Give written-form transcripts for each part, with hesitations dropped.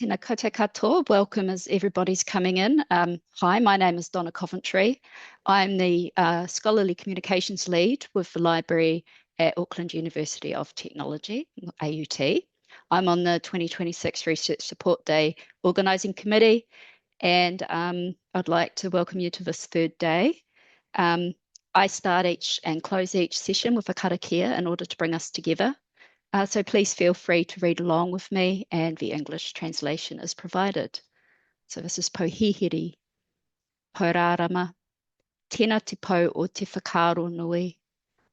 Tēnā koutou katoa. Welcome as everybody's coming in. Hi, my name is Donna Coventry. I'm the Scholarly Communications Lead with the Library at Auckland University of Technology, AUT. I'm on the 2026 Research Support Day Organising Committee, and I'd like to welcome you to this third day. I start each and close each session with a karakia in order to bring us together. So please feel free to read along with me, and the English translation is provided. So this is Pohihiri. Porārama. Tēnā te pau o te whakaaro nui.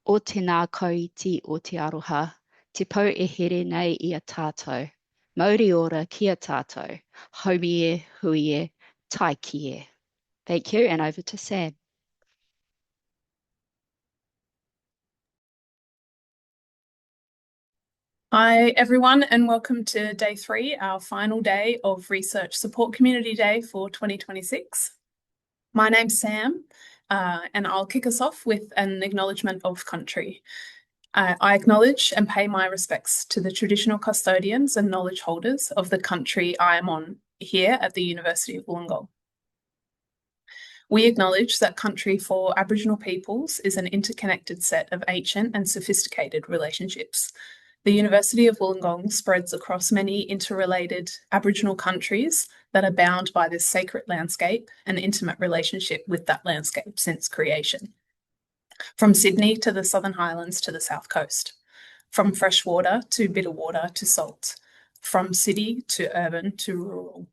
O te nā koiti o te aroha. Te pau e here nei I a tātou. Mauri ora ki a tātou. Haumi e, hui e, tai ki e. Thank you, and over to Sam. Hi everyone, and welcome to day 3, our final day of Research Support Community Day for 2026. My name's Sam, and I'll kick us off with an acknowledgement of country. I acknowledge and pay my respects to the traditional custodians and knowledge holders of the country I am on here at the University of Wollongong. We acknowledge that country for Aboriginal peoples is an interconnected set of ancient and sophisticated relationships. The University of Wollongong spreads across many interrelated Aboriginal countries that are bound by this sacred landscape and intimate relationship with that landscape since creation. From Sydney to the Southern Highlands to the South Coast, from freshwater to bitter water to salt, from city to urban to rural.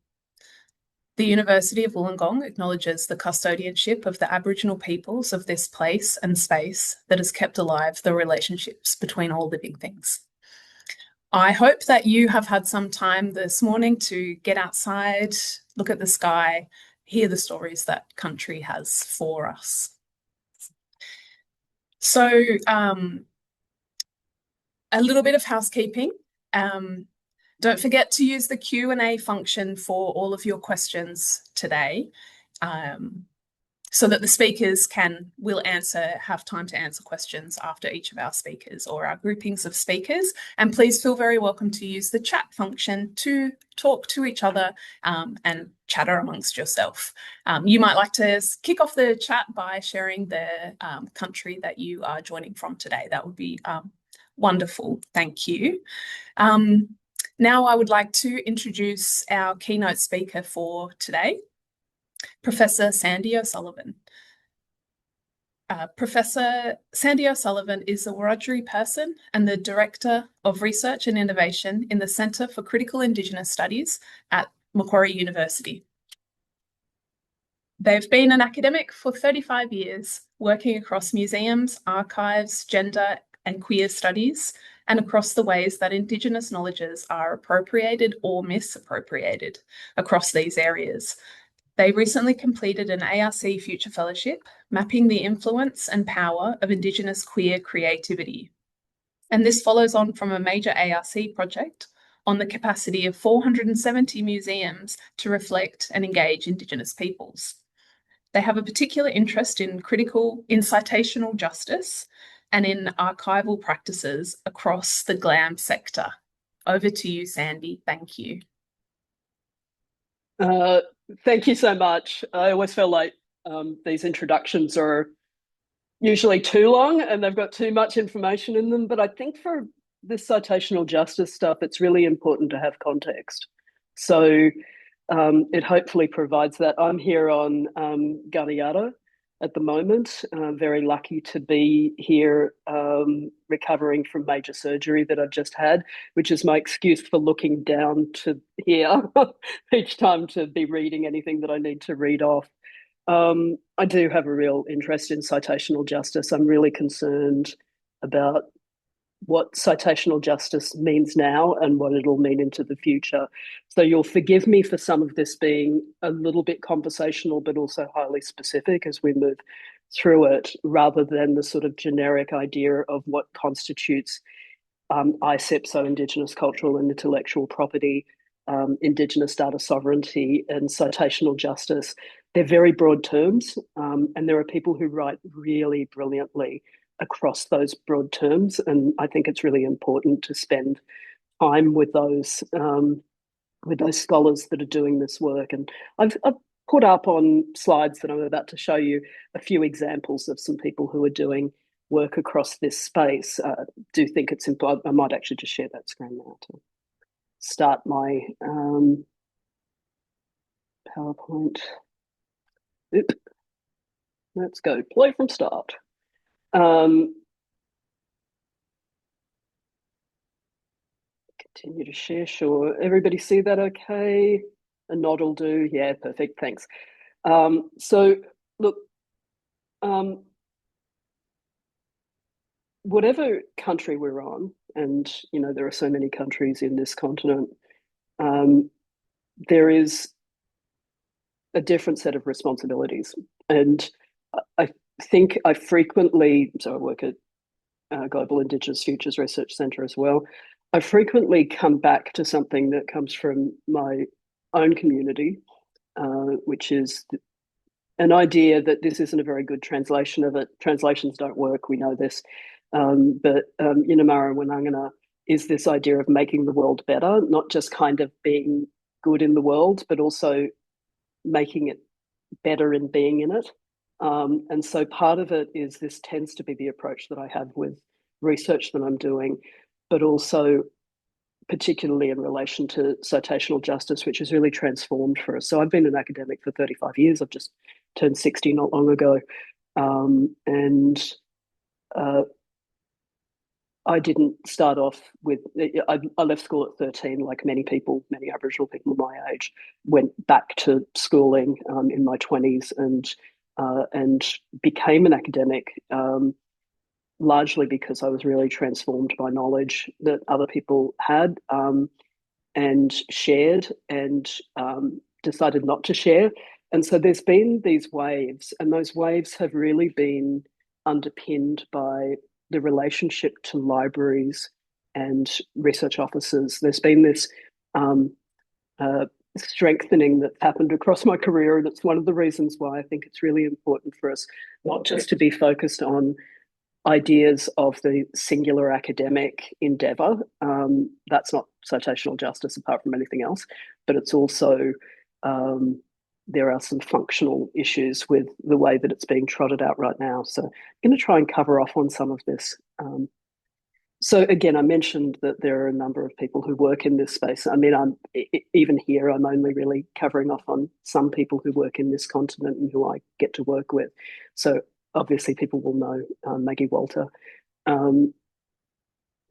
The University of Wollongong acknowledges the custodianship of the Aboriginal peoples of this place and space that has kept alive the relationships between all living things. I hope that you have had some time this morning to get outside, look at the sky, hear the stories that country has for us. So, a little bit of housekeeping. Don't forget to use the Q&A function for all of your questions today, so that the speakers will have time to answer questions after each of our speakers or our groupings of speakers. And please feel very welcome to use the chat function to talk to each other and chatter amongst yourself. You might like to kick off the chat by sharing the country that you are joining from today. That would be wonderful. Thank you. Now I would like to introduce our keynote speaker for today, Professor Sandy O'Sullivan. Professor Sandy O'Sullivan is a Wiradjuri person and the Director of Research and Innovation in the Centre for Critical Indigenous Studies at Macquarie University. They've been an academic for 35 years, working across museums, archives, gender and queer studies, and across the ways that Indigenous knowledges are appropriated or misappropriated across these areas. They recently completed an ARC Future Fellowship, mapping the influence and power of Indigenous queer creativity. And this follows on from a major ARC project on the capacity of 470 museums to reflect and engage Indigenous peoples. They have a particular interest in citational justice and in archival practices across the GLAM sector. Over to you, Sandy. Thank you. Thank you so much. I always feel like these introductions are usually too long and they've got too much information in them, but I think for this citational justice stuff, it's really important to have context. So it hopefully provides that. I'm here on Gadiara at the moment. I'm very lucky to be here recovering from major surgery that I've just had, which is my excuse for looking down to here each time to be reading anything that I need to read off. I do have a real interest in citational justice. I'm really concerned about what citational justice means now and what it'll mean into the future. So you'll forgive me for some of this being a little bit conversational, but also highly specific as we move through it, rather than the sort of generic idea of what constitutes ICEP, so Indigenous Cultural and Intellectual Property, Indigenous Data Sovereignty, and citational justice. They're very broad terms, and there are people who write really brilliantly across those broad terms, and I think it's really important to spend time with those those scholars that are doing this work. And I've put up on slides that I'm about to show you a few examples of some people who are doing work across this space. Do think it's important. I might actually just share that screen now to start my PowerPoint. Oop. Let's go play from start. Continue to share, sure. Everybody see that okay? A nod will do. Yeah, perfect, thanks. So look, whatever country we're on, and you know, there are so many countries in this continent, there is a different set of responsibilities. And I think I frequently, so I work at Global Indigenous Futures Research Centre as well, I frequently come back to something that comes from my own community, which is an idea that this isn't a very good translation of it. Translations don't work, we know this. But Yinamara Wanangana is this idea of making the world better, not just kind of being good in the world, but also making it better in being in it. And so part of it is this tends to be the approach that I have with research that I'm doing, but also particularly in relation to citational justice, which has really transformed for us. So I've been an academic for 35 years. I've just turned 60 not long ago. I didn't start off with, I left school at 13, like many people, many Aboriginal people my age, went back to schooling in my 20s and became an academic, largely because I was really transformed by knowledge that other people had and shared and decided not to share. And so there's been these waves, and those waves have really been underpinned by the relationship to libraries and research offices. There's been this strengthening that's happened across my career, and it's one of the reasons why I think it's really important for us not just to be focused on ideas of the singular academic endeavour. That's not citational justice apart from anything else, but it's also there are some functional issues with the way that it's being trotted out right now. So I'm going to try and cover off on some of this. So again, I mentioned that there are a number of people who work in this space. I mean, even here, I'm only really covering off on some people who work in this continent and who I get to work with. So obviously people will know McWhirter.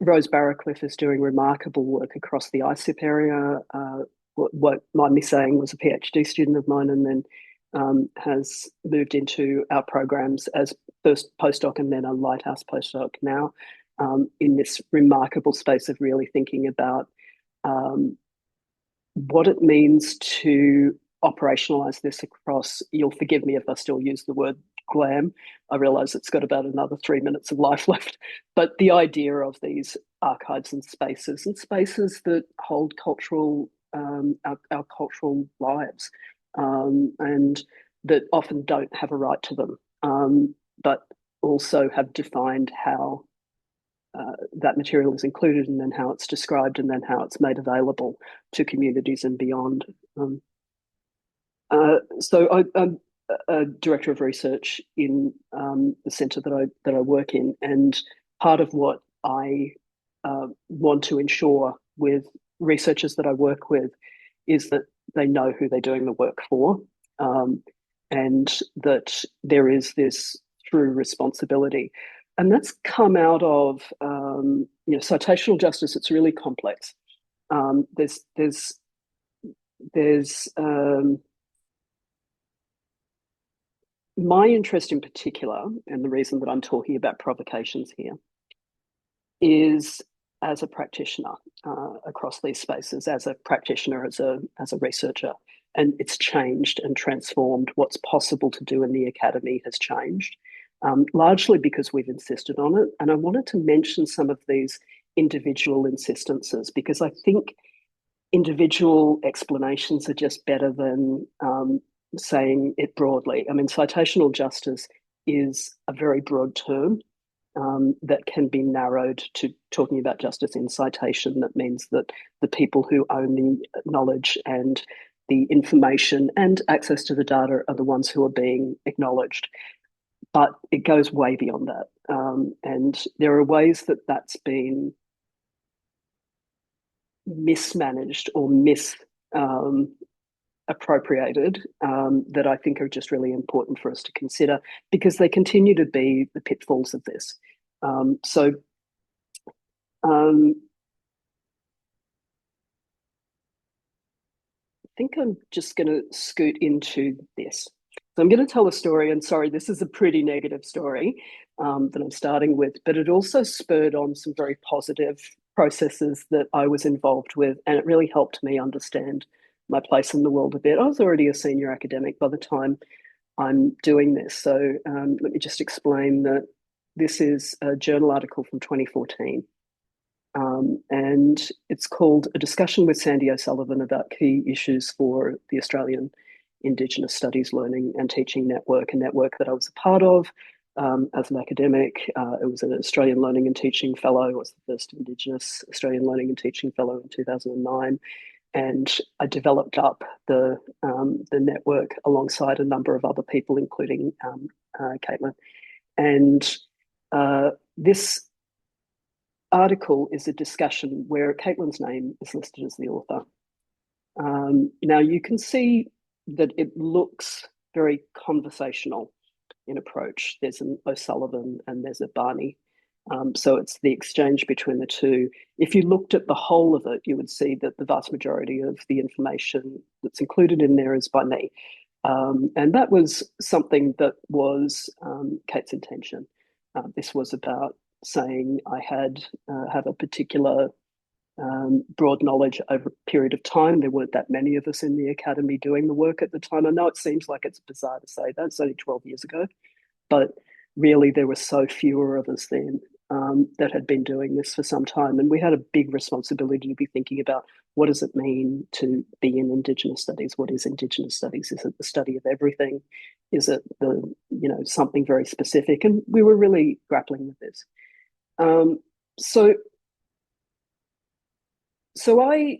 Rose Barracliff is doing remarkable work across the ICIP area. What mind me saying was a PhD student of mine, and then has moved into our programs as first postdoc and then a Lighthouse postdoc now, in this remarkable space of really thinking about what it means to operationalize this across, you'll forgive me if I still use the word glam. I realise it's got about another 3 minutes of life left, but the idea of these archives and spaces that hold cultural, our cultural lives, and that often don't have a right to them, but also have defined how that material is included, and then how it's described, and then how it's made available to communities and beyond. So I'm a director of research in the centre that I work in, and part of what I want to ensure with researchers that I work with is that they know who they're doing the work for, and that there is this true responsibility. And that's come out of citational justice. It's really complex. There's my interest in particular, and the reason that I'm talking about provocations here, is as a practitioner across these spaces, as a practitioner, as a researcher, and it's changed and transformed. What's possible to do in the academy has changed, largely because we've insisted on it. And I wanted to mention some of these individual insistences, because I think individual explanations are just better than saying it broadly. I mean, citational justice is a very broad term. that can be narrowed to talking about justice in citation. That means that the people who own the knowledge and the information and access to the data are the ones who are being acknowledged. But it goes way beyond that. And there are ways that that's been mismanaged or misappropriated that I think are just really important for us to consider, because they continue to be the pitfalls of this. I think I'm just going to scoot into this. So I'm going to tell a story, and sorry, this is a pretty negative story that I'm starting with, but it also spurred on some very positive processes that I was involved with, and it really helped me understand my place in the world a bit. I was already a senior academic by the time I'm doing this. So let me just explain that this is a journal article from 2014. And it's called A Discussion with Sandy O'Sullivan About Key Issues for the Australian Indigenous Studies Learning and Teaching Network, a network that I was a part of as an academic. It was an Australian Learning and Teaching Fellow. I was the first Indigenous Australian Learning and Teaching Fellow in 2009. And I developed up the network alongside a number of other people, including Caitlin. And this article is a discussion where Caitlin's name is listed as the author. Now you can see that it looks very conversational in approach. There's an O'Sullivan and there's a Barney. So it's the exchange between the two. If you looked at the whole of it, you would see that the vast majority of the information that's included in there is by me. And that was something that was Kate's intention. This was about saying I have a particular broad knowledge over a period of time. There weren't that many of us in the academy doing the work at the time. I know it seems like it's bizarre to say that, it's only 12 years ago, but really there were so fewer of us then that had been doing this for some time. And we had a big responsibility to be thinking about, what does it mean to be in Indigenous studies? What is Indigenous studies? Is it the study of everything? Is it something very specific? And we were really grappling with this. So I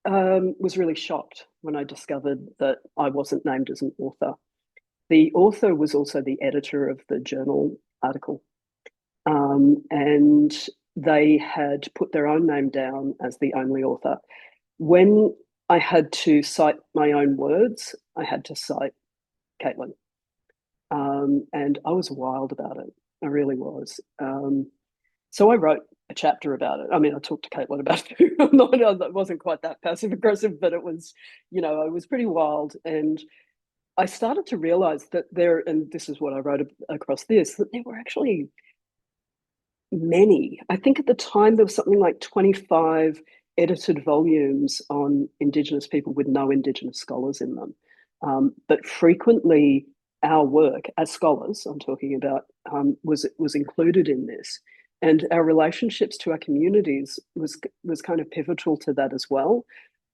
was really shocked when I discovered that I wasn't named as an author. The author was also the editor of the journal article. And they had put their own name down as the only author. When I had to cite my own words, I had to cite Caitlin. And I was wild about it. I really was. So I wrote a chapter about it. I mean, I talked to Caitlin about it too. It wasn't quite that passive aggressive, but it was, I was pretty wild. And I started to realize that and this is what I wrote across this, that there were actually many. I think at the time there was something like 25 edited volumes on Indigenous people with no Indigenous scholars in them. But frequently our work as scholars, I'm talking about, was included in this. And our relationships to our communities was kind of pivotal to that as well.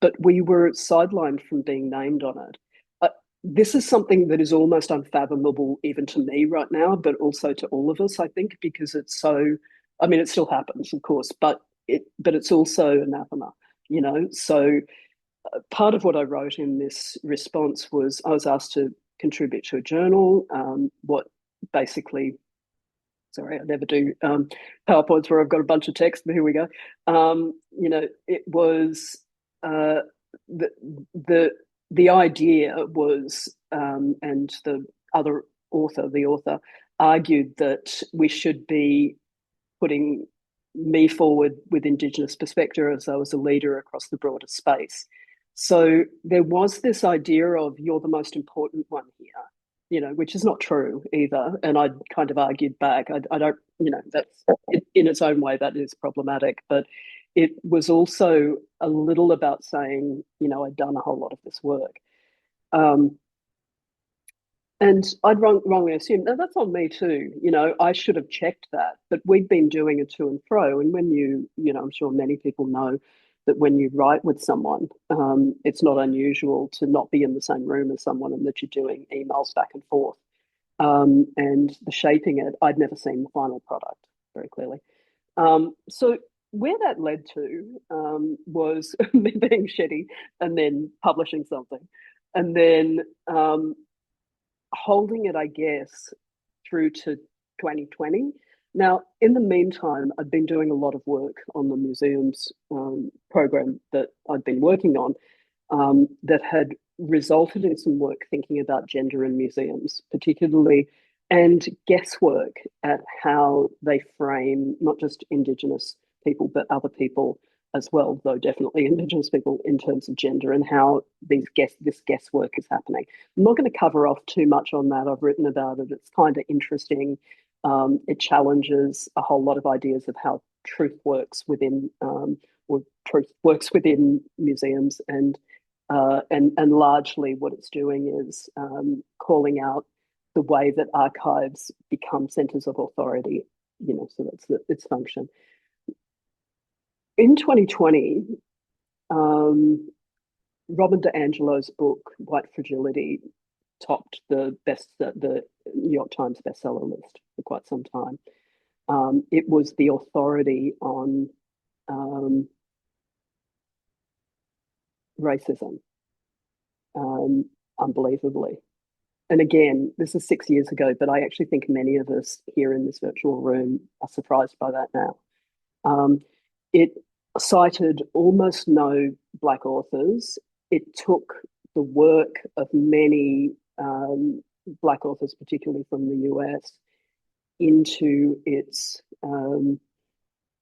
But we were sidelined from being named on it. This is something that is almost unfathomable even to me right now, but also to all of us, I think, because it's so, I mean, it still happens, of course, but it's also anathema, So part of what I wrote in this response was I was asked to contribute to a journal, sorry, I never do PowerPoints where I've got a bunch of text, but here we go. It was the idea was, and the author argued that we should be putting me forward with Indigenous perspective as I was a leader across the broader space. So there was this idea of, you're the most important one here, which is not true either. And I kind of argued back. I don't, that's in its own way, that is problematic. But it was also a little about saying, I'd done a whole lot of this work. And I'd wrongly assumed, now that's on me too. I should have checked that, but we'd been doing a to and fro. And when I'm sure many people know that when you write with someone, it's not unusual to not be in the same room as someone and that you're doing emails back and forth. and the shaping it, I'd never seen the final product very clearly. So where that led to was me being shitty and then publishing something and then holding it, I guess, through to 2020. Now, in the meantime, I'd been doing a lot of work on the museums program that I'd been working on that had resulted in some work thinking about gender in museums, particularly, and guesswork at how they frame not just Indigenous people, but other people as well, though definitely Indigenous people in terms of gender and how this guesswork is happening. I'm not going to cover off too much on that. I've written about it. It's kind of interesting. It challenges a whole lot of ideas of how truth works within museums, and largely what it's doing is calling out the way that archives become centres of authority. So that's its function. In 2020, Robin DiAngelo's book White Fragility topped the New York Times bestseller list for quite some time. It was the authority on racism, unbelievably. And again, this is 6 years ago, but I actually think many of us here in this virtual room are surprised by that now. It cited almost no Black authors. It took the work of many Black authors, particularly from the US, into its kind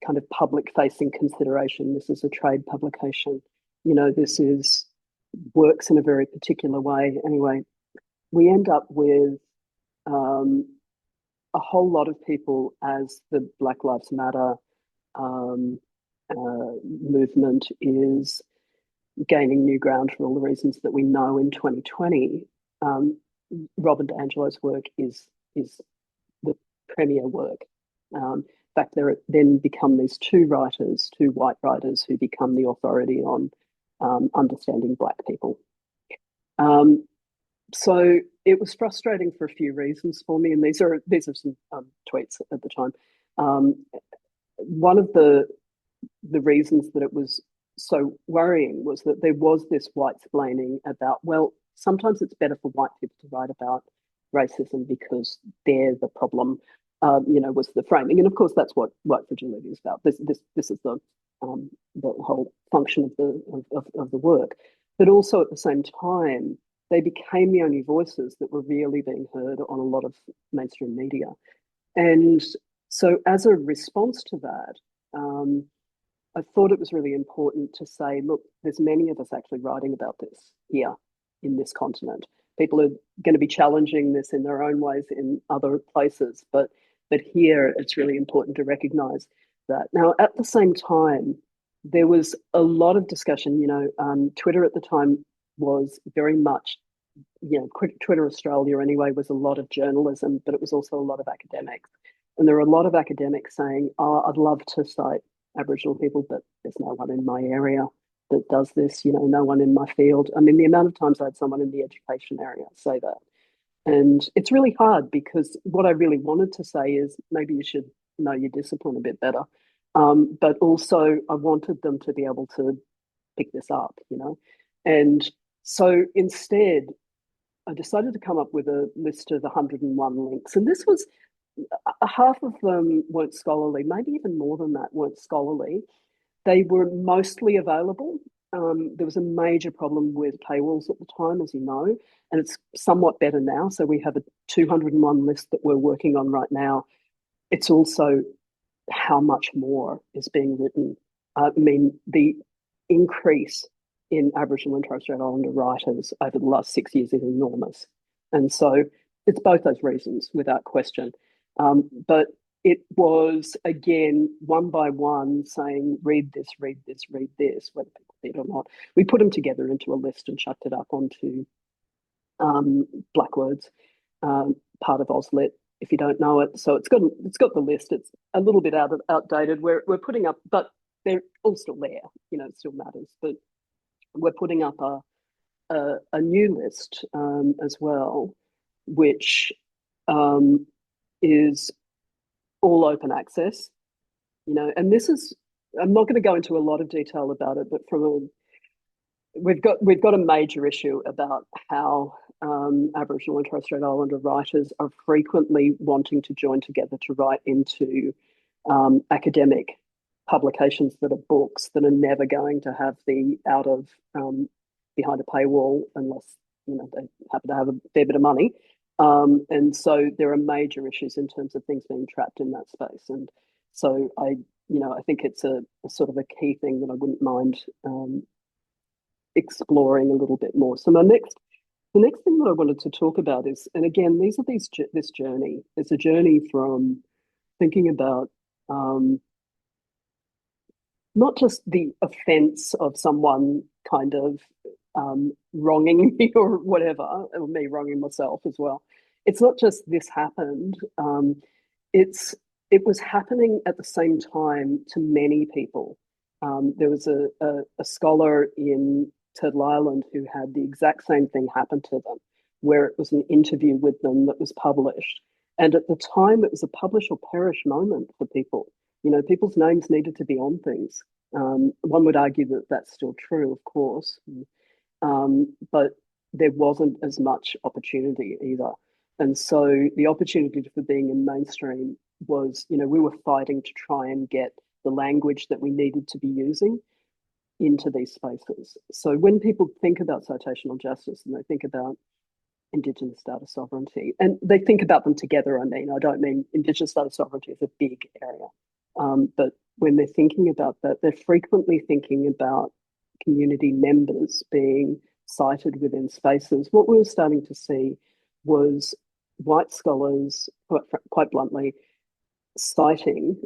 of public-facing consideration. This is a trade publication. This works in a very particular way. Anyway, we end up with a whole lot of people, as the Black Lives Matter movement is gaining new ground for all the reasons that we know in 2020. Robin DiAngelo's work is the premier work. In fact, there then become these two white writers, who become the authority on understanding Black people. So it was frustrating for a few reasons for me, and these are some tweets at the time. One of the reasons that it was so worrying was that there was this white-splaining about, well, sometimes it's better for white people to write about racism because they're the problem, was the framing. And of course, that's what white fragility is about. This is the whole function of the work. But also at the same time, they became the only voices that were really being heard on a lot of mainstream media. And so as a response to that, I thought it was really important to say, look, there's many of us actually writing about this here in this continent. People are going to be challenging this in their own ways in other places, but here it's really important to recognise that. Now, at the same time, there was a lot of discussion. Twitter at the time was very much, Twitter Australia anyway, was a lot of journalism, but it was also a lot of academics. And there were a lot of academics saying, oh, I'd love to cite Aboriginal people, but there's no one in my area that does this, no one in my field. I mean, the amount of times I had someone in the education area say that. And it's really hard, because what I really wanted to say is maybe you should know your discipline a bit better. But also I wanted them to be able to pick this up, And so instead, I decided to come up with a list of 101 links. And this was, half of them weren't scholarly, maybe even more than that weren't scholarly. They were mostly available. There was a major problem with paywalls at the time, as you know, and it's somewhat better now. So we have a 201 list that we're working on right now. It's also how much more is being written. I mean, the increase in Aboriginal and Torres Strait Islander writers over the last 6 years is enormous. And so it's both those reasons, without question. But it was, again, one by one saying, read this, read this, read this, whether people did or not. We put them together into a list and chucked it up onto Blackwords, part of AusLit, if you don't know it. So it's got the list. It's a little bit outdated. We're putting up, but they're all still there. It still matters. But we're putting up a new list as well, which is all open access, and this is, I'm not going to go into a lot of detail about it, but we've got a major issue about how Aboriginal and Torres Strait Islander writers are frequently wanting to join together to write into academic publications that are books that are never going to have the out of behind a paywall unless they happen to have a fair bit of money. And so there are major issues in terms of things being trapped in that space. And so I think it's a sort of a key thing that I wouldn't mind exploring a little bit more. So the next thing that I wanted to talk about is, and again, this journey. It's a journey from thinking about not just the offence of someone kind of wronging me or whatever, or me wronging myself as well. It's not just this happened. It was happening at the same time to many people. There was a scholar in Turtle Island who had the exact same thing happen to them, where it was an interview with them that was published. And at the time, it was a publish or perish moment for people. People's names needed to be on things. One would argue that that's still true, of course, but there wasn't as much opportunity either. And so the opportunity for being in mainstream was, we were fighting to try and get the language that we needed to be using into these spaces. So when people think about citational justice and they think about Indigenous data sovereignty, and they think about them together, I don't mean Indigenous data sovereignty is a big area, but when they're thinking about that, they're frequently thinking about community members being cited within spaces. What we were starting to see was white scholars, quite bluntly, citing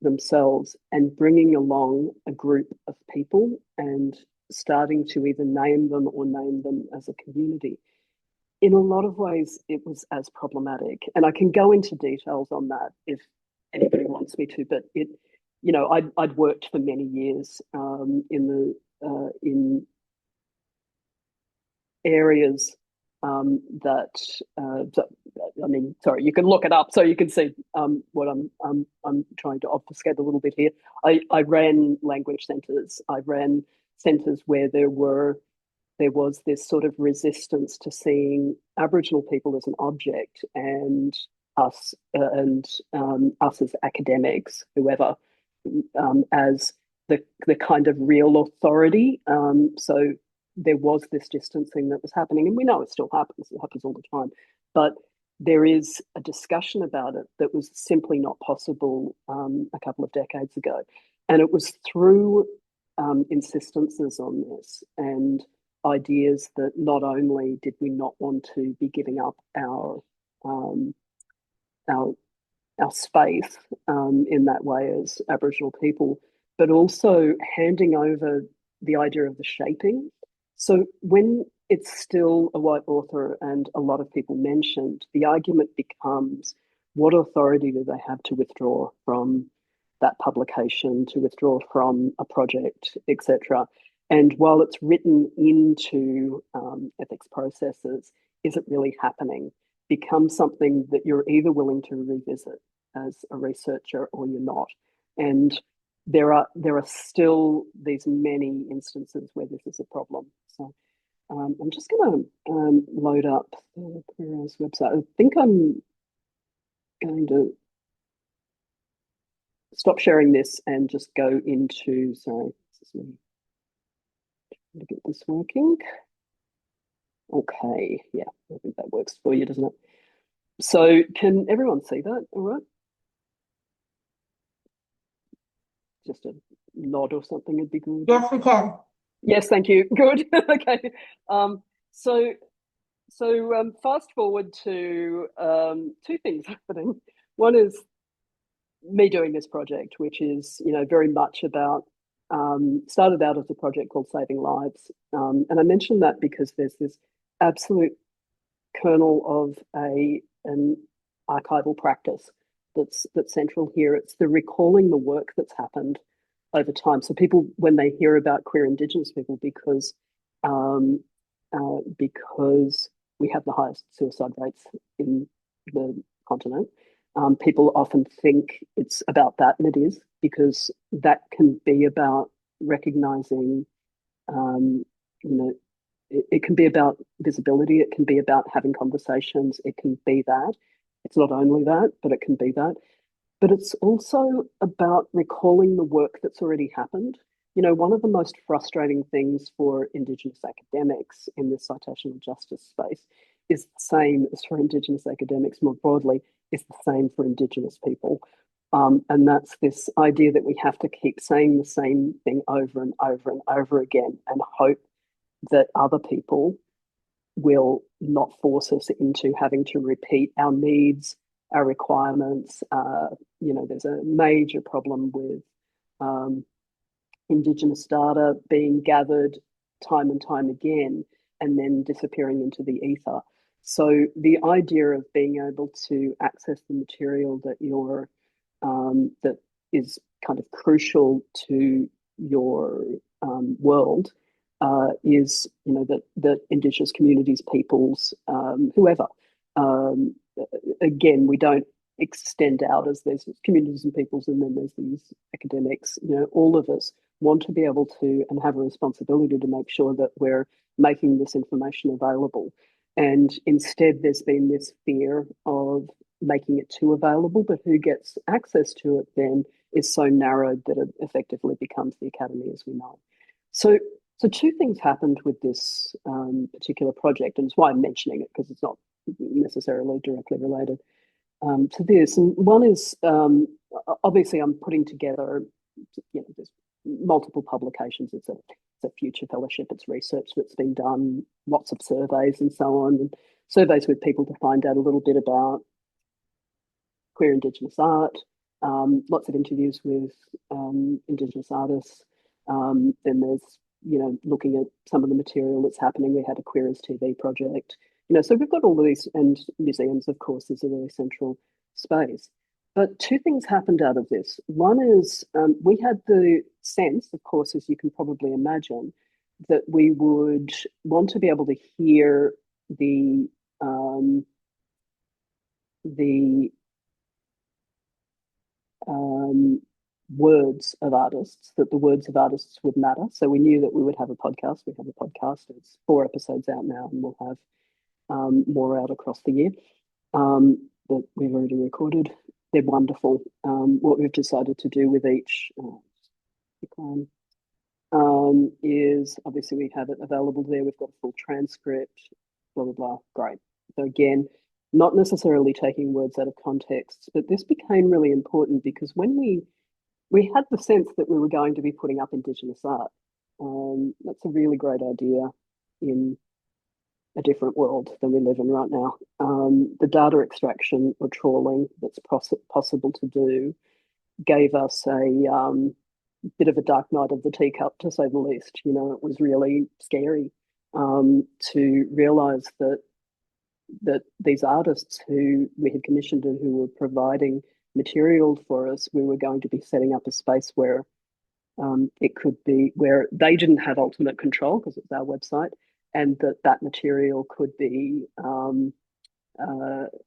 themselves and bringing along a group of people and starting to either name them or name them as a community. In a lot of ways, it was as problematic. And I can go into details on that if anybody wants me to, but I'd worked for many years in areas you can look it up so you can see what I'm trying to obfuscate a little bit here. I ran language centres. I ran centres where there was this sort of resistance to seeing Aboriginal people as an object and us as academics, whoever, as the kind of real authority. So there was this distancing that was happening, and we know it still happens. It happens all the time. But there is a discussion about it that was simply not possible a couple of decades ago. And it was through insistences on this and ideas that not only did we not want to be giving up our space in that way as Aboriginal people, but also handing over the idea of the shaping. So when it's still a white author and a lot of people mentioned, the argument becomes, what authority do they have to withdraw from that publication, to withdraw from a project, etc.? And while it's written into ethics processes, is it really happening? Becomes something that you're either willing to revisit as a researcher or you're not. And there are still these many instances where this is a problem. So I'm just going to load up the Queer's website. I think I'm going to stop sharing this and just go into, sorry, this is me. Trying to get this working. Okay, yeah, I think that works for you, doesn't it? So can everyone see that? All right. Just a nod or something would be good. Yes, we can. Yes, thank you. Good. Okay. So fast forward to two things happening. One is me doing this project, which is, very much about, started out as a project called Saving Lives. And I mention that because there's this absolute kernel of an archival practice that's central here. It's the recalling the work that's happened over time. So people, when they hear about queer Indigenous people, because we have the highest suicide rates in the continent. People often think it's about that, and it is, because that can be about recognizing, it can be about visibility, it can be about having conversations, it can be that. It's not only that, but it can be that. But it's also about recalling the work that's already happened. One of the most frustrating things for Indigenous academics in this citational justice space is the same as for Indigenous academics more broadly, is the same for Indigenous people. And that's this idea that we have to keep saying the same thing over and over and over again and hope that other people will not force us into having to repeat our needs, our requirements. There's a major problem with Indigenous data being gathered time and time again and then disappearing into the ether. So the idea of being able to access the material that that is kind of crucial to your world is, that Indigenous communities, peoples, whoever. Again, we don't extend out as there's communities and peoples and then there's these academics. All of us want to be able to and have a responsibility to make sure that we're making this information available. And instead, there's been this fear of making it too available, but who gets access to it then is so narrowed that it effectively becomes the academy as we know. So two things happened with this particular project, and it's why I'm mentioning it, because it's not necessarily directly related to this. And one is, obviously I'm putting together, there's multiple publications. It's a future fellowship, it's research that's been done, lots of surveys and so on, and surveys with people to find out a little bit about queer Indigenous art, lots of interviews with Indigenous artists. Then there's, looking at some of the material that's happening. We had a Queer as TV project, so we've got all of these, and museums, of course, is a really central space. But two things happened out of this. One is we had the sense, of course, as you can probably imagine, that we would want to be able to hear the words of artists, that the words of artists would matter. So we knew that we would have a podcast. We have a podcast. It's 4 episodes out now, and we'll have more out across the year that we've already recorded. They're wonderful. What we've decided to do with each is, obviously we have it available there. We've got a full transcript, blah, blah, blah. Great. So again, not necessarily taking words out of context, but this became really important because when we had the sense that we were going to be putting up Indigenous art. That's a really great idea in a different world than we live in right now. The data extraction or trawling that's possible to do gave us a bit of a dark night of the teacup, to say the least. It was really scary to realise that these artists who we had commissioned and who were providing material for us, we were going to be setting up a space where it could be, where they didn't have ultimate control because it's our website, and that material could be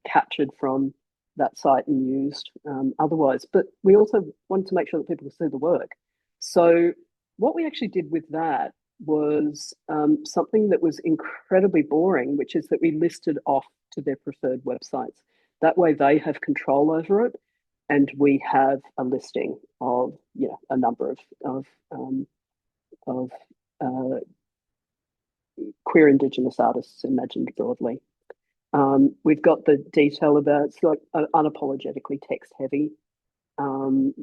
captured from that site and used otherwise. But we also wanted to make sure that people could see the work. So what we actually did with that was something that was incredibly boring, which is that we listed off to their preferred websites. That way they have control over it, and we have a listing of a number of queer Indigenous artists imagined broadly. We've got the detail about it's like unapologetically text heavy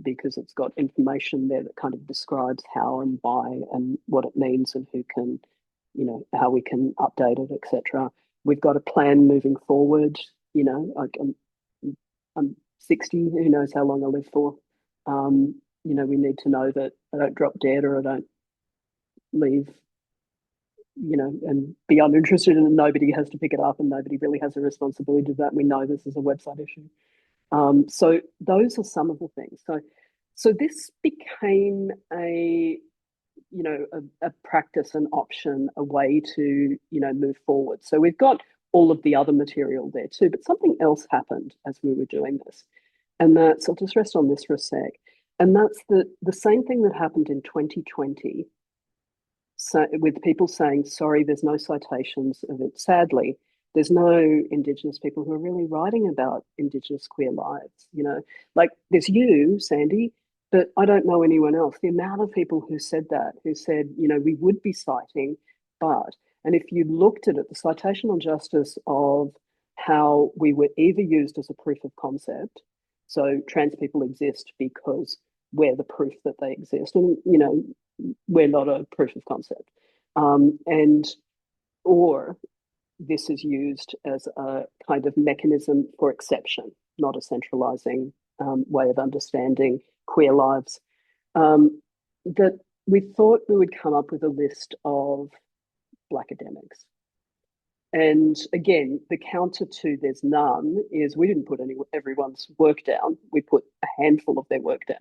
because it's got information there that kind of describes how and why and what it means and who can, how we can update it, etc. We've got a plan moving forward. I'm 60. Who knows how long I live for? We need to know that I don't drop dead or I don't leave, and be uninterested, and nobody has to pick it up and nobody really has a responsibility to that. And we know this is a website issue. So those are some of the things. So this became a practice, an option, a way to, move forward. So we've got all of the other material there too. But something else happened as we were doing this. And that's, I'll just rest on this for a sec. And that's the same thing that happened in 2020, so with people saying, sorry, there's no citations of it. Sadly, there's no Indigenous people who are really writing about Indigenous queer lives. You know, like there's you, Sandy, but I don't know anyone else. The amount of people who said that, who said, you know, we would be citing, but, and if you looked at it, the citational justice of how we were either used as a proof of concept, so trans people exist because we're the proof that they exist, and, you know, we're not a proof of concept, and or this is used as a kind of mechanism for exception, not a centralizing way of understanding queer lives. That we thought we would come up with a list of Black academics. And again, the counter to there's none is we didn't put everyone's work down. We put a handful of their work down.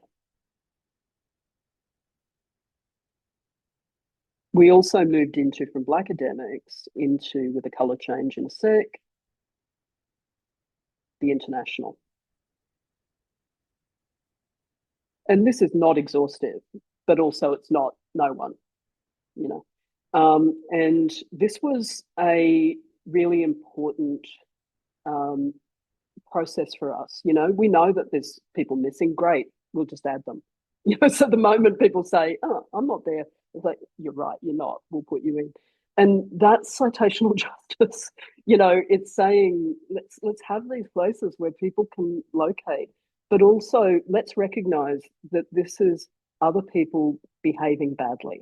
We also moved into, from Black academics, into, with a colour change in a sec, the international. And this is not exhaustive, but also it's not no one, you know. And this was a really important process for us. You know, we know that there's people missing, great, we'll just add them. You know, so the moment people say, oh, I'm not there, it's like, you're right, you're not, we'll put you in. And that's citational justice. You know, it's saying, let's have these places where people can locate, but also let's recognize that this is other people behaving badly.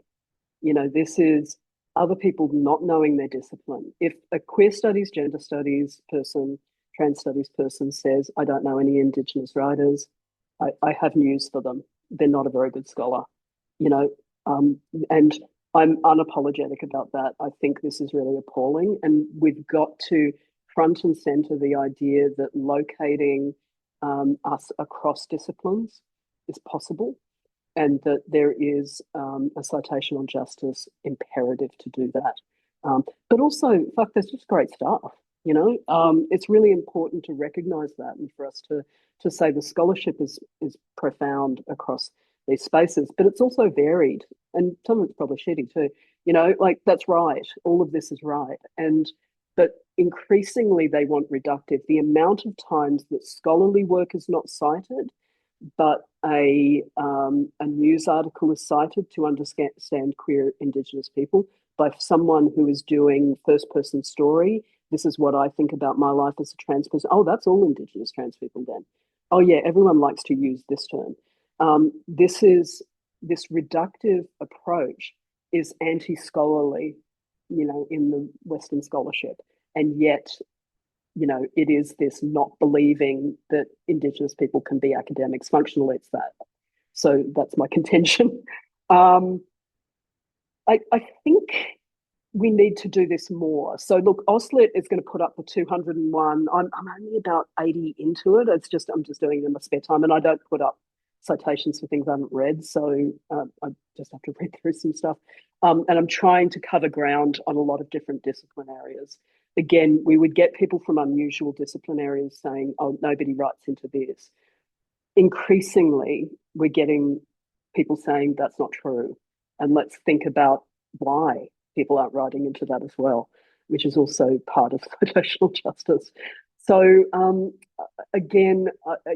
You know, this is other people not knowing their discipline. If a queer studies, gender studies person, trans studies person says, I don't know any Indigenous writers, I have news for them. They're not a very good scholar, you know, and I'm unapologetic about that. I think this is really appalling, and we've got to front and center the idea that locating us across disciplines is possible, and that there is a citational justice imperative to do that. But also, fuck, there's just great stuff, you know? It's really important to recognise that, and for us to say the scholarship is profound across these spaces, but it's also varied, and some of it's probably shitty too, you know, like that's right, all of this is right. But increasingly they want reductive. The amount of times that scholarly work is not cited, but a news article is cited to understand queer Indigenous people by someone who is doing first-person story. This is what I think about my life as a trans person. Oh, that's all Indigenous trans people then. Oh yeah, everyone likes to use this term. This reductive approach is anti-scholarly, you know, in the Western scholarship, and yet, you know, it is this not believing that Indigenous people can be academics. Functionally, it's that. So that's my contention. I think we need to do this more. So look, AusLit is going to put up the 201. I'm only about 80 into it. It's just, I'm just doing it in my spare time, and I don't put up citations for things I haven't read. So I just have to read through some stuff. And I'm trying to cover ground on a lot of different discipline areas. Again, we would get people from unusual discipline areas saying, oh, nobody writes into this. Increasingly, we're getting people saying that's not true. And let's think about why people aren't writing into that as well, which is also part of citational justice. So again,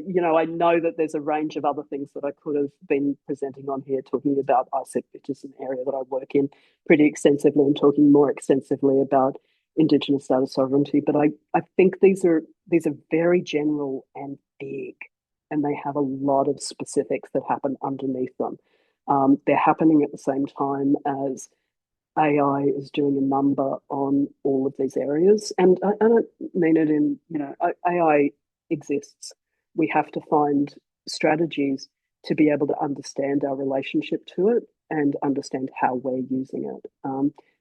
you know, I know that there's a range of other things that I could have been presenting on here, talking about ISEC, which is an area that I work in pretty extensively, and talking more extensively about Indigenous data sovereignty. But I think these are very general and big, and they have a lot of specifics that happen underneath them. They're happening at the same time as AI is doing a number on all of these areas. And I don't mean it in, you know, AI exists. We have to find strategies to be able to understand our relationship to it and understand how we're using it,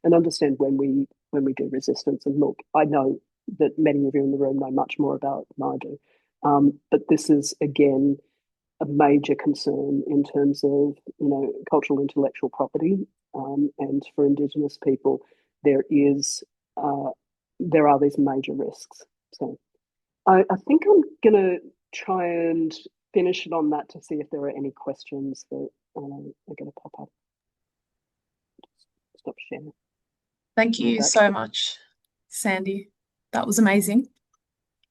and understand when we do resistance. And look, I know that many of you in the room know much more about it than I do. But this is, again, a major concern in terms of, you know, cultural intellectual property. And for Indigenous people, there is, there are these major risks. So I think I'm going to try and finish it on that to see if there are any questions that are going to pop up. Stop sharing. Thank you so much, Sandy. That was amazing,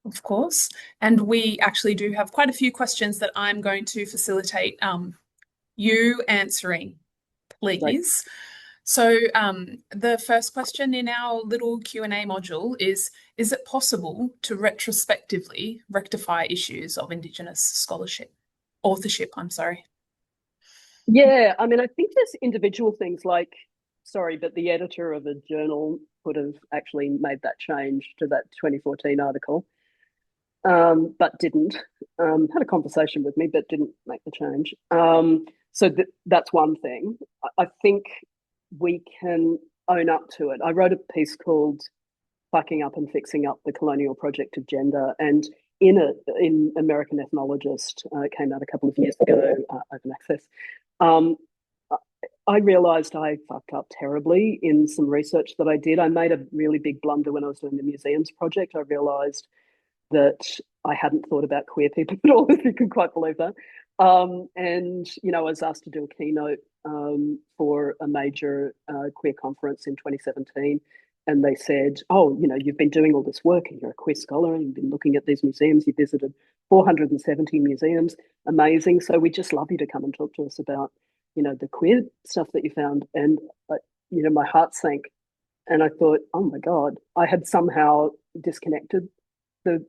of course. And we actually do have quite a few questions that I'm going to facilitate you answering, please. Right. So the first question in our little Q&A module is it possible to retrospectively rectify issues of Indigenous authorship, I'm sorry? Yeah, I mean, I think there's individual things like, but the editor of a journal could have actually made that change to that 2014 article, but didn't. Had a conversation with me, but didn't make the change. So that's one thing. I think we can own up to it. I wrote a piece called Fucking Up and Fixing Up, the Colonial Project of Gender, and in it, in American Ethnologist, came out a couple of years ago, open access. I realised I fucked up terribly in some research that I did. I made a really big blunder when I was doing the museums project. I realised that I hadn't thought about queer people at all, if you can quite believe that. And, I was asked to do a keynote for a major queer conference in 2017. And they said, you've been doing all this work and you're a queer scholar and you've been looking at these museums. You visited 470 museums. Amazing. So we'd just love you to come and talk to us about, the queer stuff that you found. And, my heart sank. And I thought, oh my God, I had somehow disconnected the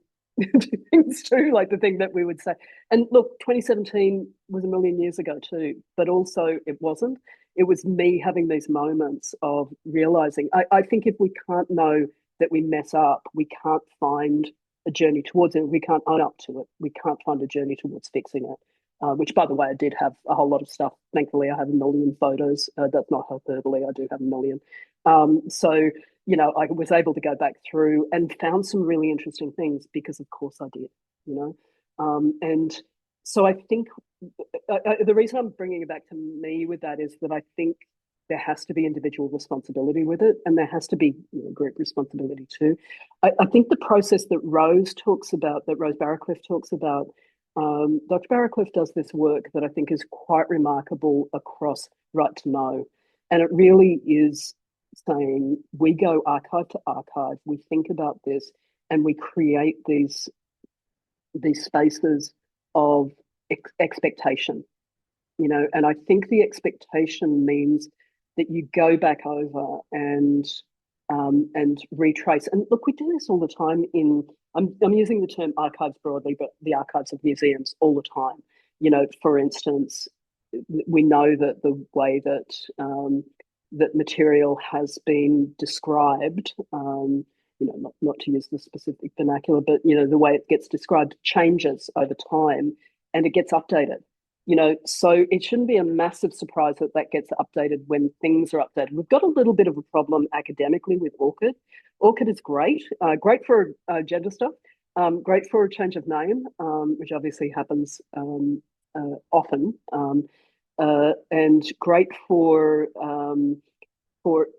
things too, like the thing that we would say. And look, 2017 was a million years ago too, but also it wasn't. It was me having these moments of realizing, I think if we can't know that we mess up, we can't find a journey towards it. We can't own up to it. We can't find a journey towards fixing it, which, by the way, I did have a whole lot of stuff. Thankfully, I have a million photos. That's not hyperbole. I do have a million. So, I was able to go back through and found some really interesting things because, of course, I did, and so I think the reason I'm bringing it back to me with that is that I think there has to be individual responsibility with it, and there has to be group responsibility too. I think the process that Rose Barracliff talks about, Dr. Barracliff does this work that I think is quite remarkable across Right to Know, and it really is saying we go archive to archive, we think about this, and we create these spaces of expectation, and I think the expectation means that you go back over and retrace. And look, we do this all the time I'm using the term archives broadly, but the archives of museums all the time. For instance, we know that the way that that material has been described, not to use the specific vernacular, but the way it gets described changes over time and it gets updated. So it shouldn't be a massive surprise that gets updated when things are updated. We've got a little bit of a problem academically with ORCID. ORCID is great for gender stuff, great for a change of name, which obviously happens often, and great for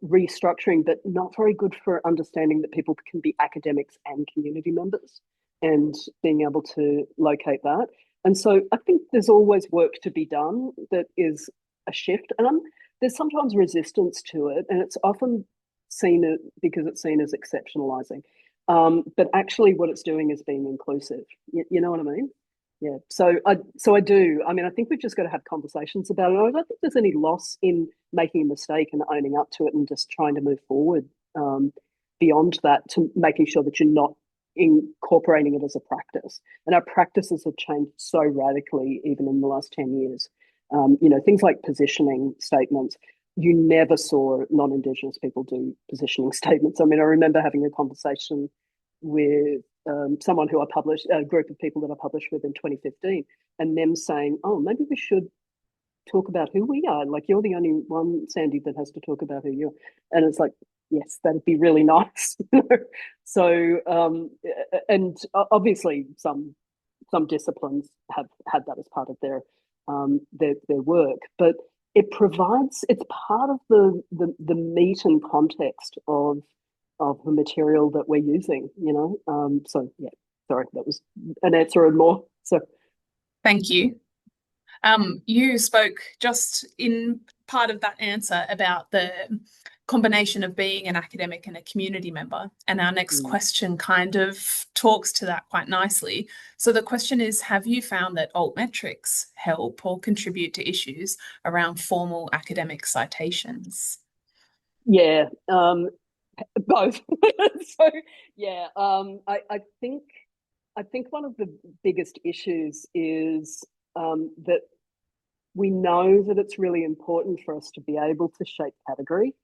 restructuring, but not very good for understanding that people can be academics and community members and being able to locate that. And so I think there's always work to be done that is a shift. And there's sometimes resistance to it, and it's often seen because it's seen as exceptionalizing. But actually what it's doing is being inclusive. You know what I mean? Yeah. So I do. I mean, I think we've just got to have conversations about it. I don't think there's any loss in making a mistake and owning up to it and just trying to move forward beyond that to making sure that you're not incorporating it as a practice. And our practices have changed so radically even in the last 10 years. Things like positioning statements. You never saw non-Indigenous people do positioning statements. I mean, I remember having a conversation with someone who a group of people that I published with in 2015, and them saying, oh, maybe we should talk about who we are. Like, you're the only one, Sandy, that has to talk about who you are. And it's like, yes, that'd be really nice. So, and obviously some disciplines have had that as part of their work, but it's part of the meat and context of the material that we're using, So yeah, sorry, that was an answer and more. So thank you. You spoke just in part of that answer about the combination of being an academic and a community member. And our next question kind of talks to that quite nicely. So the question is, have you found that altmetrics help or contribute to issues around formal academic citations? Yeah, both. So yeah, I think one of the biggest issues is that we know that it's really important for us to be able to shape category,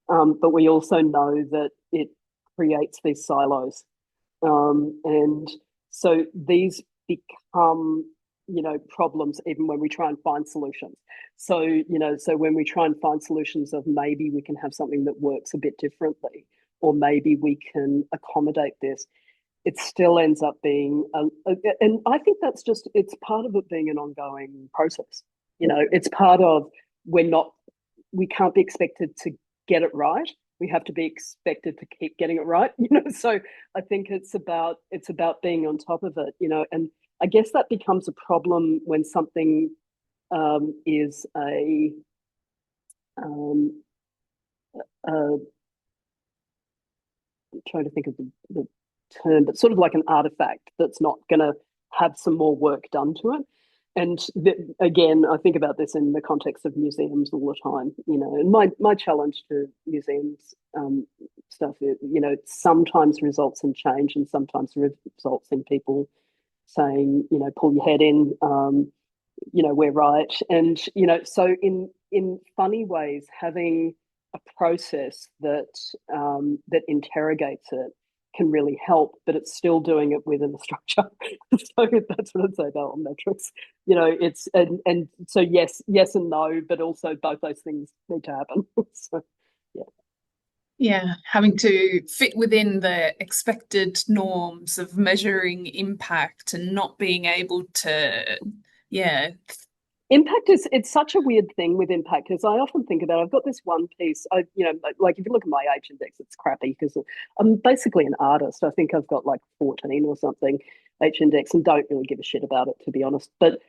but we also know that it creates these silos. And so these become, problems even when we try and find solutions. So, so when we try and find solutions of maybe we can have something that works a bit differently, or maybe we can accommodate this, it still ends up being, and I think that's just, it's part of it being an ongoing process. It's part of, we can't be expected to get it right. We have to be expected to keep getting it right, So I think it's about being on top of it, and I guess that becomes a problem when something is I'm trying to think of the term, but sort of like an artifact that's not going to have some more work done to it. And again, I think about this in the context of museums all the time, and my challenge to museums stuff, sometimes results in change and sometimes results in people saying, pull your head in, we're right. And, so in funny ways, having a process that interrogates it can really help, but it's still doing it within the structure. So that's what I'd say about metrics. It's and so yes and no, but also both those things need to happen. So yeah. Yeah, having to fit within the expected norms of measuring impact and not being able to, Impact it's such a weird thing with impact, because I often think about, I've got this one piece, like if you look at my H index, it's crappy because I'm basically an artist. I think I've got like 14 or something H index and don't really give a shit about it, to be honest. But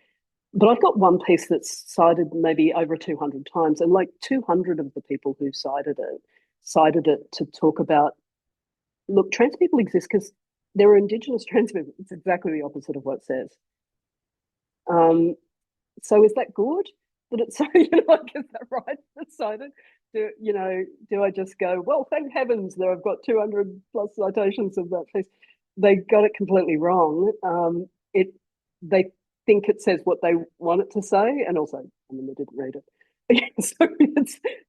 I've got one piece that's cited maybe over 200 times, and like 200 of the people who cited it to talk about, look, trans people exist because there are Indigenous trans people. It's exactly the opposite of what it says. So is that good? That it's so, is that right? That's cited. Do I just go, well, thank heavens that I've got 200 plus citations of that piece? They got it completely wrong. They think it says what they want it to say, and also, they didn't read it. So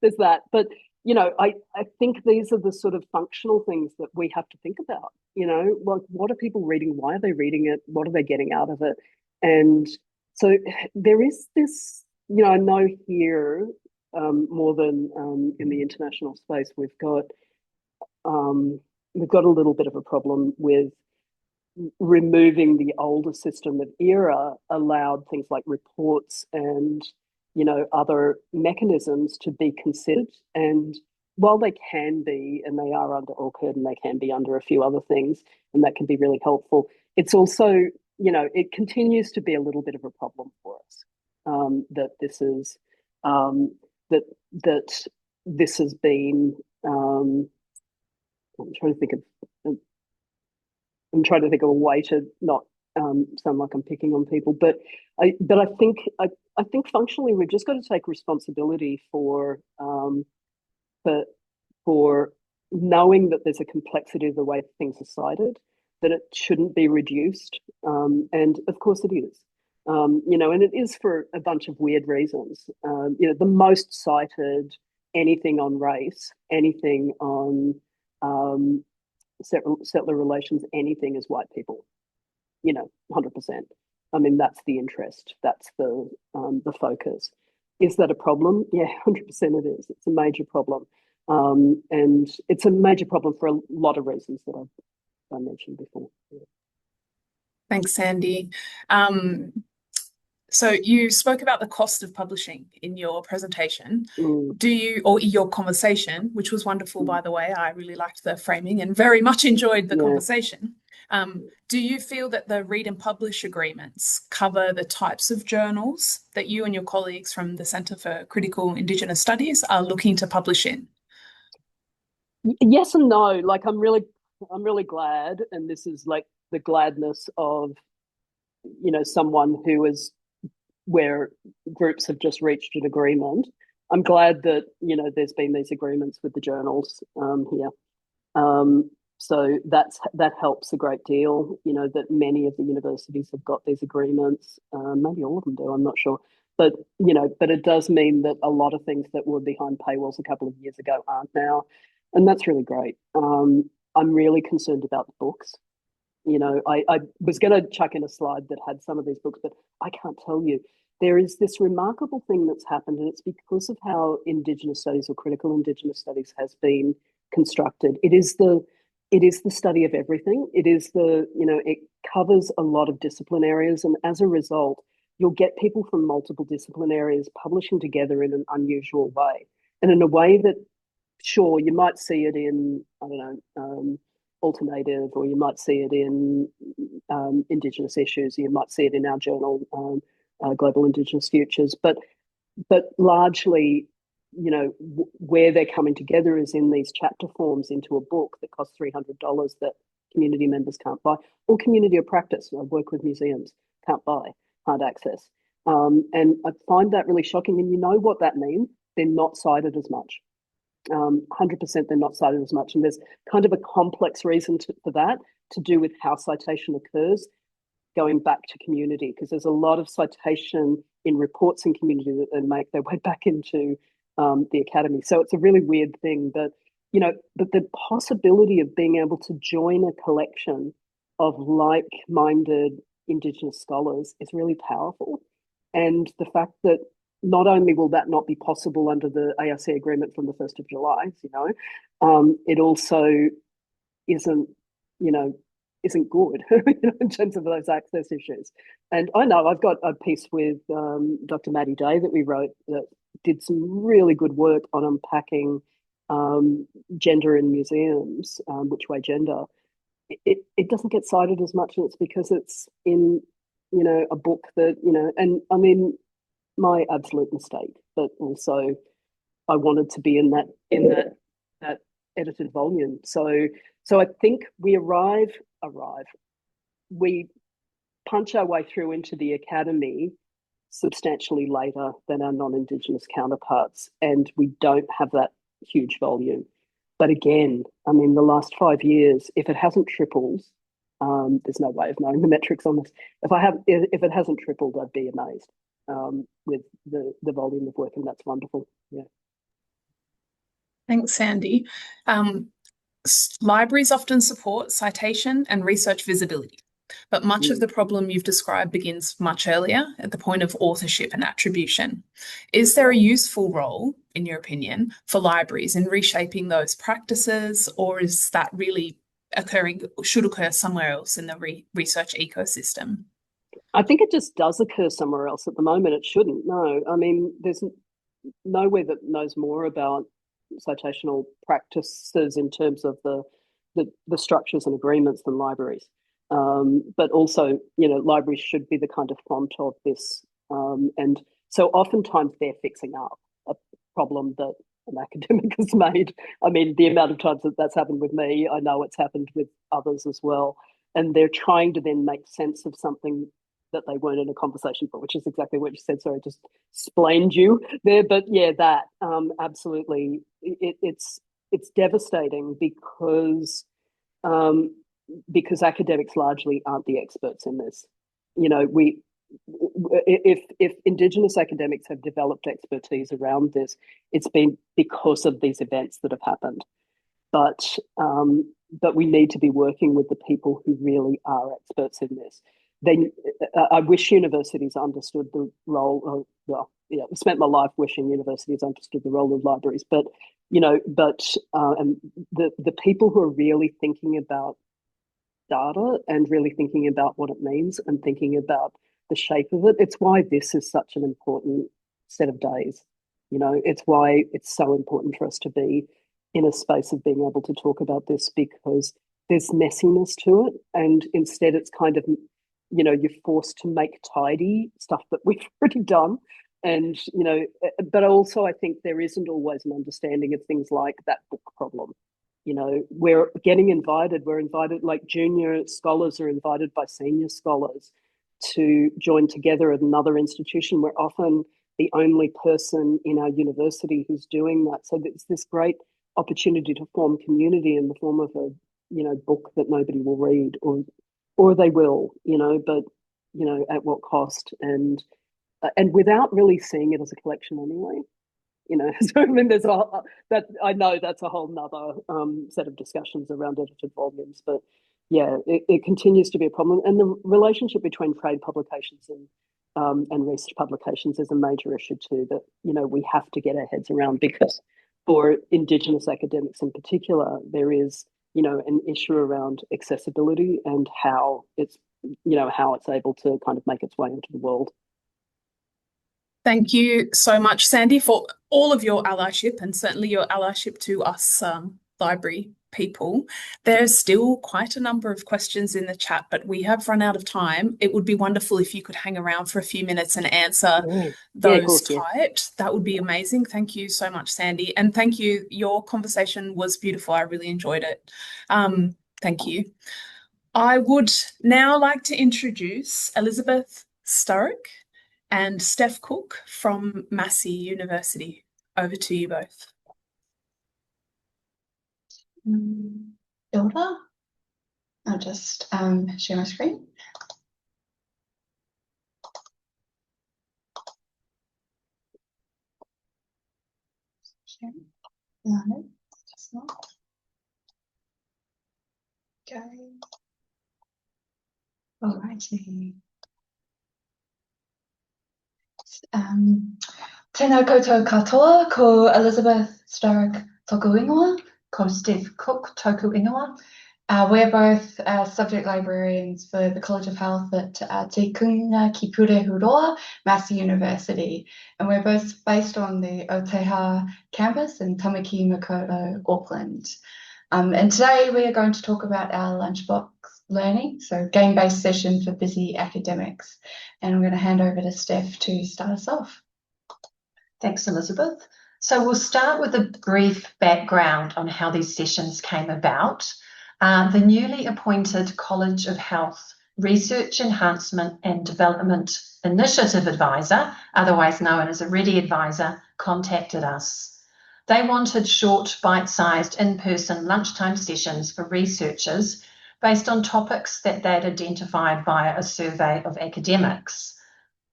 there's that. But I think these are the sort of functional things that we have to think about. What are people reading? Why are they reading it? What are they getting out of it? And so there is this, I know here more than in the international space, we've got a little bit of a problem with removing the older system of ERA allowed things like reports and other mechanisms to be considered. And while they can be, and they are under ORCID, and they can be under a few other things, and that can be really helpful, it's also, it continues to be a little bit of a problem for us, that this is that this has been. I'm trying to think of a way to not sound like I'm picking on people, but I think functionally we've just got to take responsibility for knowing that there's a complexity of the way things are cited, that it shouldn't be reduced, and of course it is, and it is for a bunch of weird reasons. The most cited anything on race, anything on settler relations, anything is white people, 100%. That's the interest, that's the focus. Is that a problem? Yeah, 100% it is. It's a major problem, and it's a major problem for a lot of reasons that I mentioned before. Thanks, Sandy. So you spoke about the cost of publishing in your presentation. Mm. Do you, or your conversation, which was wonderful, by the way, I really liked the framing and very much enjoyed the conversation. Do you feel that the read and publish agreements cover the types of journals that you and your colleagues from the Centre for Critical Indigenous Studies are looking to publish in? Yes and no. Like, I'm really glad, and this is like the gladness of, you know, someone who is where groups have just reached an agreement. I'm glad that, you know, there's been these agreements with the journals here. So that helps a great deal, you know, that many of the universities have got these agreements. Maybe all of them do, I'm not sure. But, you know, but it does mean that a lot of things that were behind paywalls a couple of years ago aren't now. And that's really great. I'm really concerned about the books. You know, I was going to chuck in a slide that had some of these books, but I can't tell you. There is this remarkable thing that's happened, and it's because of how Indigenous studies or critical Indigenous studies has been constructed. It is the study of everything. It is the, you know, it covers a lot of discipline areas, and as a result, you'll get people from multiple discipline areas publishing together in an unusual way, and in a way that, sure, you might see it in, I don't know, alternative, or you might see it in Indigenous issues, you might see it in our journal, Global Indigenous Futures, but largely, you know, where they're coming together is in these chapter forms into a book that costs $300 that community members can't buy, or community of practice. I work with museums, can't buy, can't access. And I find that really shocking. And you know what that means? They're not cited as much. 100% they're not cited as much. And there's kind of a complex reason for that, to do with how citation occurs, going back to community, because there's a lot of citation in reports in community that then make their way back into the academy. So it's a really weird thing, but, you know, but the possibility of being able to join a collection of like-minded Indigenous scholars is really powerful. And the fact that not only will that not be possible under the ARC agreement from the 1st of July, you know, it also isn't, you know, isn't good in terms of those access issues. And I know I've got a piece with Dr. Maddie Day that we wrote that did some really good work on unpacking gender in museums, which way gender. It doesn't get cited as much, and it's because it's in, you know, a book that, you know, and I mean, my absolute mistake, but also I wanted to be in that edited volume. So I think we we punch our way through into the academy substantially later than our non-Indigenous counterparts, and we don't have that huge volume. But again, I mean, the last 5 years, if it hasn't tripled, there's no way of knowing the metrics on this. If it hasn't tripled, I'd be amazed with the volume of work, and that's wonderful. Yeah. Thanks, Sandy. Libraries often support citation and research visibility, but much of the problem you've described begins much earlier, at the point of authorship and attribution. Is there a useful role, in your opinion, for libraries in reshaping those practices, or is that really should occur somewhere else in the research ecosystem? I think it just does occur somewhere else. At the moment, it shouldn't. No, I mean, there's nowhere that knows more about citational practices in terms of the structures and agreements than libraries. But also, you know, libraries should be the kind of font of this. And so oftentimes they're fixing up a problem that an academic has made. I mean, the amount of times that that's happened with me, I know it's happened with others as well. And they're trying to then make sense of something that they weren't in a conversation for, which is exactly what you said. Sorry, I just explained you there. But yeah, that absolutely, it's devastating because academics largely aren't the experts in this. You know, if Indigenous academics have developed expertise around this, it's been because of these events that have happened. But we need to be working with the people who really are experts in this. I wish universities understood the role of, well, yeah, I spent my life wishing universities understood the role of libraries, but, you know, and the people who are really thinking about data and really thinking about what it means and thinking about the shape of it. It's why this is such an important set of days. You know, it's why it's so important for us to be in a space of being able to talk about this, because there's messiness to it. And instead it's kind of, you know, you're forced to make tidy stuff that we've already done. And, you know, but also I think there isn't always an understanding of things like that book problem. You know, we're invited, like junior scholars are invited by senior scholars to join together at another institution. We're often the only person in our university who's doing that. So it's this great opportunity to form community in the form of a, you know, book that nobody will read, or they will, you know, but, you know, at what cost, and without really seeing it as a collection anyway. You know, so I mean, I know that's a whole nother set of discussions around edited volumes, but yeah, it continues to be a problem. And the relationship between trade publications and research publications is a major issue too, that, you know, we have to get our heads around, because for Indigenous academics in particular, there is, you know, an issue around accessibility and how it's able to kind of make its way into the world. Thank you so much, Sandy, for all of your allyship, and certainly your allyship to us library people. There's still quite a number of questions in the chat, but we have run out of time. It would be wonderful if you could hang around for a few minutes and answer those tight. That would be amazing. Thank you so much, Sandy. And thank you. Your conversation was beautiful. I really enjoyed it. Thank you. I would now like to introduce Elizabeth Sturrock and Steph Cook from Massey University. Over to you both. Ilda, I'll just share my screen. No, just not. Okay. All righty. Tēnā koutou katoa, ko Elizabeth Sturrock toku ingoa, ko Steph Cook toku ingoa. We're both subject librarians for the College of Health at Te Kunga ki Purehuroa, Massey University, and we're both based on the Aotearoa campus in Tamaki Makaurau, Auckland. And today we are going to talk about our Lunchbox learning, so game-based session for busy academics. And I'm going to hand over to Steph to start us off. Thanks, Elizabeth. So we'll start with a brief background on how these sessions came about. The newly appointed College of Health Research Enhancement and Development Initiative Advisor, otherwise known as a REDI advisor, contacted us. They wanted short, bite-sized, in-person lunchtime sessions for researchers based on topics that they'd identified via a survey of academics.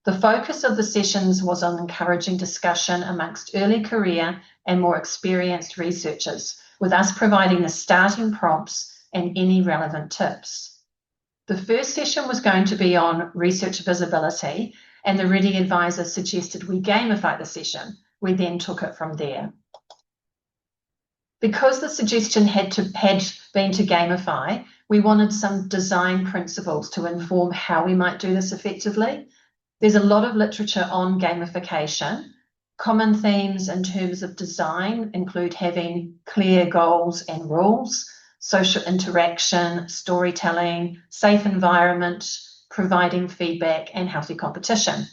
The focus of the sessions was on encouraging discussion amongst early career and more experienced researchers, with us providing the starting prompts and any relevant tips. The first session was going to be on research visibility, and the REDI advisor suggested we gamify the session. We then took it from there. Because the suggestion had been to gamify, we wanted some design principles to inform how we might do this effectively. There's a lot of literature on gamification. Common themes in terms of design include having clear goals and rules, social interaction, storytelling, safe environment, providing feedback, and healthy competition.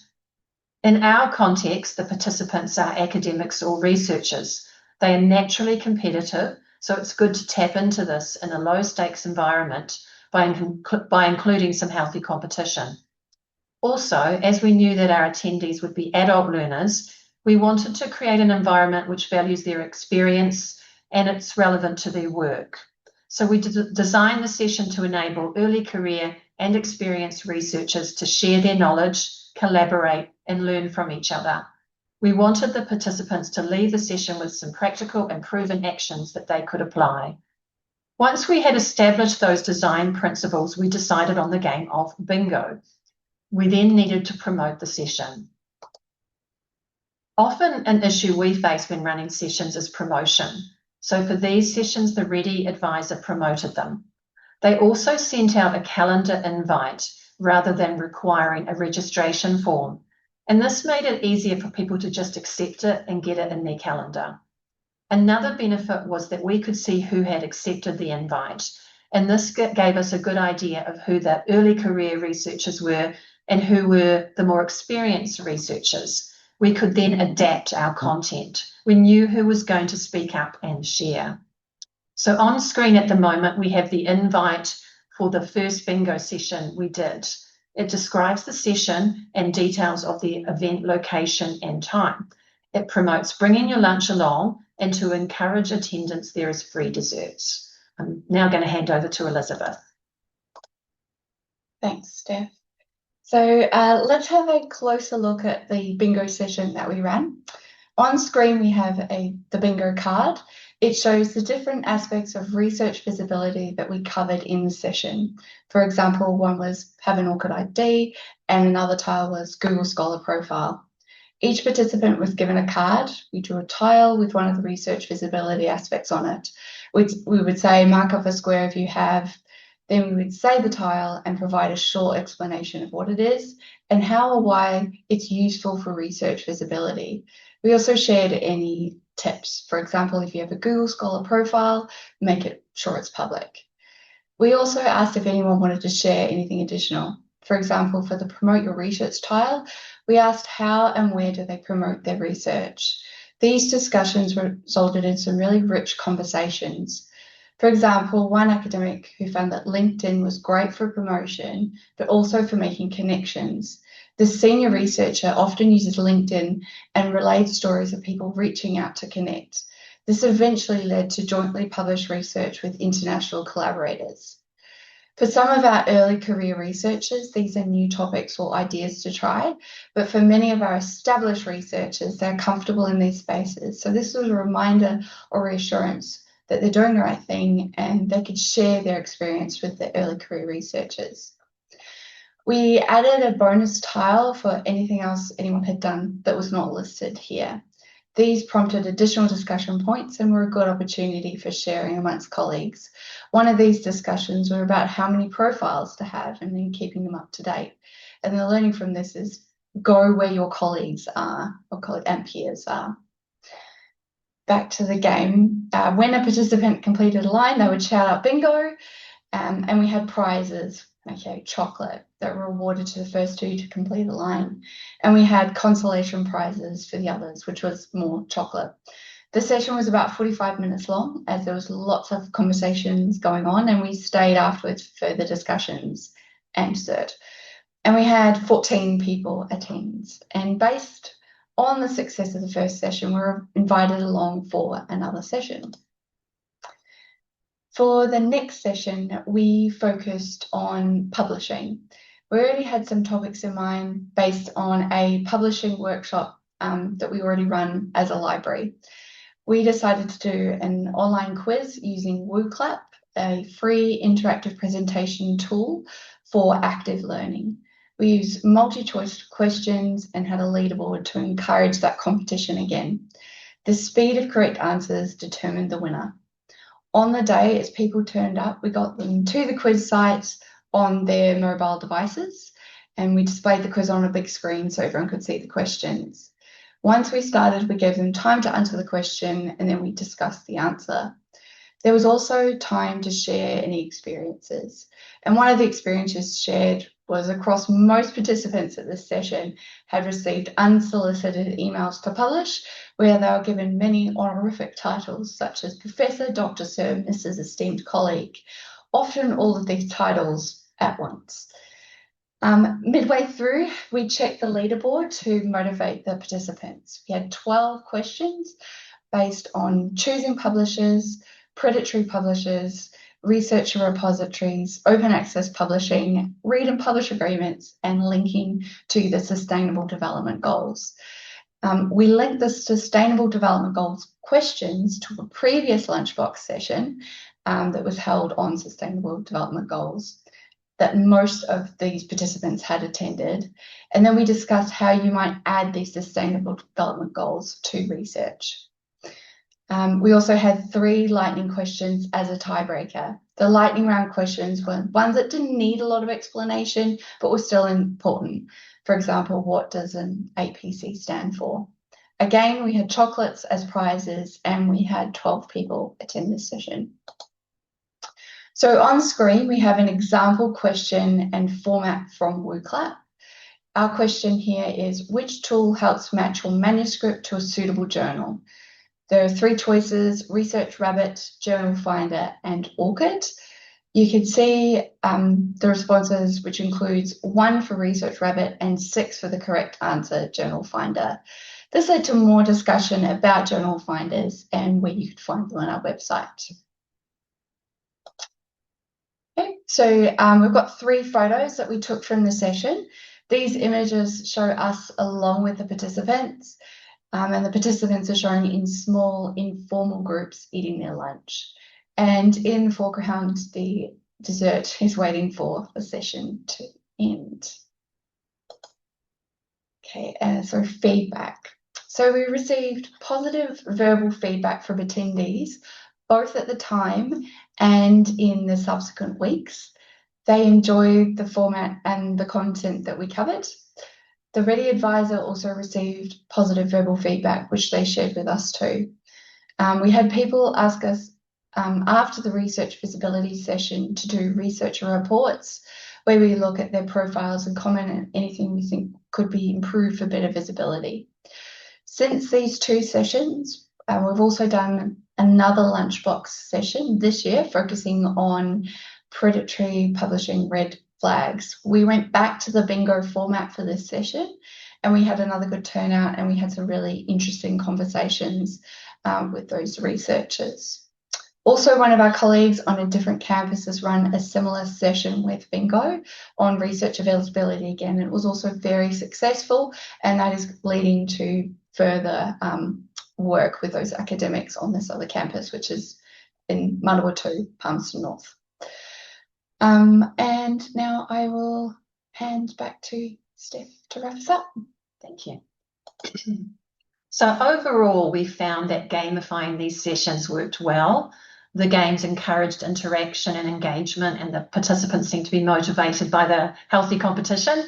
In our context, the participants are academics or researchers. They are naturally competitive, so it's good to tap into this in a low-stakes environment by including some healthy competition. Also, as we knew that our attendees would be adult learners, we wanted to create an environment which values their experience and it's relevant to their work. So we designed the session to enable early career and experienced researchers to share their knowledge, collaborate, and learn from each other. We wanted the participants to leave the session with some practical and proven actions that they could apply. Once we had established those design principles, we decided on the game of bingo. We then needed to promote the session. Often an issue we face when running sessions is promotion. So for these sessions, the REDI advisor promoted them. They also sent out a calendar invite rather than requiring a registration form. And this made it easier for people to just accept it and get it in their calendar. Another benefit was that we could see who had accepted the invite. And this gave us a good idea of who the early career researchers were and who were the more experienced researchers. We could then adapt our content. We knew who was going to speak up and share. So on screen at the moment, we have the invite for the first bingo session we did. It describes the session and details of the event location and time. It promotes bringing your lunch along, and to encourage attendance, there is free desserts. I'm now going to hand over to Elizabeth. Thanks, Steph. So let's have a closer look at the bingo session that we ran. On screen, we have the bingo card. It shows the different aspects of research visibility that we covered in the session. For example, one was have an ORCID ID, and another tile was Google Scholar profile. Each participant was given a card. We drew a tile with one of the research visibility aspects on it. We would say mark off a square if you have. Then we would say the tile and provide a short explanation of what it is and how or why it's useful for research visibility. We also shared any tips. For example, if you have a Google Scholar profile, make it sure it's public. We also asked if anyone wanted to share anything additional. For example, for the promote your research tile, we asked how and where do they promote their research. These discussions resulted in some really rich conversations. For example, one academic who found that LinkedIn was great for promotion, but also for making connections. The senior researcher often uses LinkedIn and relates stories of people reaching out to connect. This eventually led to jointly published research with international collaborators. For some of our early career researchers, these are new topics or ideas to try, but for many of our established researchers, they're comfortable in these spaces. So this was a reminder or reassurance that they're doing the right thing and they could share their experience with the early career researchers. We added a bonus tile for anything else anyone had done that was not listed here. These prompted additional discussion points and were a good opportunity for sharing amongst colleagues. One of these discussions were about how many profiles to have and then keeping them up to date. And the learning from this is go where your colleagues are and peers are. Back to the game. When a participant completed a line, they would shout out bingo, and we had prizes, chocolate, that were awarded to the first two to complete a line. And we had consolation prizes for the others, which was more chocolate. The session was about 45 minutes long, as there was lots of conversations going on, and we stayed afterwards for further discussions and dessert. And we had 14 people attend. And based on the success of the first session, we were invited along for another session. For the next session, we focused on publishing. We already had some topics in mind based on a publishing workshop that we already run as a library. We decided to do an online quiz using WooClap, a free interactive presentation tool for active learning. We used multi-choice questions and had a leaderboard to encourage that competition again. The speed of correct answers determined the winner. On the day, as people turned up, we got them to the quiz sites on their mobile devices, and we displayed the quiz on a big screen so everyone could see the questions. Once we started, we gave them time to answer the question, and then we discussed the answer. There was also time to share any experiences. And one of the experiences shared was across most participants at this session had received unsolicited emails to publish, where they were given many honorific titles such as Professor, Dr. Sir, Mrs. Esteemed Colleague, often all of these titles at once. Midway through, we checked the leaderboard to motivate the participants. We had 12 questions based on choosing publishers, predatory publishers, researcher repositories, open access publishing, read and publish agreements, and linking to the Sustainable Development Goals. We linked the Sustainable Development Goals questions to a previous Lunchbox session that was held on Sustainable Development Goals that most of these participants had attended. And then we discussed how you might add these Sustainable Development Goals to research. We also had 3 lightning questions as a tiebreaker. The lightning round questions were ones that didn't need a lot of explanation, but were still important. For example, what does an APC stand for? Again, we had chocolates as prizes, and we had 12 people attend this session. So on screen, we have an example question and format from WooClap. Our question here is, which tool helps match your manuscript to a suitable journal? There are 3 choices: Research Rabbit, Journal Finder, and ORCID. You can see the responses, which includes 1 for Research Rabbit and 6 for the correct answer, Journal Finder. This led to more discussion about journal finders and where you could find them on our website. Okay, so we've got 3 photos that we took from the session. These images show us along with the participants, and the participants are shown in small informal groups eating their lunch. And in the foreground, the dessert is waiting for the session to end. Okay, so feedback. So we received positive verbal feedback from attendees, both at the time and in the subsequent weeks. They enjoyed the format and the content that we covered. The Ready Advisor also received positive verbal feedback, which they shared with us too. We had people ask us after the research visibility session to do researcher reports, where we look at their profiles and comment on anything we think could be improved for better visibility. Since these 2 sessions, we've also done another Lunchbox session this year, focusing on predatory publishing red flags. We went back to the bingo format for this session, and we had another good turnout, and we had some really interesting conversations with those researchers. Also, one of our colleagues on a different campus has run a similar session with bingo on research availability again. It was also very successful, and that is leading to further work with those academics on this other campus, which is in Manawatu, Palmerston North. And now I will hand back to Steph to wrap us up. Thank you. So overall, we found that gamifying these sessions worked well. The games encouraged interaction and engagement, and the participants seemed to be motivated by the healthy competition.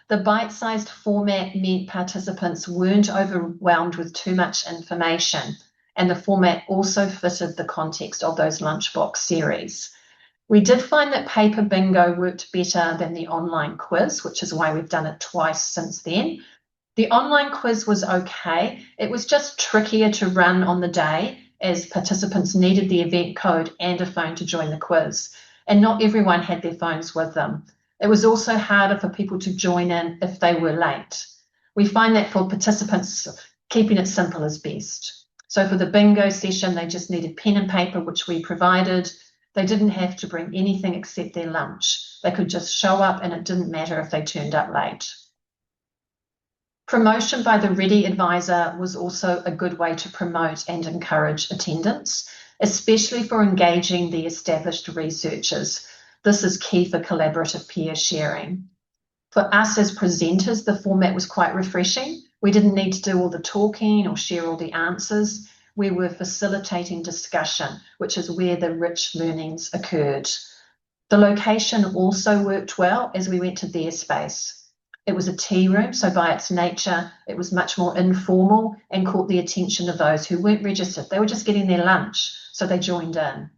The bite-sized format meant participants weren't overwhelmed with too much information, and the format also fitted the context of those Lunchbox series. We did find that paper bingo worked better than the online quiz, which is why we've done it twice since then. The online quiz was okay. It was just trickier to run on the day, as participants needed the event code and a phone to join the quiz, and not everyone had their phones with them. It was also harder for people to join in if they were late. We find that for participants, keeping it simple is best. So for the bingo session, they just needed pen and paper, which we provided. They didn't have to bring anything except their lunch. They could just show up, and it didn't matter if they turned up late. Promotion by the Ready Advisor was also a good way to promote and encourage attendance, especially for engaging the established researchers. This is key for collaborative peer sharing. For us as presenters, the format was quite refreshing. We didn't need to do all the talking or share all the answers. We were facilitating discussion, which is where the rich learnings occurred. The location also worked well as we went to their space. It was a tea room, so by its nature, it was much more informal and caught the attention of those who weren't registered. They were just getting their lunch, so they joined in.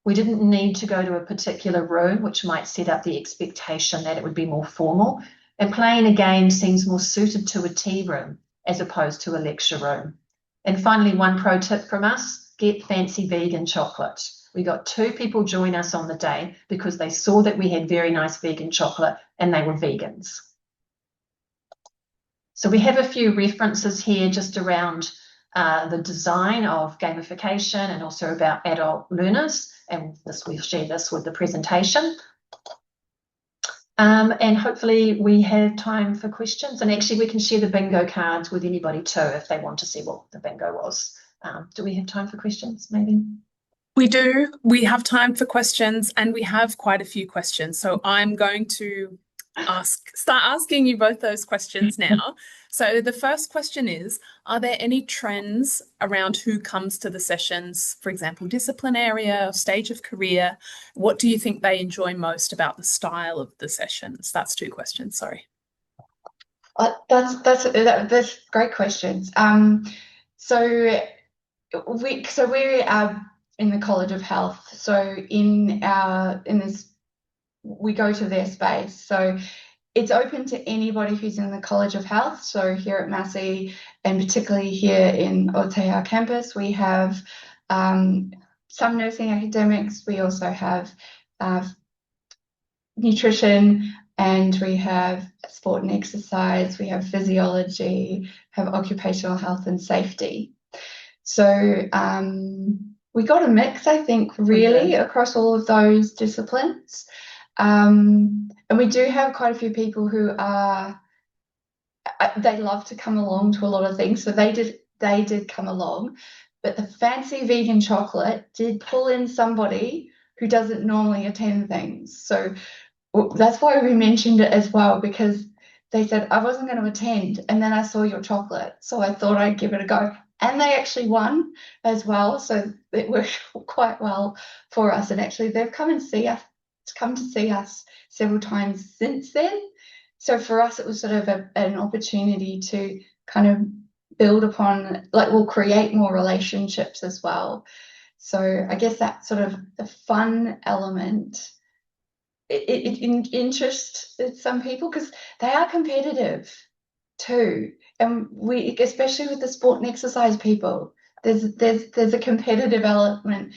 We didn't need to go to a particular room, which might set up the expectation that it would be more formal, and playing a game seems more suited to a tea room as opposed to a lecture room. And finally, one pro tip from us, get fancy vegan chocolate. We got 2 people join us on the day because they saw that we had very nice vegan chocolate and they were vegans. So we have a few references here just around the design of gamification and also about adult learners, and we'll share this with the presentation. And hopefully we have time for questions, and actually we can share the bingo cards with anybody too if they want to see what the bingo was. Do we have time for questions maybe? We do. We have time for questions, and we have quite a few questions. So I'm going to start asking you both those questions now. So the first question is, are there any trends around who comes to the sessions, for example, discipline area or stage of career? What do you think they enjoy most about the style of the sessions? That's 2 questions, sorry. That's great questions. So we're in the College of Health. So in this, we go to their space. So it's open to anybody who's in the College of Health. So here at Massey, and particularly here in Aotearoa campus, we have some nursing academics. We also have nutrition, and we have sport and exercise. We have physiology, have occupational health and safety. So we got a mix, I think, really across all of those disciplines. And we do have quite a few people who they love to come along to a lot of things. So they did come along, but the fancy vegan chocolate did pull in somebody who doesn't normally attend things. So that's why we mentioned it as well, because they said, I wasn't going to attend, and then I saw your chocolate, so I thought I'd give it a go. And they actually won as well, so it worked quite well for us. And actually, they've come to see us several times since then. So for us, it was sort of an opportunity to kind of build upon, we'll create more relationships as well. So I guess that's sort of the fun element. It interests some people because they are competitive too. And we, especially with the sport and exercise people, there's a competitive element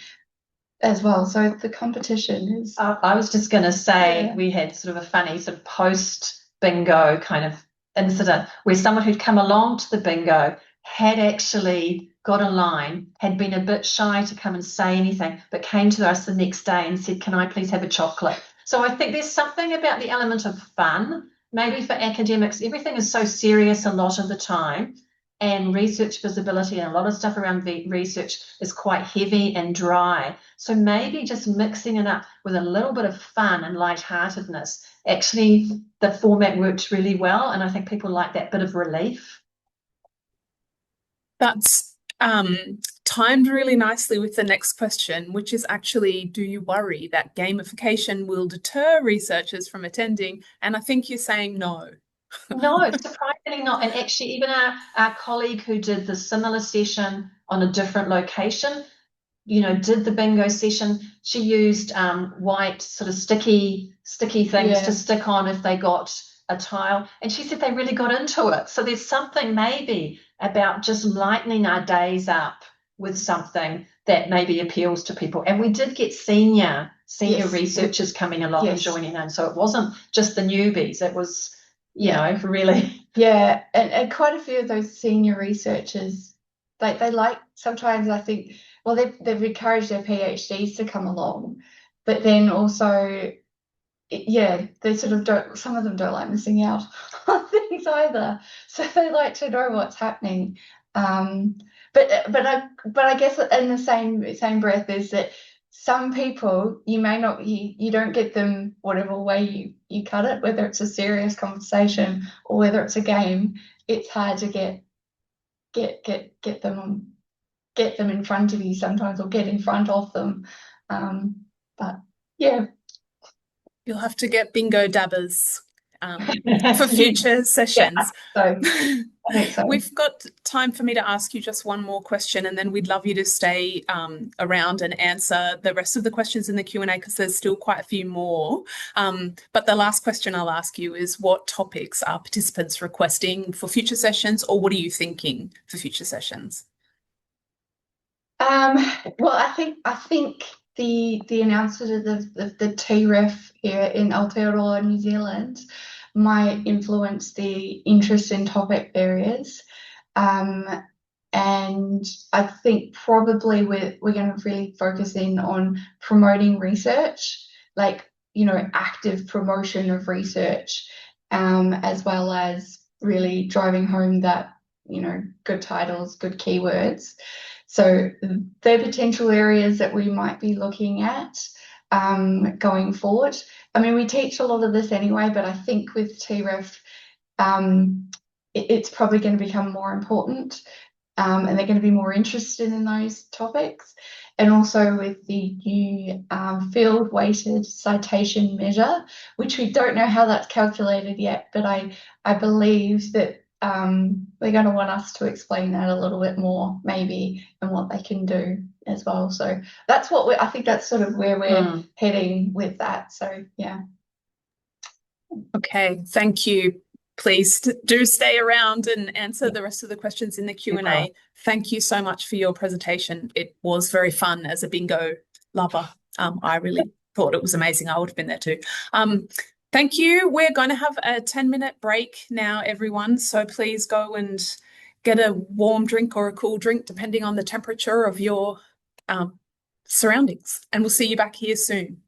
as well. So the competition is. I was just going to say, we had sort of a funny sort of post bingo kind of incident where someone who'd come along to the bingo had actually got a line, had been a bit shy to come and say anything, but came to us the next day and said, can I please have a chocolate? So I think there's something about the element of fun. Maybe for academics, everything is so serious a lot of the time, and research visibility and a lot of stuff around research is quite heavy and dry. So maybe just mixing it up with a little bit of fun and lightheartedness. Actually, the format works really well, and I think people like that bit of relief. That's timed really nicely with the next question, which is actually, do you worry that gamification will deter researchers from attending? And I think you're saying no. No, surprisingly not. And actually, even our colleague who did the similar session on a different location, did the bingo session, she used white sort of sticky things to stick on if they got a tile. And she said they really got into it. So there's something maybe about just lightening our days up with something that maybe appeals to people. And we did get senior researchers coming along and joining in. So it wasn't just the newbies. It was, really. Yeah, and quite a few of those senior researchers, they like, sometimes I think, well, they've encouraged their PhDs to come along, but then also, they sort of don't, some of them don't like missing out on things either. So they like to know what's happening. But I guess in the same breath is that some people, you may not, you don't get them whatever way you cut it, whether it's a serious conversation or whether it's a game. It's hard to get them in front of you sometimes, or get in front of them. But yeah. You'll have to get bingo dabbers for future sessions. I think so. We've got time for me to ask you just one more question, and then we'd love you to stay around and answer the rest of the questions in the Q&A, because there's still quite a few more. But the last question I'll ask you is, what topics are participants requesting for future sessions, or what are you thinking for future sessions? Well, I think the announcement of the TREF here in Aotearoa, New Zealand, might influence the interest in topic areas. And I think probably we're going to really focus in on promoting research, active promotion of research, as well as really driving home that, good titles, good keywords. So they're potential areas that we might be looking at. going forward. I mean, we teach a lot of this anyway, but I think with TREF, it's probably going to become more important, and they're going to be more interested in those topics. And also with the new field-weighted citation measure, which we don't know how that's calculated yet, but I believe that they're going to want us to explain that a little bit more, maybe, and what they can do as well. So that's what I think that's sort of where we're heading with that. So yeah. Okay, thank you. Please do stay around and answer the rest of the questions in the Q&A. Thank you so much for your presentation. It was very fun as a bingo lover. I really thought it was amazing. I would have been there too. Thank you. We're going to have a 10-minute break now, everyone. So please go and get a warm drink or a cool drink, depending on the temperature of your surroundings. And we'll see you back here soon.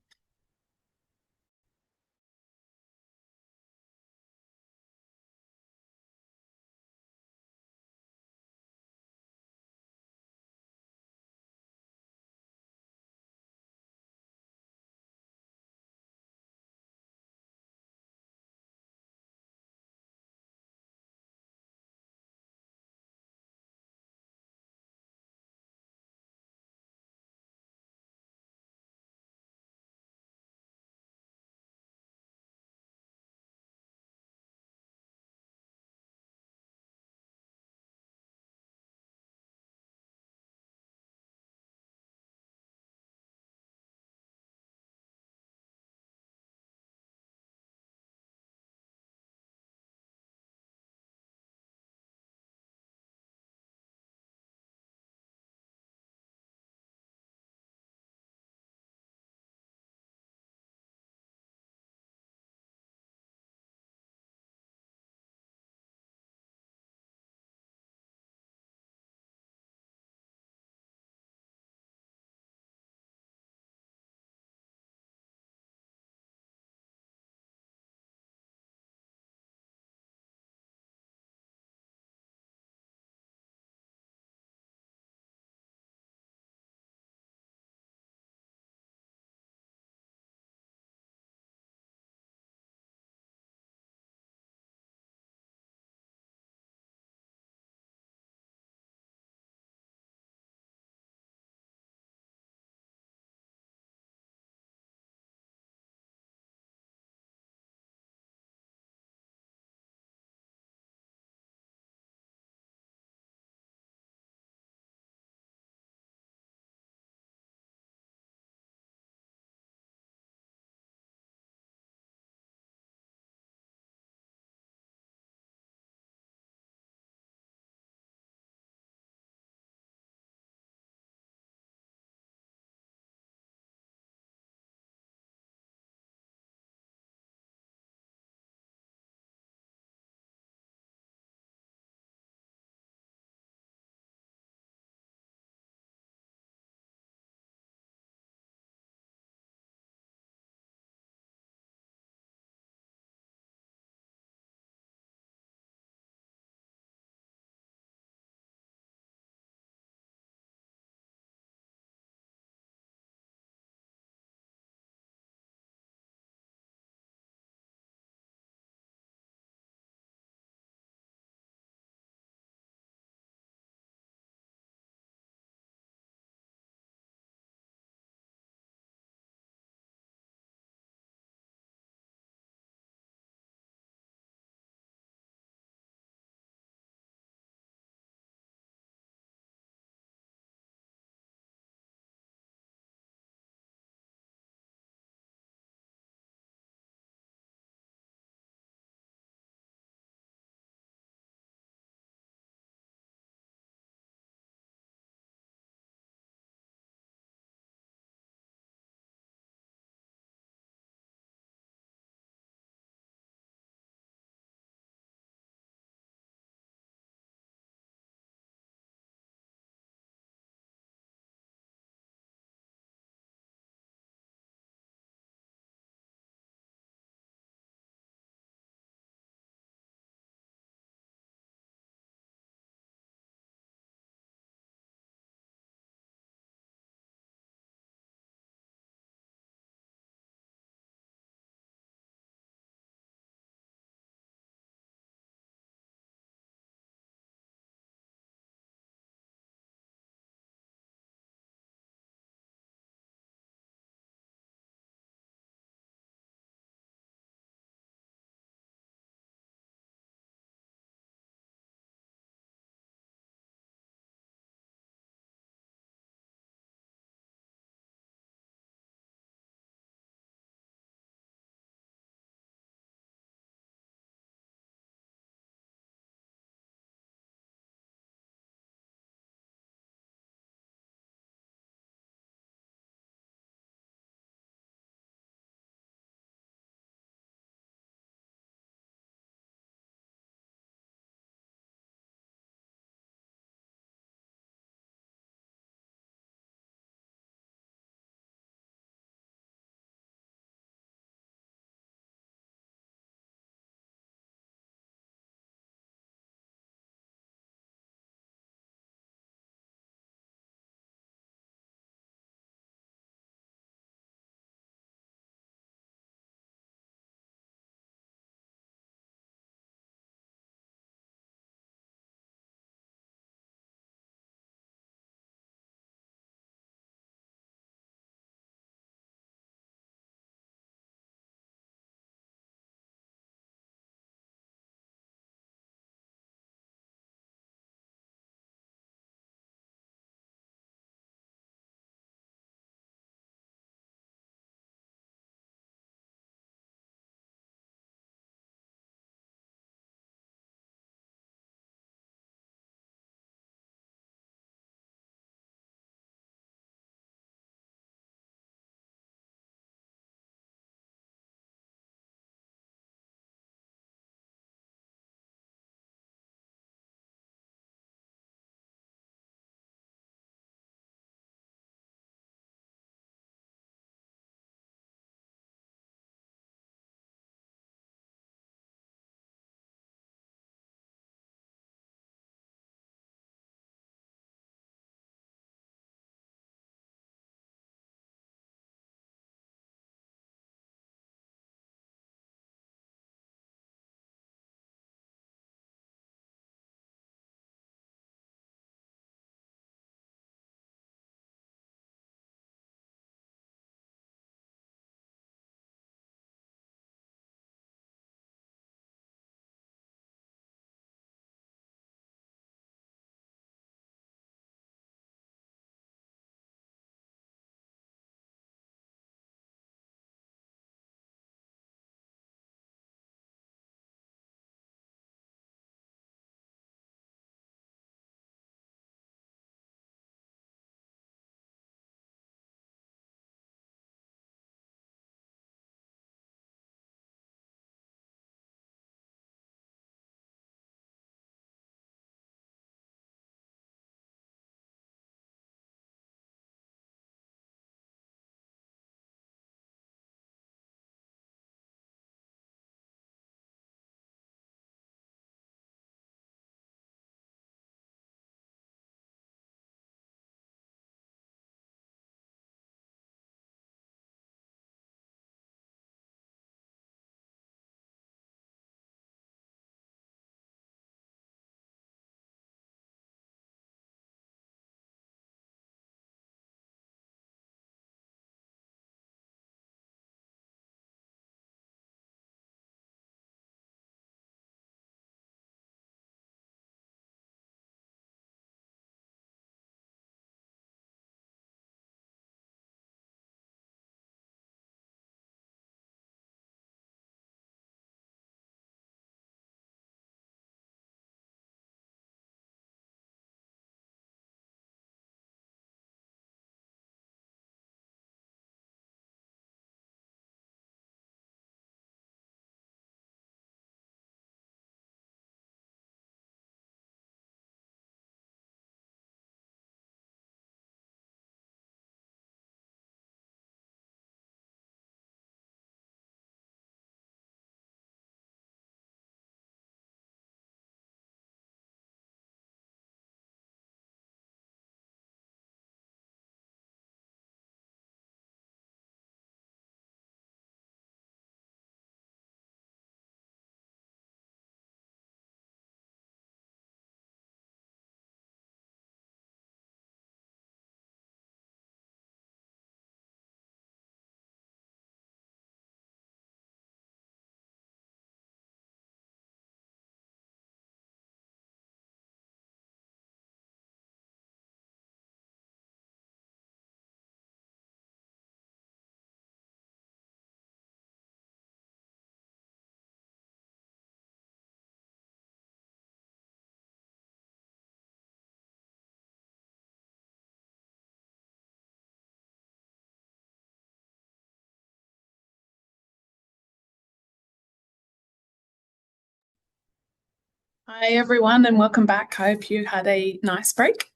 Hi everyone and welcome back. I hope you had a nice break.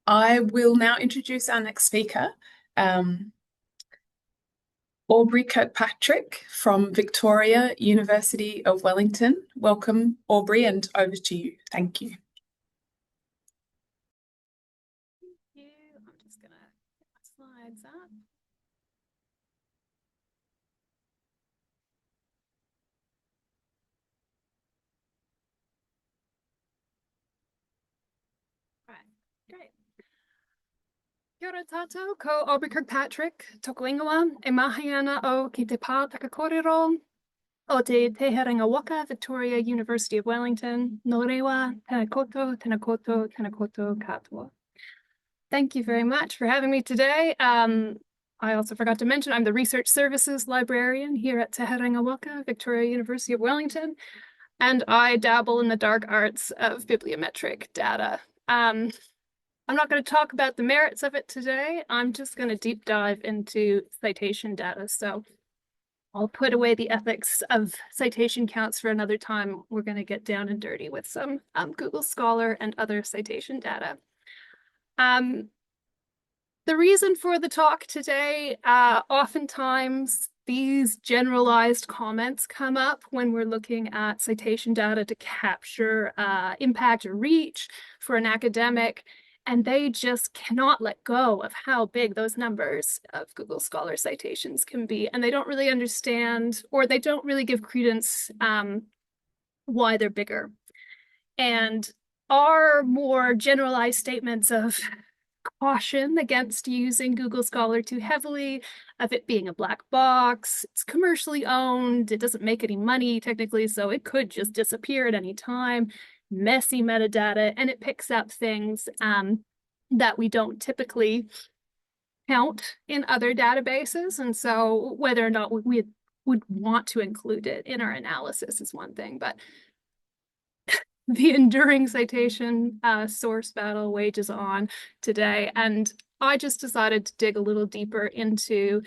I will now introduce our next speaker, Aubrey Kirkpatrick from University of Wellington. Welcome, Aubrey, and over to you. Thank you. Thank you. I'm just going to get my slides up. Right, great. Kia ora tātou, ko Aubrey Kirkpatrick, toko ingoa, e mahi ana o ki te pā takakōrero o te Teherenga Waka, Victoria University of Wellington, no rewa, tēnā koutou, tēnā koutou, tēnā koutou katoa. Thank you very much for having me today. I also forgot to mention I'm the Research Services Librarian here at Teherenga Waka, Victoria University of Wellington, and I dabble in the dark arts of bibliometric data. I'm not going to talk about the merits of it today. I'm just going to deep dive into citation data. So I'll put away the ethics of citation counts for another time. We're going to get down and dirty with some Google Scholar and other citation data. The reason for the talk today, oftentimes these generalized comments come up when we're looking at citation data to capture impact or reach for an academic. And they just cannot let go of how big those numbers of Google Scholar citations can be. And they don't really understand, or they don't really give credence why they're bigger. And our more generalized statements of caution against using Google Scholar too heavily, of it being a black box, it's commercially owned, it doesn't make any money technically, so it could just disappear at any time. Messy metadata, and it picks up things that we don't typically count in other databases. And so whether or not we would want to include it in our analysis is one thing, but the enduring citation source battle wages on today. And I just decided to dig a little deeper into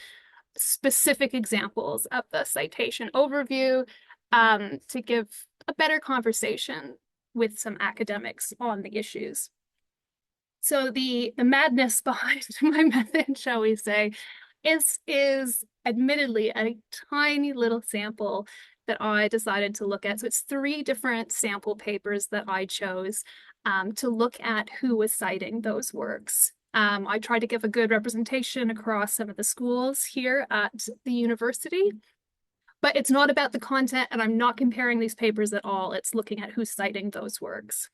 specific examples of the citation overview to give a better conversation with some academics on the issues. So the madness behind my method, shall we say, is admittedly a tiny little sample that I decided to look at. So it's 3 different sample papers that I chose to look at who was citing those works. I tried to give a good representation across some of the schools here at the university. But it's not about the content, and I'm not comparing these papers at all. It's looking at who's citing those works.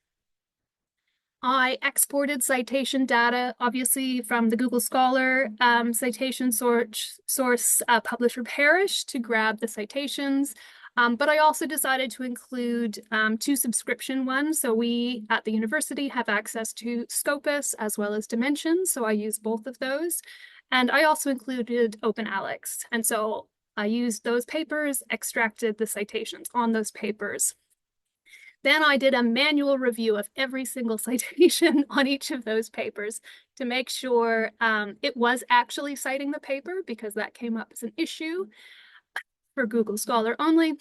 I exported citation data, obviously, from the Google Scholar citation source publisher parish to grab the citations. But I also decided to include 2 subscription ones. So we at the university have access to Scopus as well as Dimensions. So I use both of those. And I also included OpenAlex. And so I used those papers, extracted the citations on those papers. Then I did a manual review of every single citation on each of those papers to make sure it was actually citing the paper, because that came up as an issue for Google Scholar only.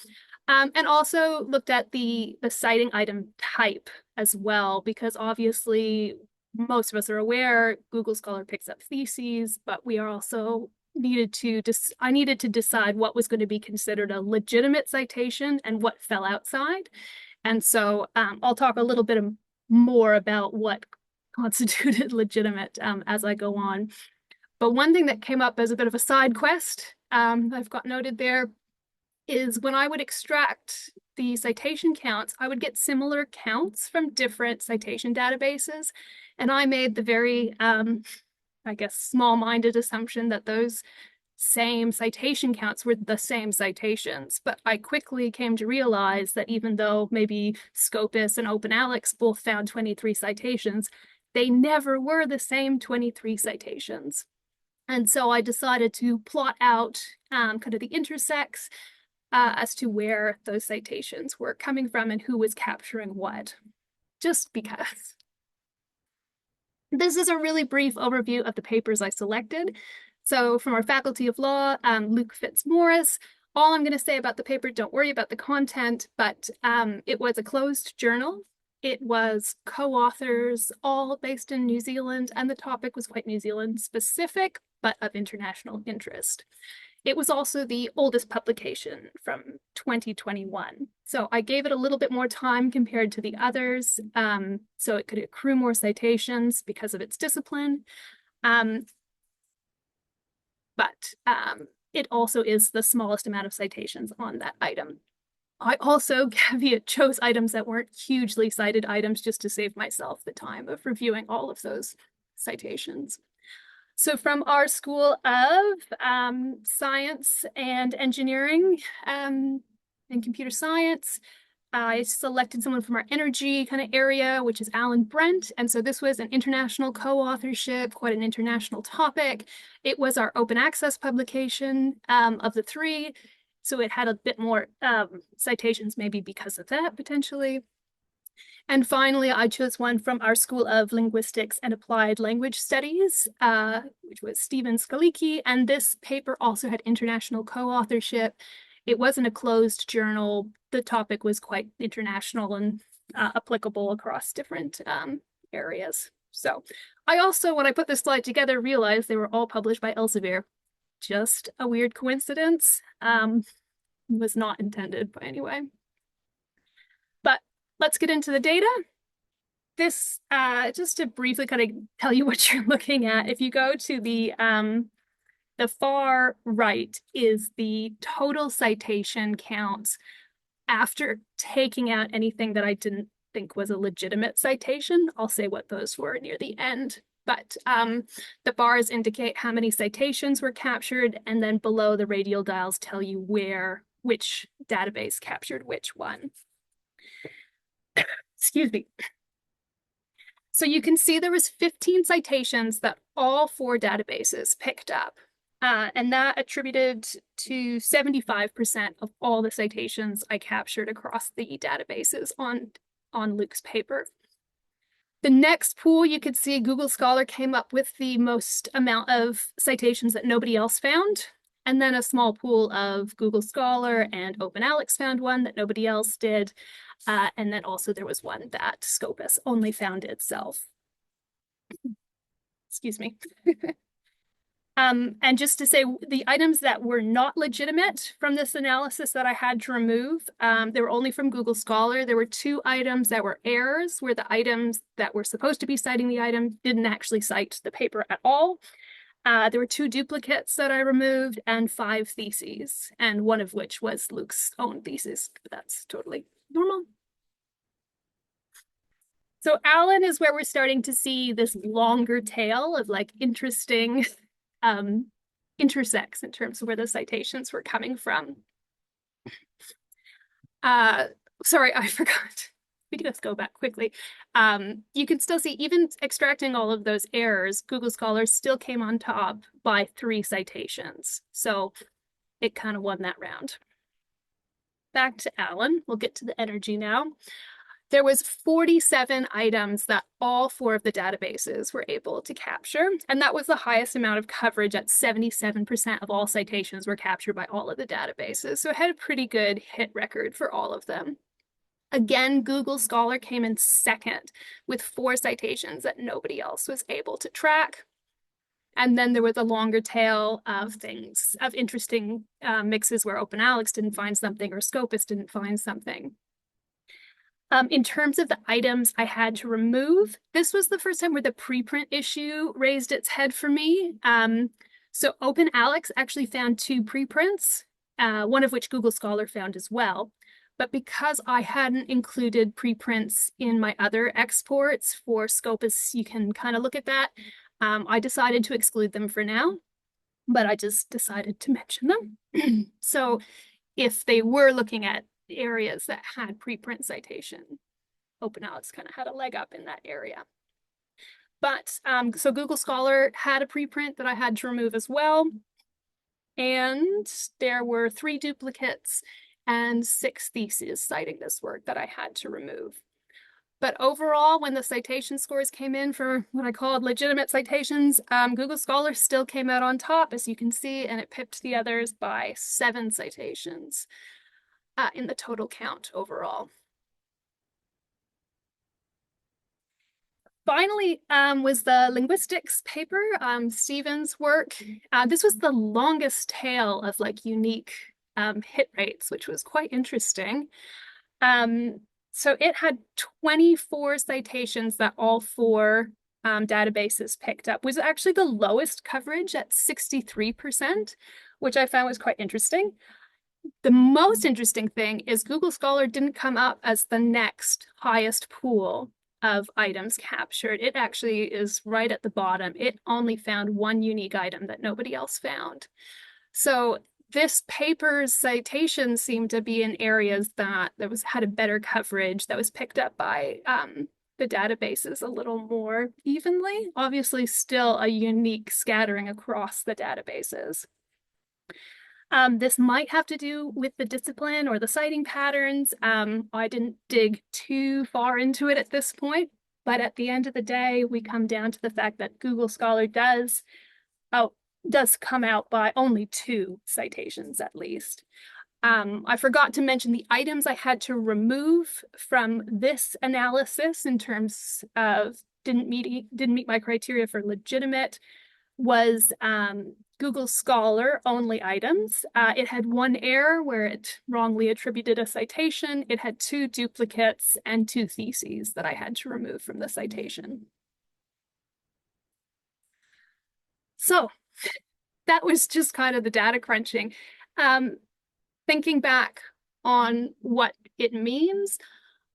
And also looked at the citing item type as well, because obviously most of us are aware Google Scholar picks up theses, but we are also I needed to decide what was going to be considered a legitimate citation and what fell outside. And so I'll talk a little bit more about what constituted legitimate as I go on. But one thing that came up as a bit of a side quest I've got noted there is when I would extract the citation counts, I would get similar counts from different citation databases. And I made the very I guess, small-minded assumption that those same citation counts were the same citations. But I quickly came to realize that even though maybe Scopus and OpenAlex both found 23 citations, they never were the same 23 citations. And so I decided to plot out kind of the intersects as to where those citations were coming from and who was capturing what, just because. This is a really brief overview of the papers I selected. So from our Faculty of Law, Luke Fitzmaurice, all I'm going to say about the paper. Don't worry about the content, but it was a closed journal. It was co-authors, all based in New Zealand, and the topic was quite New Zealand specific, but of international interest. It was also the oldest publication from 2021. So I gave it a little bit more time compared to the others, so it could accrue more citations because of its discipline. But it also is the smallest amount of citations on that item. I also, caveat, chose items that weren't hugely cited items just to save myself the time of reviewing all of those citations. So from our School of Science and Engineering and Computer Science, I selected someone from our energy kind of area, which is Alan Brent. And so this was an international co-authorship, quite an international topic. It was our open access publication of the three. So it had a bit more citations, maybe because of that, potentially. And finally, I chose one from our School of Linguistics and Applied Language Studies, which was Stephen Skalicki. And this paper also had international co-authorship. It wasn't a closed journal. The topic was quite international and applicable across different areas. So I also, when I put this slide together, realized they were all published by Elsevier. Just a weird coincidence. Was not intended by anyway. But let's get into the data. This, just to briefly kind of tell you what you're looking at, if you go to the far right is the total citation counts after taking out anything that I didn't think was a legitimate citation. I'll say what those were near the end. But the bars indicate how many citations were captured, and then below the radial dials tell you which database captured which one. Excuse me. So you can see there was 15 citations that all 4 databases picked up. And that attributed to 75% of all the citations I captured across the databases on Luke's paper. The next pool, you could see Google Scholar came up with the most amount of citations that nobody else found. And then a small pool of Google Scholar and OpenAlex found one that nobody else did. And then also there was one that Scopus only found itself. Excuse me. And just to say, the items that were not legitimate from this analysis that I had to remove, they were only from Google Scholar. There were 2 items that were errors, where the items that were supposed to be citing the item didn't actually cite the paper at all. There were 2 duplicates that I removed and 5 theses, and one of which was Luke's own thesis, but that's totally normal. So Alan is where we're starting to see this longer tail of like interesting intersects in terms of where the citations were coming from. Sorry, I forgot. We can just go back quickly. You can still see, even extracting all of those errors, Google Scholar still came on top by 3 citations. So it kind of won that round. Back to Alan. We'll get to the energy now. There was 47 items that all 4 of the databases were able to capture, and that was the highest amount of coverage at 77% of all citations were captured by all of the databases. So it had a pretty good hit record for all of them. Again, Google Scholar came in second with 4 citations that nobody else was able to track. And then there was a longer tail of things, of interesting mixes where OpenAlex didn't find something or Scopus didn't find something. In terms of the items I had to remove, this was the first time where the preprint issue raised its head for me. So OpenAlex actually found 2 preprints, one of which Google Scholar found as well. But because I hadn't included preprints in my other exports for Scopus, you can kind of look at that. I decided to exclude them for now, but I just decided to mention them. So if they were looking at areas that had preprint citation, OpenAlex kind of had a leg up in that area. But so Google Scholar had a preprint that I had to remove as well. And there were 3 duplicates and 6 theses citing this work that I had to remove. But overall, when the citation scores came in for what I called legitimate citations, Google Scholar still came out on top, as you can see, and it pipped the others by 7 citations in the total count overall. Finally, was the linguistics paper, Stephen's work. This was the longest tail of like unique hit rates, which was quite interesting. So it had 24 citations that all 4 databases picked up, was actually the lowest coverage at 63%, which I found was quite interesting. The most interesting thing is Google Scholar didn't come up as the next highest pool of items captured. It actually is right at the bottom. It only found 1 unique item that nobody else found. So this paper's citations seemed to be in areas that had a better coverage, that was picked up by the databases a little more evenly. Obviously, still a unique scattering across the databases. This might have to do with the discipline or the citing patterns. I didn't dig too far into it at this point, but at the end of the day, we come down to the fact that Google Scholar does come out by only 2 citations at least. I forgot to mention the items I had to remove from this analysis in terms of didn't meet my criteria for legitimate was Google Scholar only items. It had 1 error where it wrongly attributed a citation. It had 2 duplicates and 2 theses that I had to remove from the citation. So that was just kind of the data crunching. Thinking back on what it means,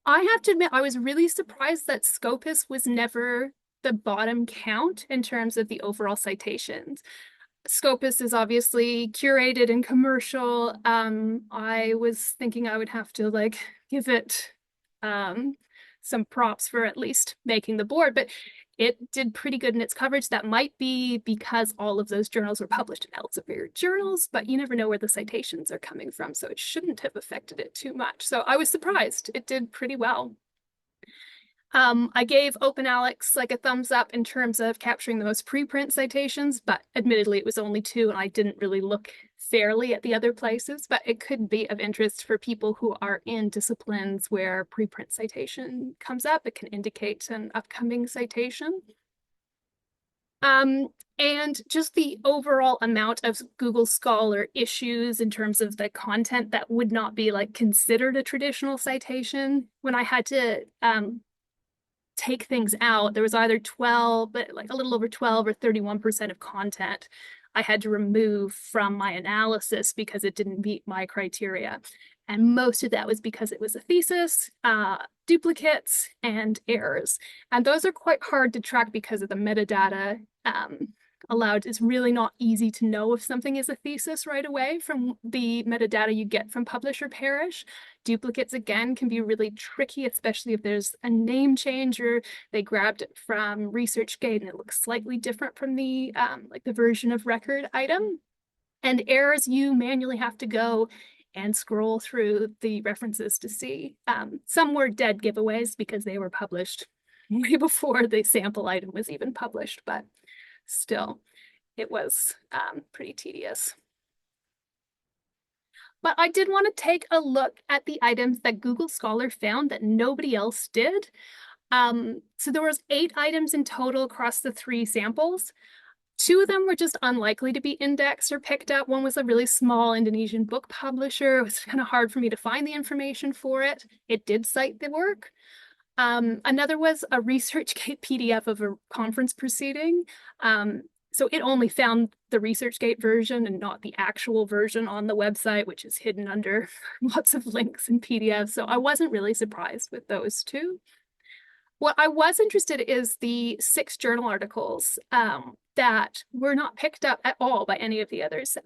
I have to admit I was really surprised that Scopus was never the bottom count in terms of the overall citations. Scopus is obviously curated and commercial. I was thinking I would have to like give it some props for at least making the board, but it did pretty good in its coverage. That might be because all of those journals were published in Elsevier journals, but you never know where the citations are coming from, so it shouldn't have affected it too much. So I was surprised. It did pretty well. I gave OpenAlex like a thumbs up in terms of capturing the most preprint citations, but admittedly it was only 2 and I didn't really look fairly at the other places, but it could be of interest for people who are in disciplines where preprint citation comes up. It can indicate an upcoming citation. And just the overall amount of Google Scholar issues in terms of the content that would not be like considered a traditional citation. When I had to take things out, there was either 12, but like a little over 12 or 31% of content I had to remove from my analysis because it didn't meet my criteria. And most of that was because it was a thesis, duplicates, and errors. And those are quite hard to track because of the metadata allowed. It's really not easy to know if something is a thesis right away from the metadata you get from publish or perish. Duplicates, again, can be really tricky, especially if there's a name change or they grabbed it from ResearchGate and it looks slightly different from the like the version of record item. And errors, you manually have to go and scroll through the references to see. Some were dead giveaways because they were published way before the sample item was even published, but still, it was pretty tedious. But I did want to take a look at the items that Google Scholar found that nobody else did. So there was 8 items in total across the 3 samples. 2 of them were just unlikely to be indexed or picked up. One was a really small Indonesian book publisher. It was kind of hard for me to find the information for it. It did cite the work. Another was a ResearchGate PDF of a conference proceeding. So it only found the ResearchGate version and not the actual version on the website, which is hidden under lots of links and PDFs. So I wasn't really surprised with those 2. What I was interested in is the 6 journal articles that were not picked up at all by any of the others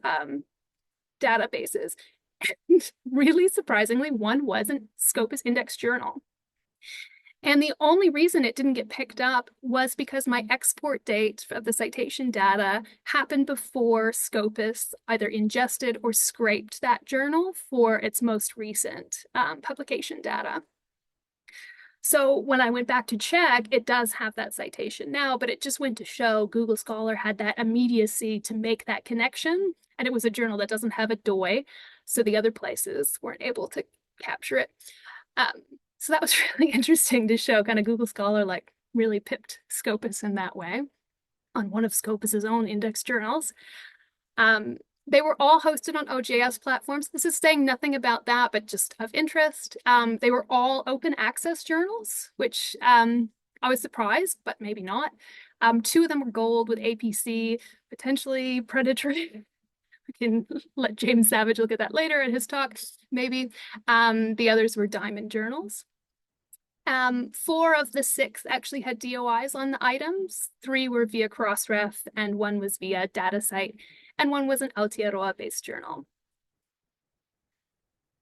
databases. And really surprisingly, one wasn't Scopus Index Journal. And the only reason it didn't get picked up was because my export date of the citation data happened before Scopus either ingested or scraped that journal for its most recent publication data. So when I went back to check, it does have that citation now, but it just went to show Google Scholar had that immediacy to make that connection. And it was a journal that doesn't have a DOI, so the other places weren't able to capture it. So that was really interesting to show kind of Google Scholar like really pipped Scopus in that way on one of Scopus's own index journals. They were all hosted on OJS platforms. This is saying nothing about that, but just of interest. They were all open access journals, which I was surprised, but maybe not. 2 of them were gold with APC, potentially predatory. We can let James Savage look at that later in his talk, maybe. The others were diamond journals. 4 of the 6 actually had DOIs on the items. 3 were via Crossref, and 1 was via DataCite, and 1 was an Aotearoa-based journal.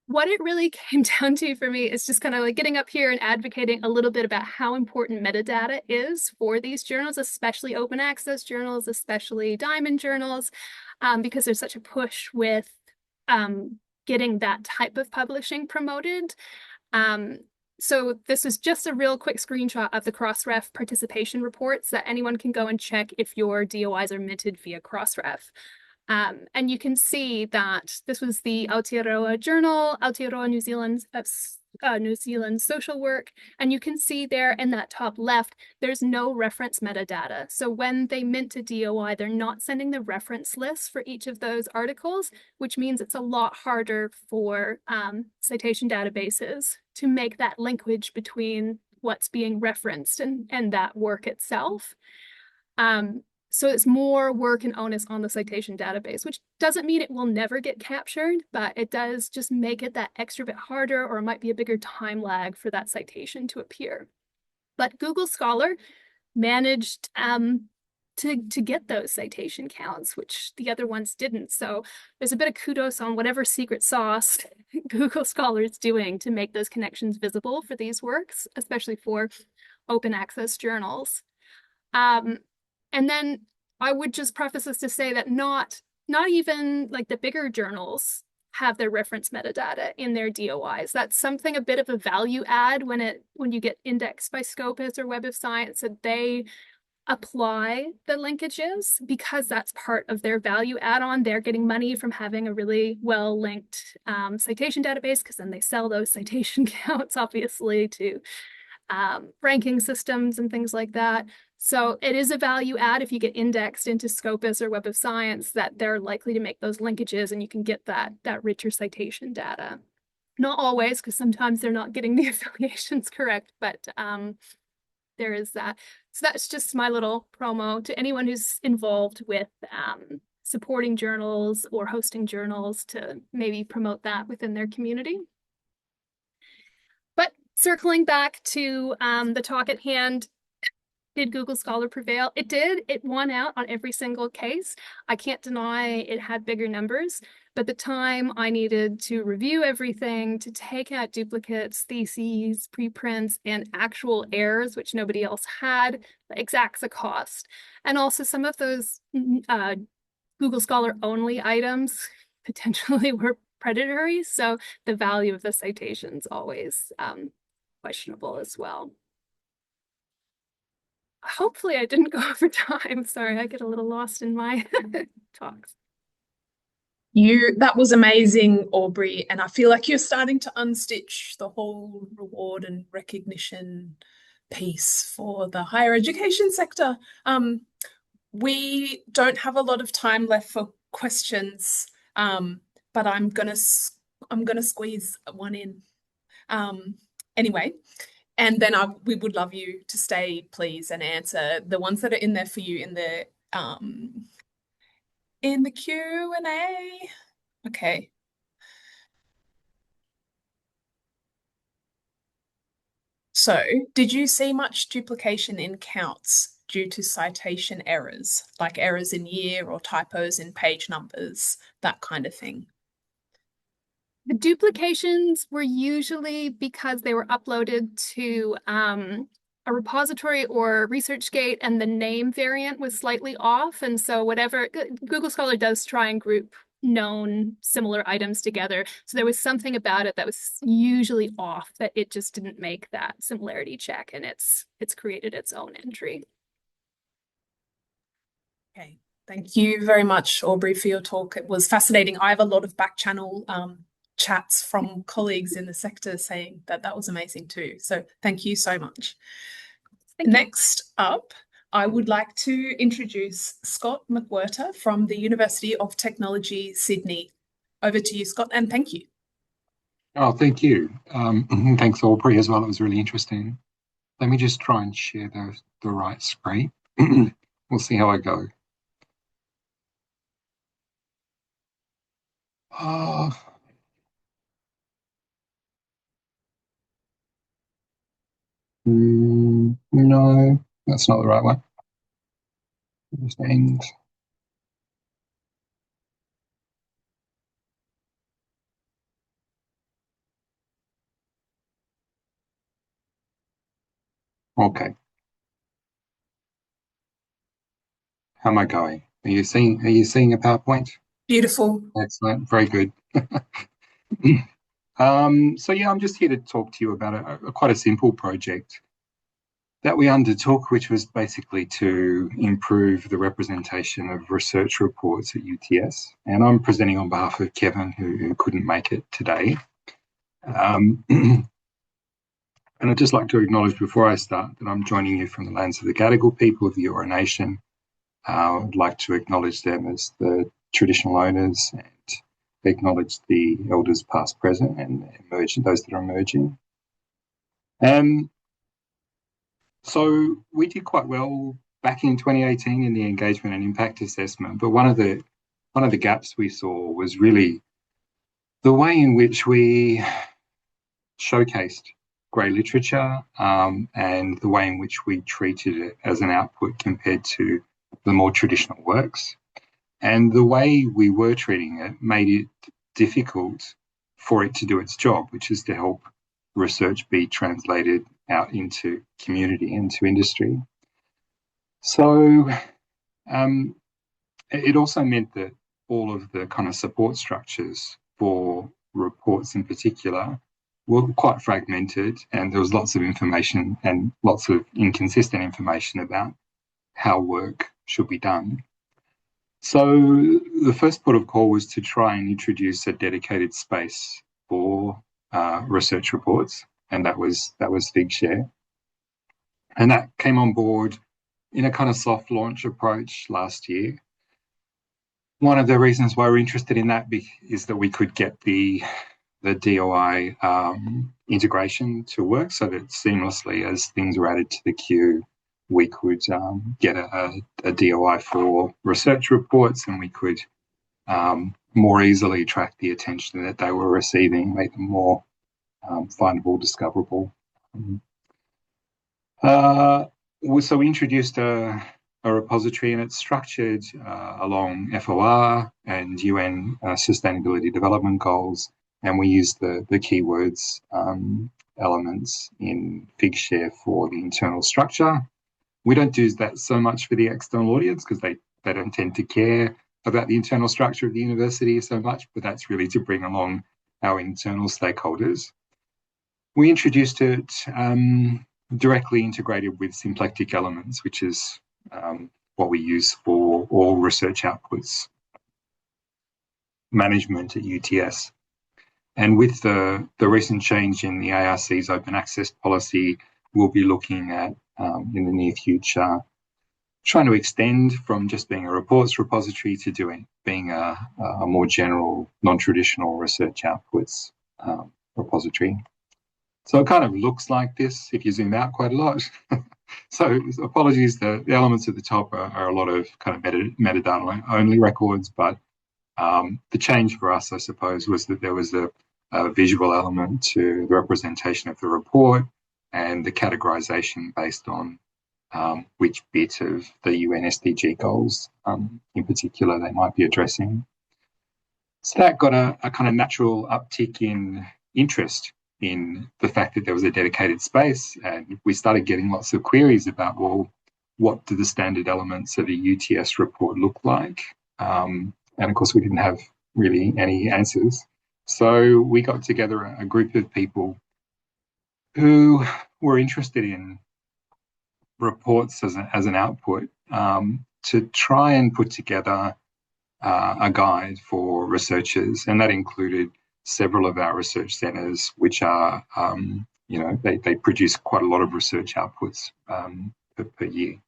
What it really came down to for me is just kind of like getting up here and advocating a little bit about how important metadata is for these journals, especially open access journals, especially diamond journals, because there's such a push with getting that type of publishing promoted. So this is just a real quick screenshot of the Crossref participation reports that anyone can go and check if your DOIs are minted via Crossref. And you can see that this was the Aotearoa Journal, Aotearoa New Zealand social work. And you can see there in that top left, there's no reference metadata. So when they mint a DOI, they're not sending the reference list for each of those articles, which means it's a lot harder for citation databases to make that linkage between what's being referenced and that work itself. So it's more work and onus on the citation database, which doesn't mean it will never get captured, but it does just make it that extra bit harder, or it might be a bigger time lag for that citation to appear. But Google Scholar managed to get those citation counts, which the other ones didn't. So there's a bit of kudos on whatever secret sauce Google Scholar is doing to make those connections visible for these works, especially for open access journals. And then I would just preface this to say that not even like the bigger journals have their reference metadata in their DOIs. That's something a bit of a value add when you get indexed by Scopus or Web of Science, that they apply the linkages because that's part of their value add-on. They're getting money from having a really well-linked citation database, because then they sell those citation counts, obviously, to ranking systems and things like that. So it is a value add if you get indexed into Scopus or Web of Science, that they're likely to make those linkages and you can get that richer citation data. Not always, because sometimes they're not getting the affiliations correct, but there is that. So that's just my little promo to anyone who's involved with supporting journals or hosting journals, to maybe promote that within their community. But circling back to the talk at hand, did Google Scholar prevail? It did. It won out on every single case. I can't deny it had bigger numbers, but the time I needed to review everything, to take out duplicates, theses, preprints, and actual errors, which nobody else had, exacts a cost. And also some of those Google Scholar only items potentially were predatory, so the value of the citation's always questionable as well. Hopefully I didn't go over time. Sorry, I get a little lost in my talks. That was amazing, Aubrey, and I feel like you're starting to unstitch the whole reward and recognition piece for the higher education sector. We don't have a lot of time left for questions, but I'm gonna squeeze one in. Anyway. And then we would love you to stay, please, and answer the ones that are in there for you in the Q&A. Okay. So, did you see much duplication in counts due to citation errors, like errors in year or typos in page numbers, that kind of thing? The duplications were usually because they were uploaded to a repository or ResearchGate, and the name variant was slightly off. And so whatever, Google Scholar does try and group known similar items together. So there was something about it that was usually off, that it just didn't make that similarity check, and it's created its own entry. Okay, thank you very much, Aubrey, for your talk. It was fascinating. I have a lot of back channel chats from colleagues in the sector saying that that was amazing too. So thank you so much. Next up, I would like to introduce Scott McWhirter from the University of Technology, Sydney. Over to you, Scott, and thank you. Oh, thank you. Thanks, Aubrey, as well. It was really interesting. Let me just try and share the right screen. We'll see how I go. No, that's not the right one. Just end. Okay. How am I going? Are you seeing a PowerPoint? Beautiful. Excellent. Very good. So yeah, I'm just here to talk to you about quite a simple project that we undertook, which was basically to improve the representation of research reports at UTS. And I'm presenting on behalf of Kevin, who couldn't make it today. And I'd just like to acknowledge before I start that I'm joining you from the lands of the Gadigal people of the Eora Nation. I'd like to acknowledge them as the traditional owners and acknowledge the elders past, present, and those that are emerging. So we did quite well back in 2018 in the engagement and impact assessment, but one of the gaps we saw was really the way in which we showcased grey literature and the way in which we treated it as an output compared to the more traditional works. And the way we were treating it made it difficult for it to do its job, which is to help research be translated out into community, into industry. So it also meant that all of the kind of support structures for reports in particular were quite fragmented, and there was lots of information and lots of inconsistent information about how work should be done. So the first port of call was to try and introduce a dedicated space for research reports, and that was Figshare. And that came on board in a kind of soft launch approach last year. One of the reasons why we're interested in that is that we could get the DOI integration to work so that seamlessly as things were added to the queue, we could get a DOI for research reports, and we could more easily track the attention that they were receiving, make them more findable, discoverable. So we introduced a repository, and it's structured along FOR and UN Sustainability Development Goals, and we use the keywords elements in Figshare for the internal structure. We don't do that so much for the external audience because they don't tend to care about the internal structure of the university so much, but that's really to bring along our internal stakeholders. We introduced it directly integrated with symplectic elements, which is what we use for all research outputs management at UTS. And with the recent change in the ARC's open access policy, we'll be looking at, in the near future, trying to extend from just being a reports repository to being a more general, non-traditional research outputs repository. So it kind of looks like this if you zoom out quite a lot. So apologies, the elements at the top are a lot of kind of metadata only records, but the change for us, I suppose, was that there was a visual element to the representation of the report and the categorization based on which bit of the UN SDG goals in particular they might be addressing. So that got a kind of natural uptick in interest in the fact that there was a dedicated space, and we started getting lots of queries about, well, what do the standard elements of a UTS report look like? And of course, we didn't have really any answers. So we got together a group of people who were interested in reports as an output, to try and put together a guide for researchers, and that included several of our research centres, which are, they produce quite a lot of research outputs per year.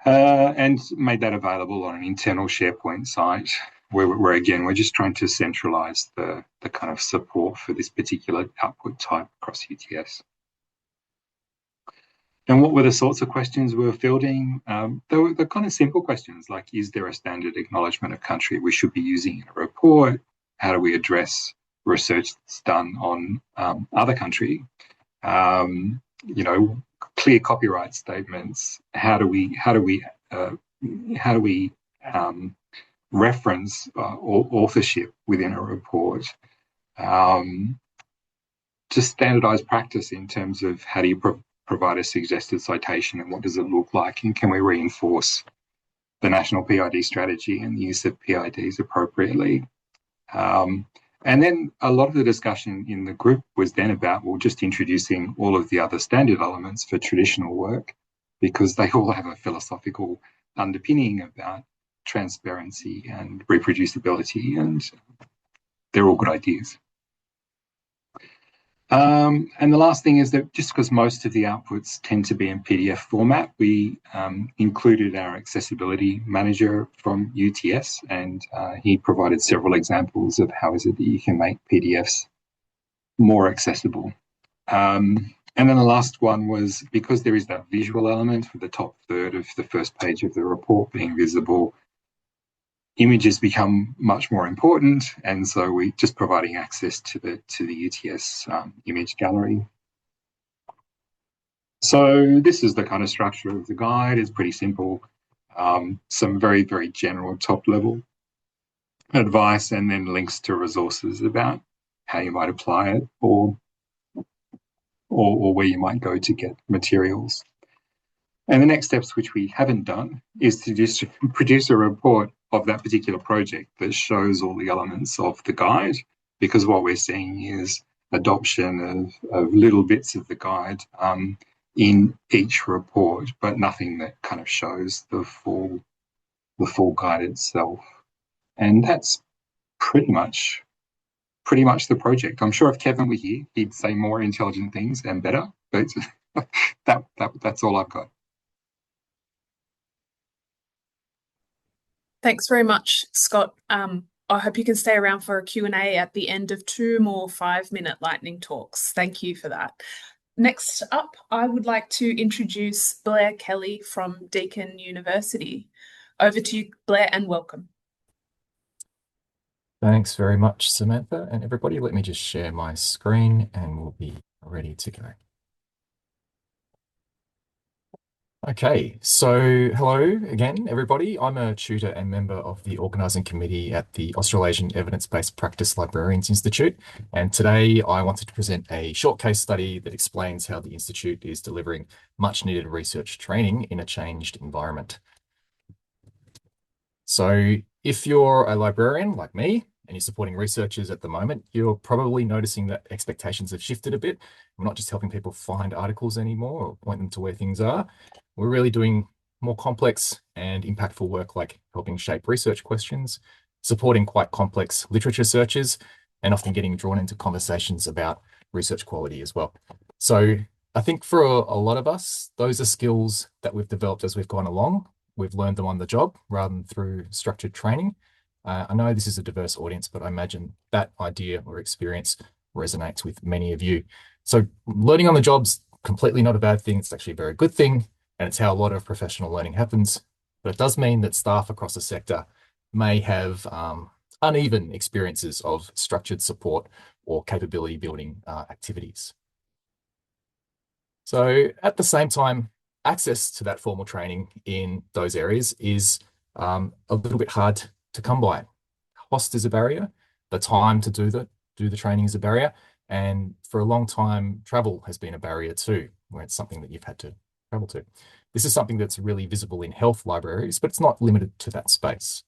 And made that available on an internal SharePoint site where again, we're just trying to centralise the kind of support for this particular output type across UTS. And what were the sorts of questions we were fielding? They were the kind of simple questions like, is there a standard acknowledgement of country we should be using in a report? How do we address research that's done on other country? Clear copyright statements. How do we reference authorship within a report? Just standardised practice in terms of how do you provide a suggested citation and what does it look like, and can we reinforce the national PID strategy and the use of PIDs appropriately? And then a lot of the discussion in the group was then about, well, just introducing all of the other standard elements for traditional work, because they all have a philosophical underpinning about transparency and reproducibility, and they're all good ideas. And the last thing is that just because most of the outputs tend to be in PDF format, we included our accessibility manager from UTS, and he provided several examples of how is it that you can make PDFs more accessible. And then the last one was, because there is that visual element for the top third of the first page of the report being visible, images become much more important, and so we're just providing access to the UTS image gallery. So this is the kind of structure of the guide. It's pretty simple. Some very, very general top-level advice, and then links to resources about how you might apply it, or where you might go to get materials. And the next steps, which we haven't done, is to just produce a report of that particular project that shows all the elements of the guide, because what we're seeing is adoption of little bits of the guide in each report, but nothing that kind of shows the full guide itself. And that's pretty much the project. I'm sure if Kevin were here, he'd say more intelligent things and better, but that's all I've got. Thanks very much, Scott. I hope you can stay around for a Q&A at the end of 2 more 5-minute lightning talks. Thank you for that. Next up, I would like to introduce Blair Kelly from Deakin University. Over to you, Blair, and welcome. Thanks very much, Samantha, and everybody. Let me just share my screen and we'll be ready to go. Okay, so hello again, everybody. I'm a tutor and member of the organising committee at the Australasian Evidence-Based Practice Librarians Institute, and today I wanted to present a short case study that explains how the Institute is delivering much-needed research training in a changed environment. So if you're a librarian like me and you're supporting researchers at the moment, you're probably noticing that expectations have shifted a bit. We're not just helping people find articles anymore or point them to where things are. We're really doing more complex and impactful work like helping shape research questions, supporting quite complex literature searches, and often getting drawn into conversations about research quality as well. So I think for a lot of us, those are skills that we've developed as we've gone along. We've learned them on the job rather than through structured training. I know this is a diverse audience, but I imagine that idea or experience resonates with many of you. So learning on the job's completely not a bad thing. It's actually a very good thing, and it's how a lot of professional learning happens. But it does mean that staff across the sector may have uneven experiences of structured support or capability building activities. So at the same time, access to that formal training in those areas is a little bit hard to come by. Cost is a barrier. The time to do the training is a barrier. And for a long time, travel has been a barrier too, where it's something that you've had to travel to. This is something that's really visible in health libraries, but it's not limited to that space.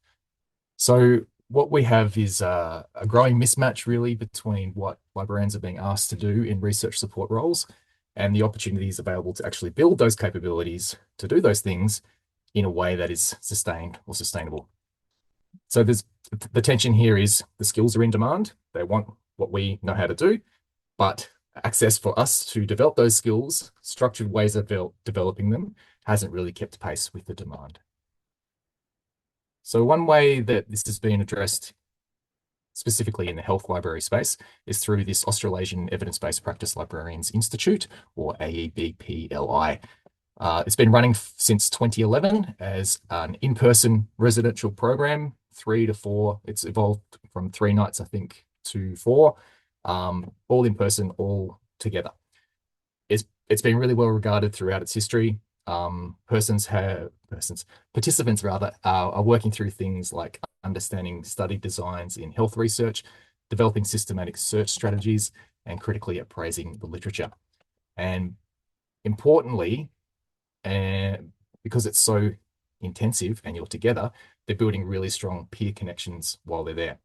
So what we have is a growing mismatch really between what librarians are being asked to do in research support roles and the opportunities available to actually build those capabilities to do those things in a way that is sustained or sustainable. So there's the tension here is the skills are in demand. They want what we know how to do, but access for us to develop those skills, structured ways of developing them, hasn't really kept pace with the demand. So one way that this has been addressed specifically in the health library space is through this Australasian Evidence-Based Practice Librarians Institute, or AEBPLI. It's been running since 2011 as an in-person residential program, 3 to 4. It's evolved from 3 nights, I think, to 4, all in person, all together. It's been really well regarded throughout its history. Participants are working through things like understanding study designs in health research, developing systematic search strategies, and critically appraising the literature. And importantly, because it's so intensive and you're together, they're building really strong peer connections while they're there.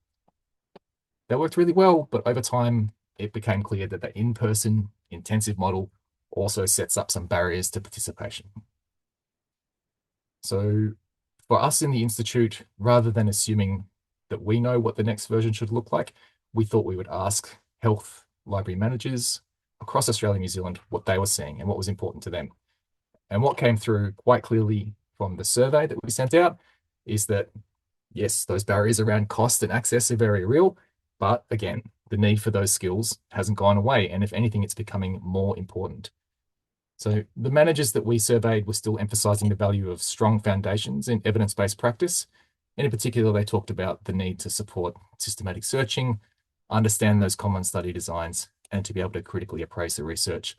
That worked really well, but over time, it became clear that the in-person intensive model also sets up some barriers to participation. So for us in the Institute, rather than assuming that we know what the next version should look like, we thought we would ask health library managers across Australia and New Zealand what they were seeing and what was important to them. And what came through quite clearly from the survey that we sent out is that, yes, those barriers around cost and access are very real, but again, the need for those skills hasn't gone away. And if anything, it's becoming more important. So the managers that we surveyed were still emphasizing the value of strong foundations in evidence-based practice. And in particular, they talked about the need to support systematic searching, understand those common study designs, and to be able to critically appraise the research,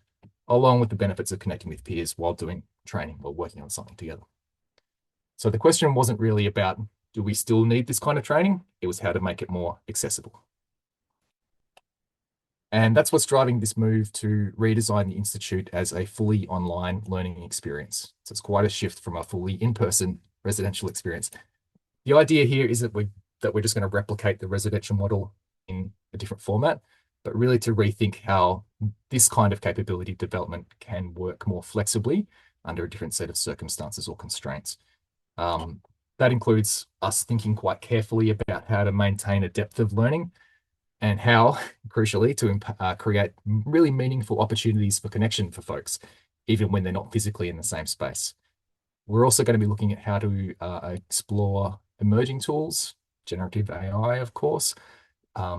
along with the benefits of connecting with peers while doing training or working on something together. So the question wasn't really about, do we still need this kind of training? It was how to make it more accessible. And that's what's driving this move to redesign the Institute as a fully online learning experience. So it's quite a shift from a fully in-person residential experience. The idea here is that we're just going to replicate the residential model in a different format, but really to rethink how this kind of capability development can work more flexibly under a different set of circumstances or constraints. That includes us thinking quite carefully about how to maintain a depth of learning and how, crucially, to create really meaningful opportunities for connection for folks, even when they're not physically in the same space. We're also going to be looking at how to explore emerging tools, generative AI, of course,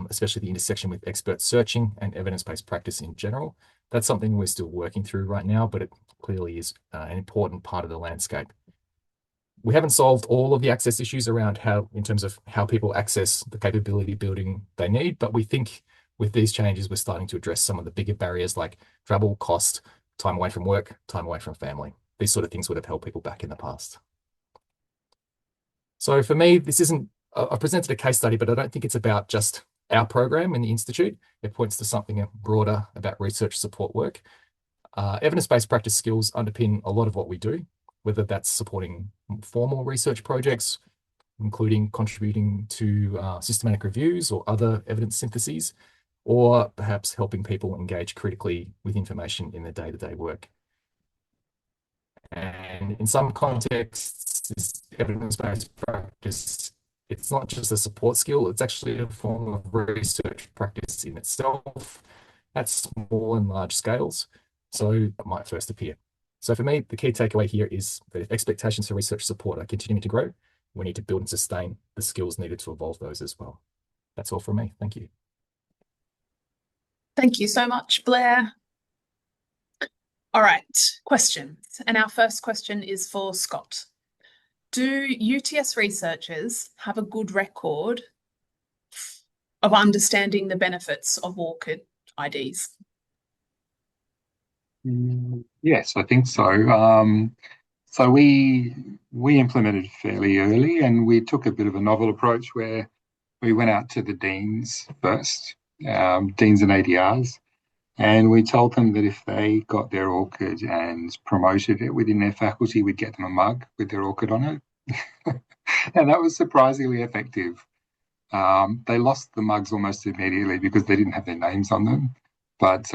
especially the intersection with expert searching and evidence-based practice in general. That's something we're still working through right now, but it clearly is an important part of the landscape. We haven't solved all of the access issues around in terms of how people access the capability building they need, but we think with these changes, we're starting to address some of the bigger barriers like travel, cost, time away from work, time away from family. These sort of things would have held people back in the past. So for me, this isn't, I presented a case study, but I don't think it's about just our program in the Institute. It points to something broader about research support work. Evidence-based practice skills underpin a lot of what we do, whether that's supporting formal research projects, including contributing to systematic reviews or other evidence syntheses, or perhaps helping people engage critically with information in their day-to-day work. And in some contexts, this evidence-based practice, it's not just a support skill, it's actually a form of research practice in itself at small and large scales. So it might first appear. So for me, the key takeaway here is that if expectations for research support are continuing to grow, we need to build and sustain the skills needed to evolve those as well. That's all from me. Thank you. Thank you so much, Blair. All right, questions. And our first question is for Scott. Do UTS researchers have a good record of understanding the benefits of ORCID IDs? Yes, I think so. So we implemented fairly early, and we took a bit of a novel approach where we went out to the deans first, deans and ADRs, and we told them that if they got their ORCID and promoted it within their faculty, we'd get them a mug with their ORCID on it. And that was surprisingly effective. They lost the mugs almost immediately because they didn't have their names on them. But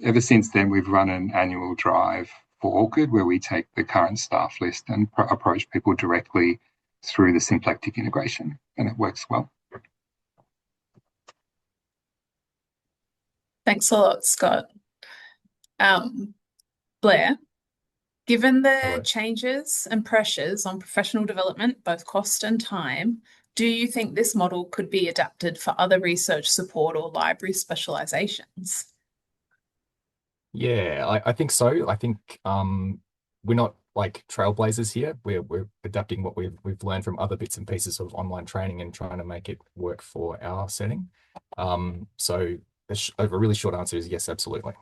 ever since then, we've run an annual drive for ORCID where we take the current staff list and approach people directly through the symplectic integration, and it works well. Thanks a lot, Scott. Blair, given the changes and pressures on professional development, both cost and time, do you think this model could be adapted for other research support or library specializations? Yeah, I think so. I think we're not like trailblazers here. We're adapting what we've learned from other bits and pieces of online training and trying to make it work for our setting. So a really short answer is yes, absolutely.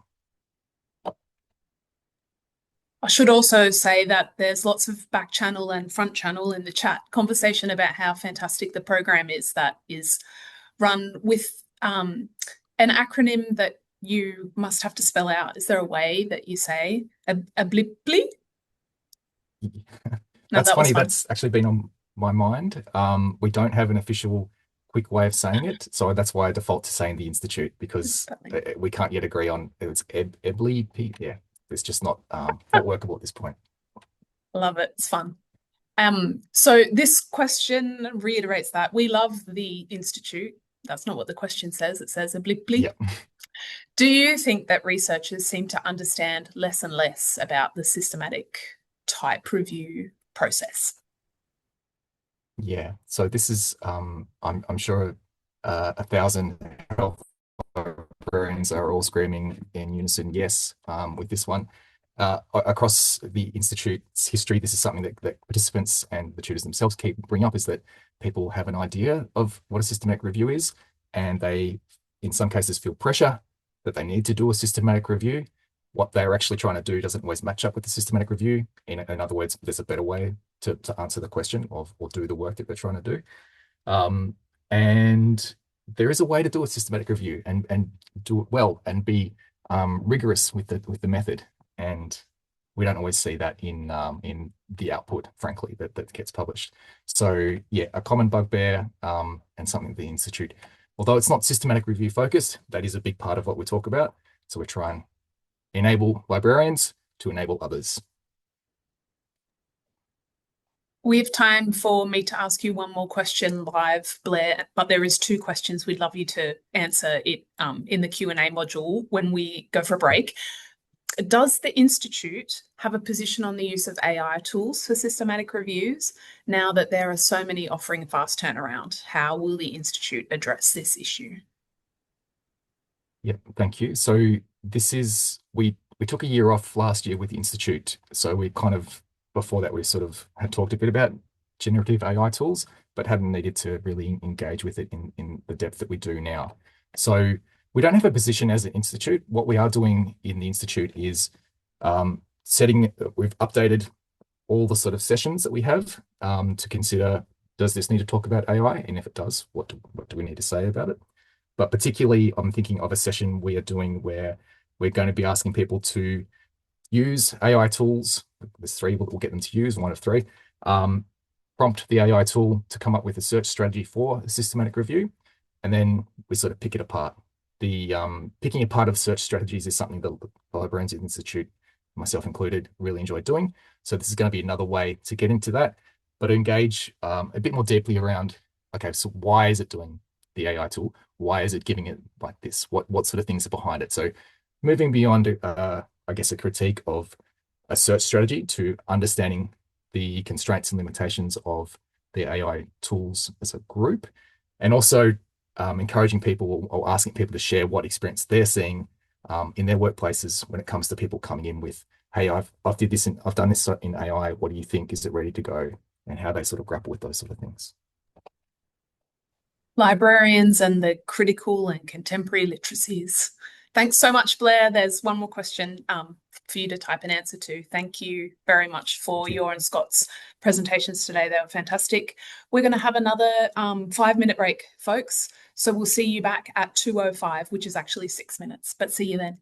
I should also say that there's lots of back channel and front channel in the chat conversation about how fantastic the program is that is run with an acronym that you must have to spell out. Is there a way that you say a blip blip? That's funny. That's actually been on my mind. We don't have an official quick way of saying it, so that's why I default to saying the Institute, because we can't yet agree on it's Ebly. Yeah, it's just not workable at this point. Love it. It's fun. So this question reiterates that we love the Institute. That's not what the question says. It says a blip blip. Yep. Do you think that researchers seem to understand less and less about the systematic type review process? Yeah, so this is, I'm sure 1,000 health librarians are all screaming in unison, yes, with this one. Across the Institute's history, this is something that participants and the tutors themselves keep bringing up, is that people have an idea of what a systematic review is, and they, in some cases, feel pressure that they need to do a systematic review. What they're actually trying to do doesn't always match up with the systematic review. In other words, there's a better way to answer the question or do the work that they're trying to do. And there is a way to do a systematic review and do it well and be rigorous with the method. And we don't always see that in the output, frankly, that gets published. So yeah, a common bugbear and something the Institute, although it's not systematic review focused, that is a big part of what we talk about. So we try and enable librarians to enable others. We have time for me to ask you one more question live, Blair, but there is 2 questions we'd love you to answer it in the Q&A module when we go for a break. Does the Institute have a position on the use of AI tools for systematic reviews now that there are so many offering fast turnaround? How will the Institute address this issue? Yep, thank you. So this is, we took a year off last year with the Institute. So we kind of, before that, we sort of had talked a bit about generative AI tools, but hadn't needed to really engage with it in the depth that we do now. So we don't have a position as an institute. What we are doing in the Institute is we've updated all the sort of sessions that we have to consider, does this need to talk about AI? And if it does, what do we need to say about it? But particularly, I'm thinking of a session we are doing where we're going to be asking people to use AI tools. There's 3 we'll get them to use, 1 of 3. Prompt the AI tool to come up with a search strategy for a systematic review, and then we sort of pick it apart. The picking apart of search strategies is something that the librarians at the Institute, myself included, really enjoy doing. So this is going to be another way to get into that, but engage a bit more deeply around, okay, so why is it doing the AI tool? Why is it giving it like this? What sort of things are behind it? So moving beyond, I guess, a critique of a search strategy to understanding the constraints and limitations of the AI tools as a group, and also encouraging people or asking people to share what experience they're seeing in their workplaces when it comes to people coming in with, hey, I've done this in AI. What do you think? Is it ready to go? And how they sort of grapple with those sort of things. Librarians and the critical and contemporary literacies. Thanks so much, Blair. There's one more question for you to type an answer to. Thank you very much for your and Scott's presentations today. They were fantastic. We're going to have another 5-minute break, folks. So we'll see you back at 2:05, which is actually 6 minutes, but see you then.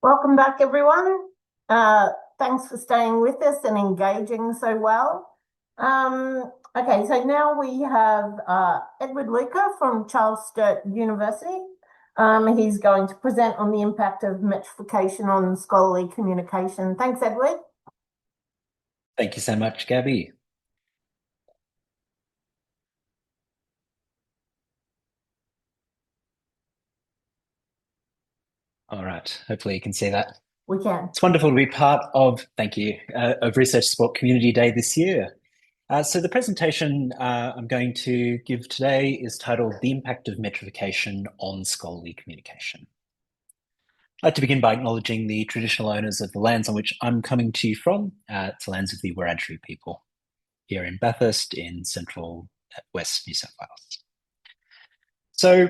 Welcome back, everyone. Thanks for staying with us and engaging so well. Okay, so now we have Edward Luca from Sturt University. He's going to present on the impact of metrification on scholarly communication. Thanks, Edward. Thank you so much, Gabby. All right, hopefully you can see that. We can. It's wonderful to be part of, thank you, of Research Support Community Day this year. So the presentation I'm going to give today is titled The Impact of Metrification on Scholarly Communication. I'd like to begin by acknowledging the traditional owners of the lands on which I'm coming to you from. It's the lands of the Wiradjuri people here in Bathurst in central West New South Wales. So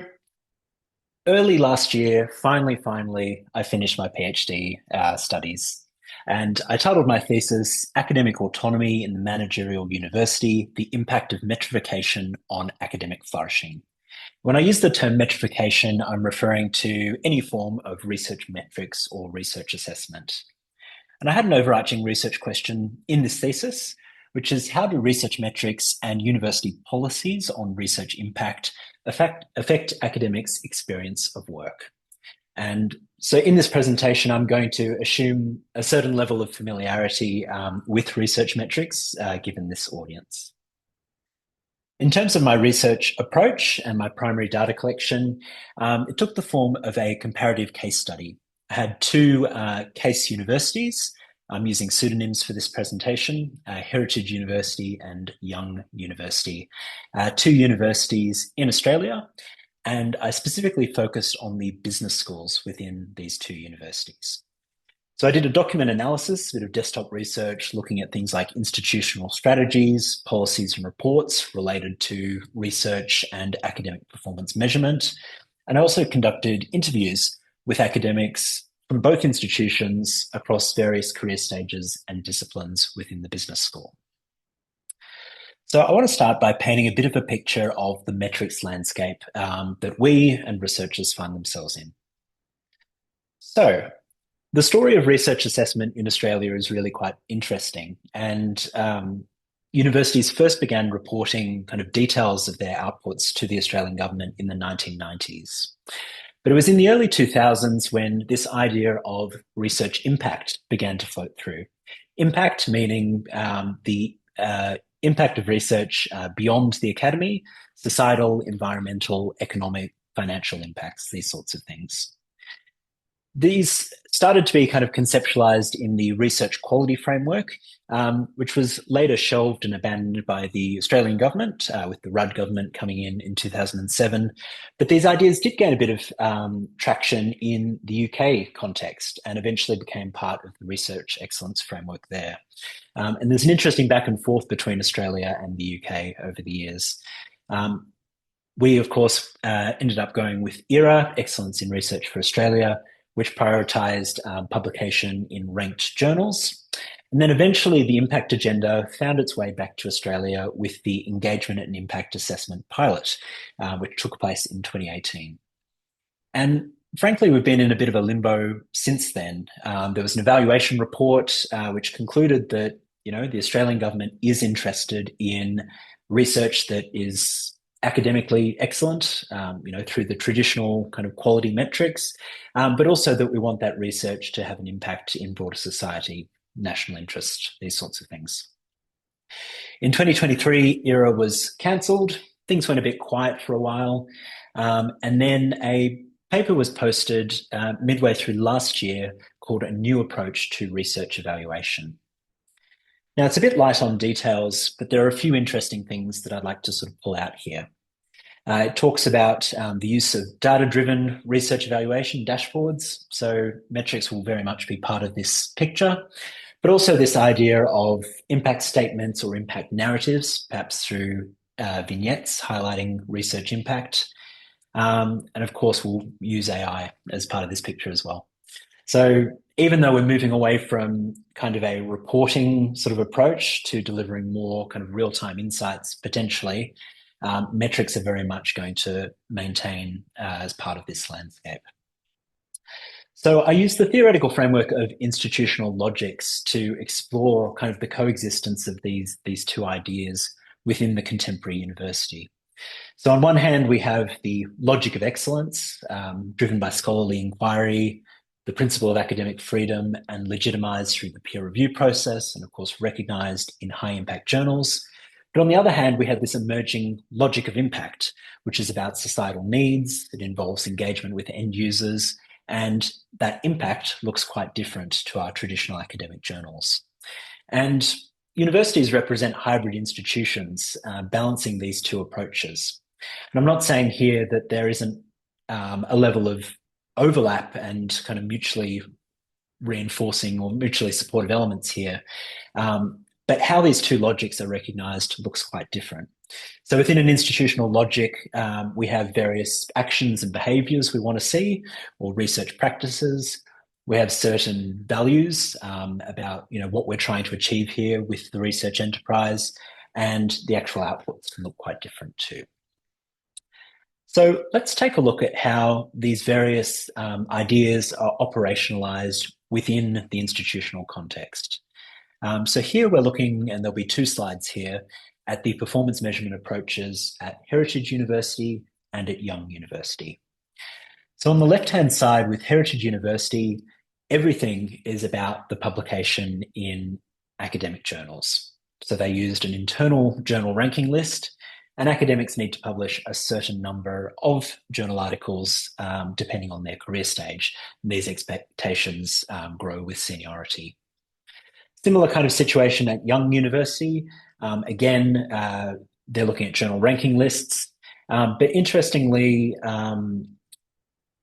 early last year, finally, I finished my PhD studies, and I titled my thesis, Academic Autonomy in the Managerial University, the Impact of Metrification on Academic Flourishing. When I use the term metrification, I'm referring to any form of research metrics or research assessment. And I had an overarching research question in this thesis, which is how do research metrics and university policies on research impact affect academics' experience of work? And so in this presentation, I'm going to assume a certain level of familiarity with research metrics, given this audience. In terms of my research approach and my primary data collection, it took the form of a comparative case study. I had two case universities. I'm using pseudonyms for this presentation, Heritage University and Young University, two universities in Australia, and I specifically focused on the business schools within these two universities. So I did a document analysis, a bit of desktop research, looking at things like institutional strategies, policies and reports related to research and academic performance measurement. And I also conducted interviews with academics from both institutions across various career stages and disciplines within the business school. So I want to start by painting a bit of a picture of the metrics landscape that we and researchers find themselves in. So the story of research assessment in Australia is really quite interesting, and universities first began reporting kind of details of their outputs to the Australian government in the 1990s. But it was in the early 2000s when this idea of research impact began to float through. Impact meaning the impact of research beyond the academy, societal, environmental, economic, financial impacts, these sorts of things. These started to be kind of conceptualized in the research quality framework, which was later shelved and abandoned by the Australian government, with the Rudd government coming in 2007. But these ideas did gain a bit of traction in the UK context and eventually became part of the research excellence framework there. And there's an interesting back and forth between Australia and the UK over the years. We, of course, ended up going with ERA, Excellence in Research for Australia, which prioritised publication in ranked journals. And then eventually the impact agenda found its way back to Australia with the Engagement and Impact Assessment pilot, which took place in 2018. And frankly, we've been in a bit of a limbo since then. There was an evaluation report which concluded that, the Australian government is interested in research that is academically excellent, through the traditional kind of quality metrics, but also that we want that research to have an impact in broader society, national interest, these sorts of things. In 2023, ERA was cancelled. Things went a bit quiet for a while. And then a paper was posted midway through last year called A New Approach to Research Evaluation. Now, it's a bit light on details, but there are a few interesting things that I'd like to sort of pull out here. It talks about the use of data-driven research evaluation dashboards. So metrics will very much be part of this picture, but also this idea of impact statements or impact narratives, perhaps through vignettes highlighting research impact. And of course, we'll use AI as part of this picture as well. So even though we're moving away from kind of a reporting sort of approach to delivering more kind of real-time insights potentially, metrics are very much going to maintain as part of this landscape. So I use the theoretical framework of institutional logics to explore kind of the coexistence of these two ideas within the contemporary university. So on one hand, we have the logic of excellence, driven by scholarly inquiry, the principle of academic freedom, and legitimized through the peer review process, and of course recognized in high impact journals. But on the other hand, we have this emerging logic of impact, which is about societal needs. It involves engagement with end users, and that impact looks quite different to our traditional academic journals. And universities represent hybrid institutions, balancing these two approaches. And I'm not saying here that there isn't a level of overlap and kind of mutually reinforcing or mutually supportive elements here. But how these two logics are recognized looks quite different. So within an institutional logic, we have various actions and behaviors we want to see, or research practices. We have certain values about what we're trying to achieve here with the research enterprise, and the actual outputs can look quite different too. So let's take a look at how these various ideas are operationalized within the institutional context. So here we're looking, and there'll be two slides here, at the performance measurement approaches at Heritage University and at Young University. So on the left-hand side with Heritage University, everything is about the publication in academic journals. So they used an internal journal ranking list, and academics need to publish a certain number of journal articles depending on their career stage. And these expectations grow with seniority. Similar kind of situation at Young University. Again, they're looking at journal ranking lists, but interestingly,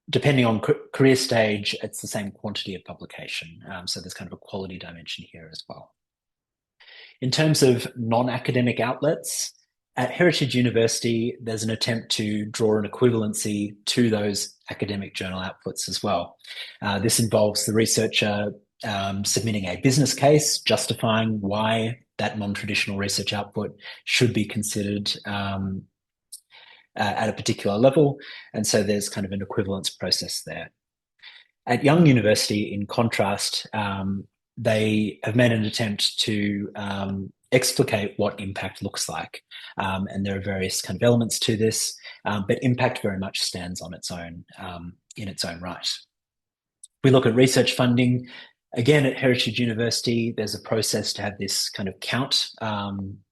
depending on career stage, it's the same quantity of publication. So there's kind of a quality dimension here as well. In terms of non-academic outlets, at Heritage University, there's an attempt to draw an equivalency to those academic journal outputs as well. This involves the researcher submitting a business case justifying why that non-traditional research output should be considered at a particular level. And so there's kind of an equivalence process there. At Young University, in contrast, they have made an attempt to explicate what impact looks like. And there are various kind of elements to this, but impact very much stands on its own, in its own right. We look at research funding. Again, at Heritage University, there's a process to have this kind of count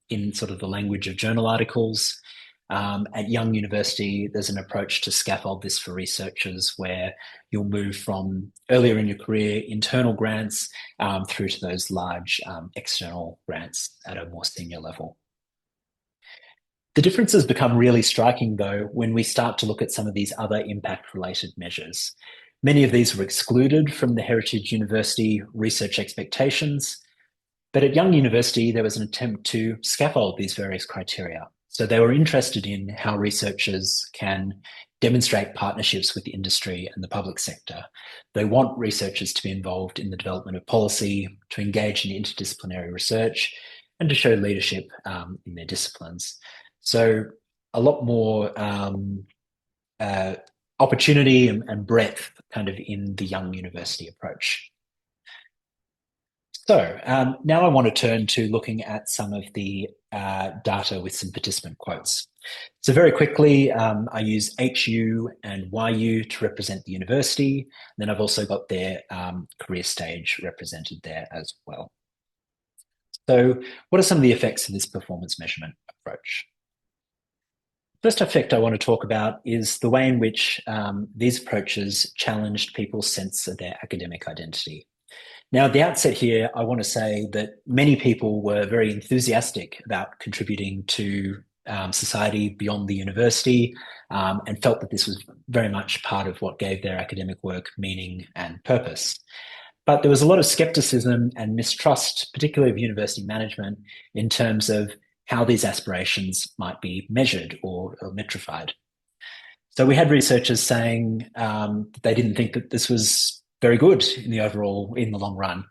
in sort of the language of journal articles. At Young University, there's an approach to scaffold this for researchers where you'll move from earlier in your career internal grants through to those large external grants at a more senior level. The differences become really striking, though, when we start to look at some of these other impact-related measures. Many of these were excluded from the Heritage University research expectations, but at Young University, there was an attempt to scaffold these various criteria. So they were interested in how researchers can demonstrate partnerships with the industry and the public sector. They want researchers to be involved in the development of policy, to engage in interdisciplinary research, and to show leadership in their disciplines. So a lot more opportunity and breadth kind of in the Young University approach. So now I want to turn to looking at some of the data with some participant quotes. So very quickly, I use HU and YU to represent the university. And then I've also got their career stage represented there as well. So what are some of the effects of this performance measurement approach? First effect I want to talk about is the way in which these approaches challenged people's sense of their academic identity. Now, at the outset here, I want to say that many people were very enthusiastic about contributing to society beyond the university and felt that this was very much part of what gave their academic work meaning and purpose. But there was a lot of skepticism and mistrust, particularly of university management, in terms of how these aspirations might be measured or metrified. So we had researchers saying that they didn't think that this was very good in the long run,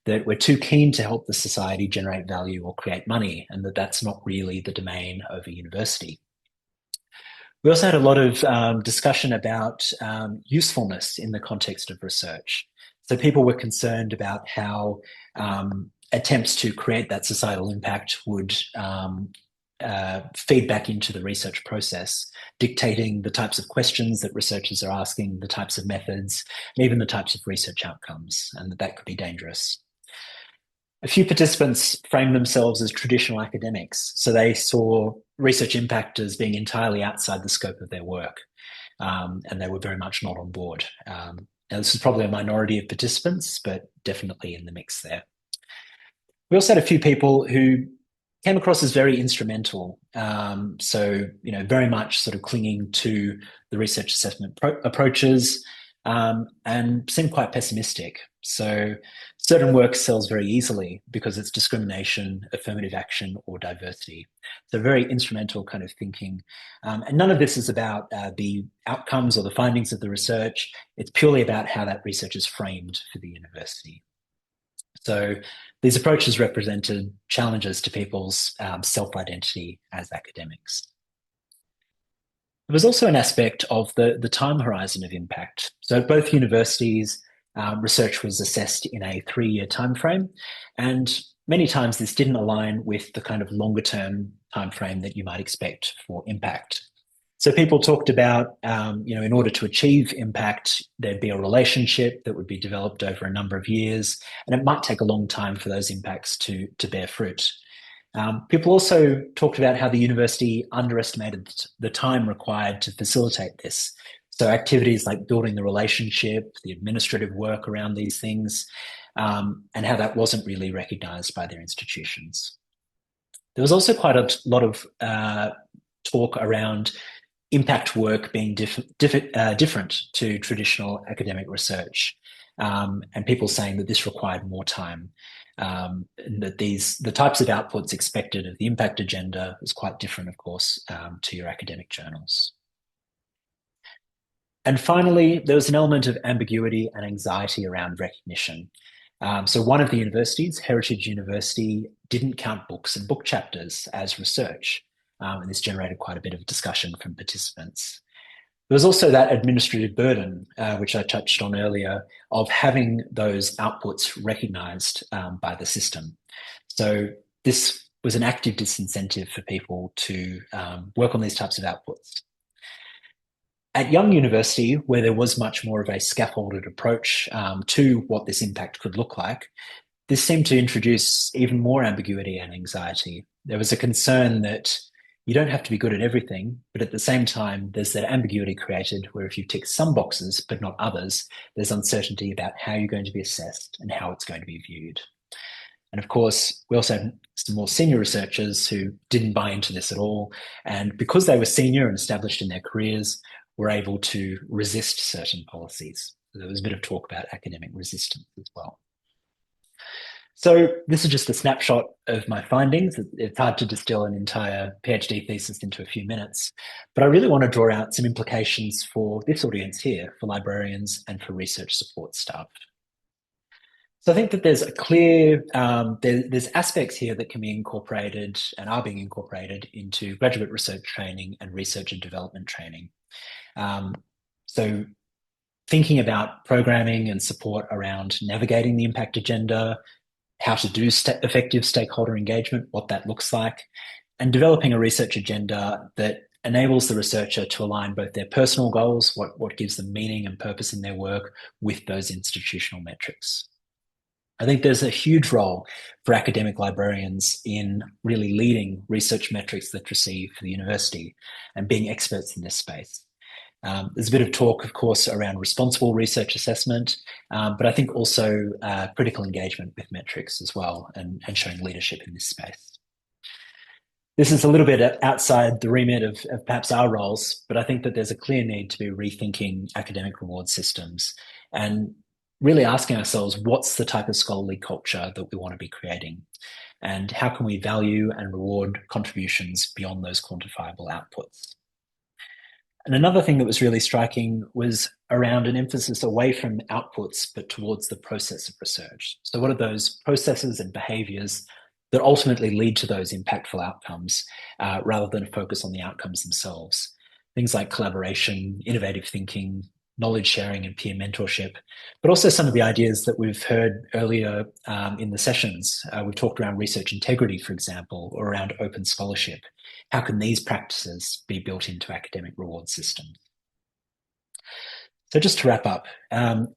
that we're too keen to help the society generate value or create money, and that that's not really the domain of a university. We also had a lot of discussion about usefulness in the context of research. So people were concerned about how attempts to create that societal impact would feed back into the research process, dictating the types of questions that researchers are asking, the types of methods, and even the types of research outcomes, and that could be dangerous. A few participants framed themselves as traditional academics, so they saw research impact as being entirely outside the scope of their work, and they were very much not on board. Now, this is probably a minority of participants, but definitely in the mix there. We also had a few people who came across as very instrumental, so very much sort of clinging to the research assessment approaches, and seemed quite pessimistic. So certain work sells very easily because it's discrimination, affirmative action, or diversity. So very instrumental kind of thinking. And none of this is about the outcomes or the findings of the research. It's purely about how that research is framed for the university. So these approaches represented challenges to people's self-identity as academics. There was also an aspect of the time horizon of impact. So at both universities, research was assessed in a 3-year timeframe, and many times this didn't align with the kind of longer-term timeframe that you might expect for impact. So people talked about, in order to achieve impact, there'd be a relationship that would be developed over a number of years, and it might take a long time for those impacts to bear fruit. People also talked about how the university underestimated the time required to facilitate this. So activities like building the relationship, the administrative work around these things, and how that wasn't really recognised by their institutions. There was also quite a lot of talk around impact work being different to traditional academic research, and people saying that this required more time, and that the types of outputs expected of the impact agenda was quite different, of course, to your academic journals. And finally, there was an element of ambiguity and anxiety around recognition. So one of the universities, Heritage University, didn't count books and book chapters as research. And this generated quite a bit of discussion from participants. There was also that administrative burden, which I touched on earlier, of having those outputs recognised by the system. So this was an active disincentive for people to work on these types of outputs. At Young University, where there was much more of a scaffolded approach to what this impact could look like, this seemed to introduce even more ambiguity and anxiety. There was a concern that you don't have to be good at everything, but at the same time, there's that ambiguity created where if you tick some boxes, but not others, there's uncertainty about how you're going to be assessed and how it's going to be viewed. And of course, we also had some more senior researchers who didn't buy into this at all. And because they were senior and established in their careers, were able to resist certain policies. So there was a bit of talk about academic resistance as well. So this is just a snapshot of my findings. It's hard to distill an entire PhD thesis into a few minutes, but I really want to draw out some implications for this audience here, for librarians and for research support staff. So I think that there's a clear, there's aspects here that can be incorporated and are being incorporated into graduate research training and research and development training. So thinking about programming and support around navigating the impact agenda, how to do effective stakeholder engagement, what that looks like, and developing a research agenda that enables the researcher to align both their personal goals, what gives them meaning and purpose in their work, with those institutional metrics. I think there's a huge role for academic librarians in really leading research metrics literacy for the university and being experts in this space. There's a bit of talk, of course, around responsible research assessment, but I think also critical engagement with metrics as well, and showing leadership in this space. This is a little bit outside the remit of perhaps our roles, but I think that there's a clear need to be rethinking academic reward systems and really asking ourselves, what's the type of scholarly culture that we want to be creating? And how can we value and reward contributions beyond those quantifiable outputs? And another thing that was really striking was around an emphasis away from outputs, but towards the process of research. So what are those processes and behaviours that ultimately lead to those impactful outcomes, rather than focus on the outcomes themselves? things like collaboration, innovative thinking, knowledge sharing and peer mentorship, but also some of the ideas that we've heard earlier in the sessions. We've talked around research integrity, for example, or around open scholarship. How can these practices be built into academic reward systems? So just to wrap up,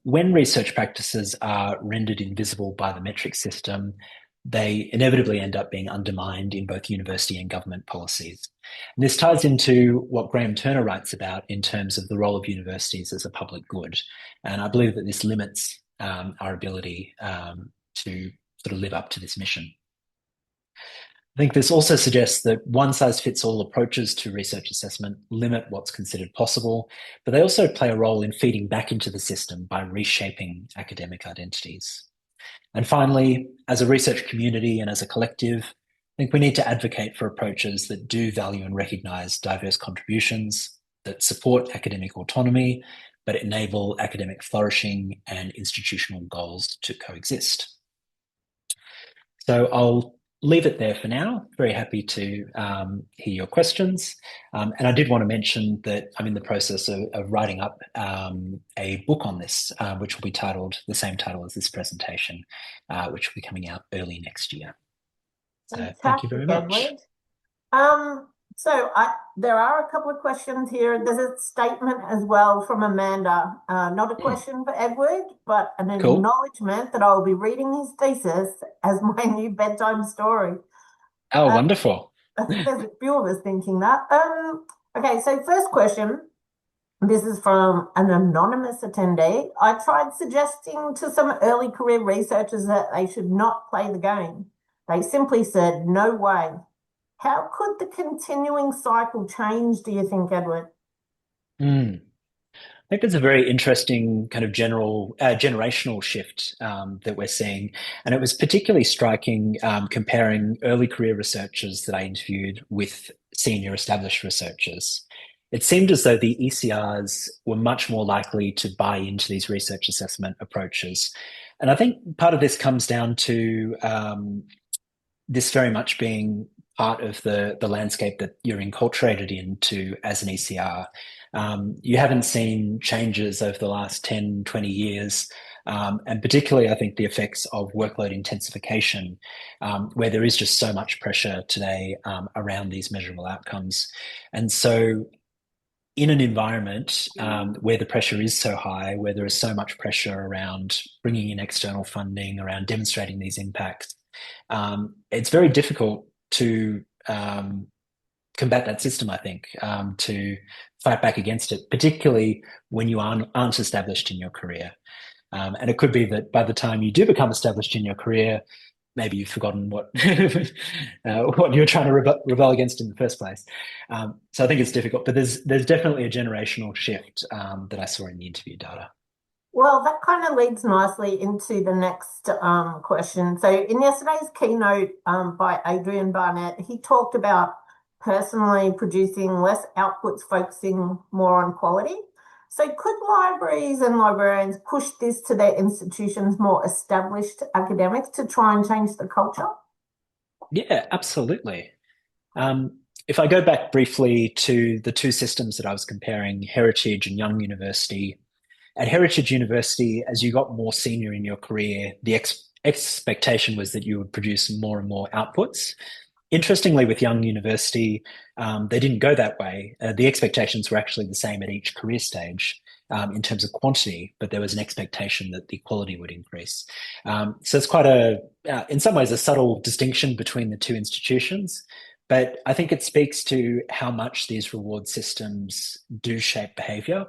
when research practices are rendered invisible by the metric system, they inevitably end up being undermined in both university and government policies. And this ties into what Graham Turner writes about in terms of the role of universities as a public good. And I believe that this limits our ability to sort of live up to this mission. I think this also suggests that one-size-fits-all approaches to research assessment limit what's considered possible, but they also play a role in feeding back into the system by reshaping academic identities. And finally, as a research community and as a collective, I think we need to advocate for approaches that do value and recognise diverse contributions, that support academic autonomy, but enable academic flourishing and institutional goals to coexist. So I'll leave it there for now. Very happy to hear your questions. And I did want to mention that I'm in the process of writing up a book on this, which will be titled the same title as this presentation, which will be coming out early next year. So thank you very much. There are a couple of questions here. There's a statement as well from Amanda, not a question for Edward, but an acknowledgement that I'll be reading his thesis as my new bedtime story. Oh, wonderful. I think there's a few of us thinking that. Okay, so first question. This is from an anonymous attendee. I tried suggesting to some early career researchers that they should not play the game. They simply said, no way. How could the continuing cycle change, do you think, Edward? I think there's a very interesting kind of generational shift that we're seeing. And it was particularly striking comparing early career researchers that I interviewed with senior established researchers. It seemed as though the ECRs were much more likely to buy into these research assessment approaches. And I think part of this comes down to this very much being part of the landscape that you're enculturated into as an ECR. You haven't seen changes over the last 10, 20 years, and particularly I think the effects of workload intensification, where there is just so much pressure today around these measurable outcomes. And so in an environment where the pressure is so high, where there is so much pressure around bringing in external funding, around demonstrating these impacts, it's very difficult to combat that system, I think, to fight back against it, particularly when you aren't established in your career. And it could be that by the time you do become established in your career, maybe you've forgotten what what you were trying to rebel against in the first place. So I think it's difficult, but there's definitely a generational shift that I saw in the interview data. Well, that kind of leads nicely into the next question. So in yesterday's keynote by Adrian Barnett, he talked about personally producing less outputs, focusing more on quality. So could libraries and librarians push this to their institutions' more established academics to try and change the culture? Yeah, absolutely. If I go back briefly to the two systems that I was comparing, Heritage and Young University, at Heritage University, as you got more senior in your career, the expectation was that you would produce more and more outputs. Interestingly, with Young University, they didn't go that way. The expectations were actually the same at each career stage in terms of quantity, but there was an expectation that the quality would increase. So it's quite in some ways, a subtle distinction between the two institutions. But I think it speaks to how much these reward systems do shape behaviour.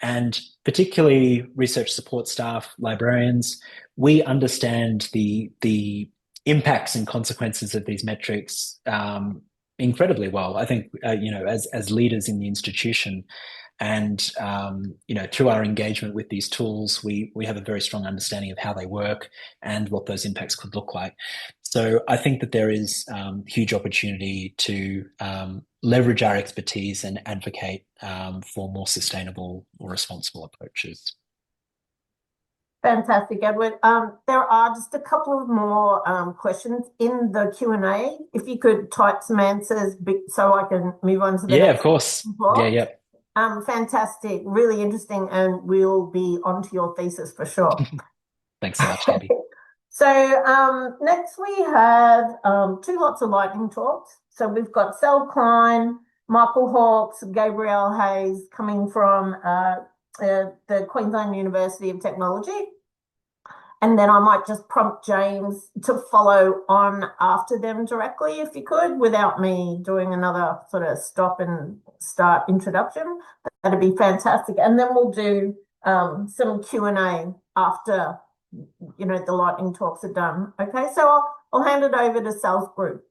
And particularly research support staff, librarians, we understand the impacts and consequences of these metrics incredibly well. I think, as leaders in the institution and, through our engagement with these tools, we have a very strong understanding of how they work and what those impacts could look like. So I think that there is huge opportunity to leverage our expertise and advocate for more sustainable or responsible approaches. Fantastic, Edward. There are just a couple of more questions in the Q&A. If you could type some answers so I can move on to the next. Yeah, of course. Yeah. Fantastic, really interesting, and we'll be onto your thesis for sure. Thanks so much, Gabby. So next we have two lots of lightning talks. So we've got Sal Kleine, Michael Hawks, Gabrielle Hayes coming from the Queensland University of Technology. And then I might just prompt James to follow on after them directly, if you could, without me doing another sort of stop and start introduction. That'd be fantastic. And then we'll do some Q&A after, you know, the lightning talks are done. Okay, so I'll hand it over to Sal's group.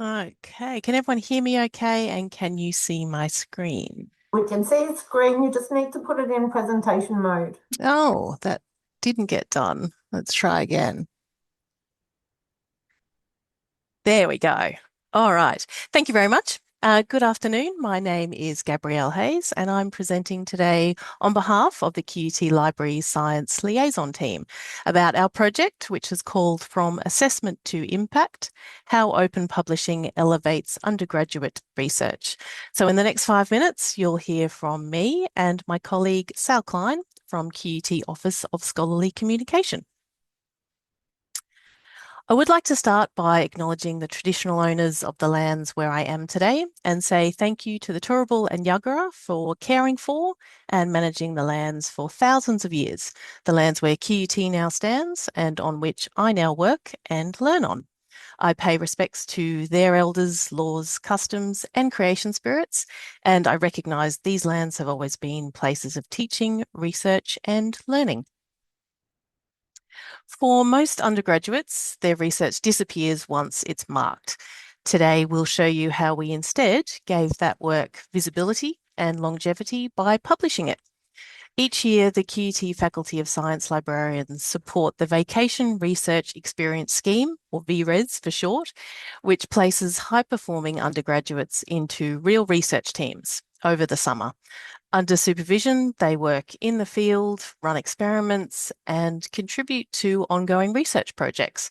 Okay, can everyone hear me okay? And can you see my screen? We can see the screen, you just need to put it in presentation mode. Oh, that didn't get done. Let's try again. There we go. All right. Thank you very much. Good afternoon. My name is Gabrielle Hayes, and I'm presenting today on behalf of the QUT Library Science Liaison Team about our project, which is called From Assessment to Impact, How Open Publishing Elevates Undergraduate Research. So in the next 5 minutes, you'll hear from me and my colleague Sal Kleine from QUT Office of Scholarly Communication. I would like to start by acknowledging the traditional owners of the lands where I am today and say thank you to the Turrbal and Yagara for caring for and managing the lands for thousands of years, the lands where QUT now stands and on which I now work and learn on. I pay respects to their elders, laws, customs and creation spirits, and I recognise these lands have always been places of teaching, research and learning. For most undergraduates, their research disappears once it's marked. Today, we'll show you how we instead gave that work visibility and longevity by publishing it. Each year, the QUT Faculty of Science librarians support the Vacation Research Experience Scheme, or VRES for short, which places high-performing undergraduates into real research teams over the summer. Under supervision, they work in the field, run experiments, and contribute to ongoing research projects.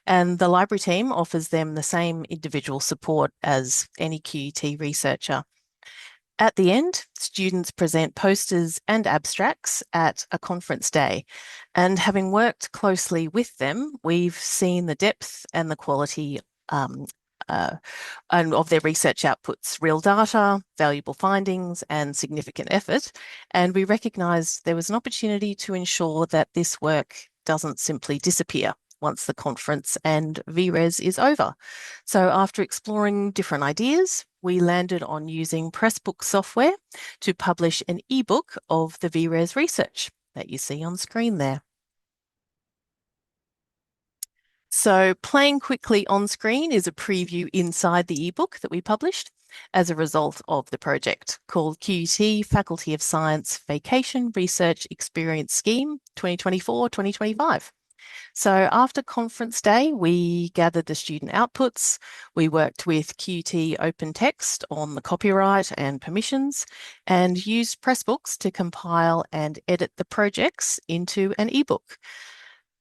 And the library team offers them the same individual support as any QUT researcher. At the end, students present posters and abstracts at a conference day. And having worked closely with them, we've seen the depth and the quality and of their research outputs, real data, valuable findings and significant effort. And we recognised there was an opportunity to ensure that this work doesn't simply disappear once the conference and VRES is over. So after exploring different ideas, we landed on using Pressbook software to publish an ebook of the VRES research that you see on screen there. So playing quickly on screen is a preview inside the ebook that we published as a result of the project called QUT Faculty of Science Vacation Research Experience Scheme 2024-2025. So after conference day, we gathered the student outputs. We worked with QUT Open Text on the copyright and permissions and used Pressbooks to compile and edit the projects into an ebook.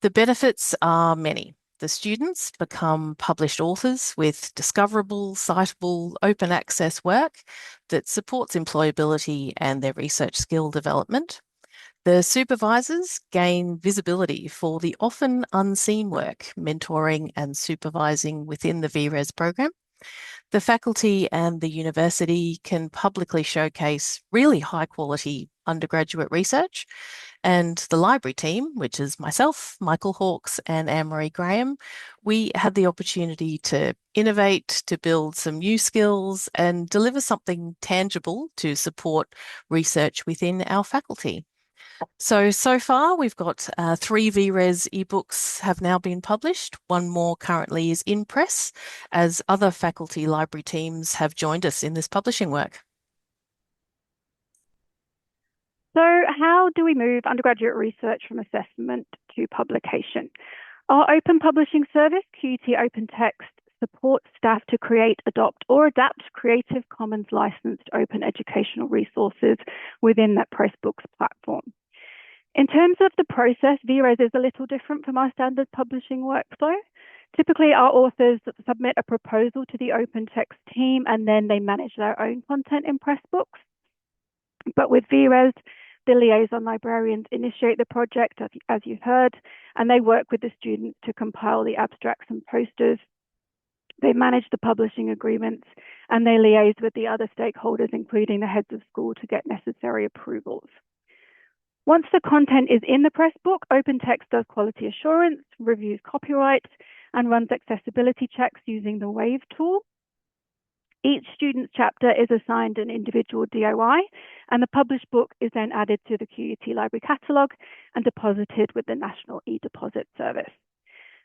The benefits are many. The students become published authors with discoverable, citable, open access work that supports employability and their research skill development. The supervisors gain visibility for the often unseen work, mentoring and supervising within the VRES program. The faculty and the university can publicly showcase really high quality undergraduate research. And the library team, which is myself, Michael Hawks and Anne-Marie Graham, we had the opportunity to innovate, to build some new skills and deliver something tangible to support research within our faculty. So far we've got 3 VRES ebooks have now been published. One more currently is in press as other faculty library teams have joined us in this publishing work. So how do we move undergraduate research from assessment to publication? Our open publishing service, QUT Open Text, supports staff to create, adopt or adapt Creative Commons licensed open educational resources within that Pressbooks platform. In terms of the process, VRes is a little different from our standard publishing workflow. Typically, our authors submit a proposal to the open text team and then they manage their own content in Pressbooks. But with VRes, the liaison librarians initiate the project, as you've heard, and they work with the students to compile the abstracts and posters. They manage the publishing agreements and they liaise with the other stakeholders, including the heads of school, to get necessary approvals. Once the content is in the Pressbook, OpenText does quality assurance, reviews copyright, and runs accessibility checks using the WAVE tool. Each student's chapter is assigned an individual DOI, and the published book is then added to the QUT library catalogue and deposited with the National e-Deposit Service.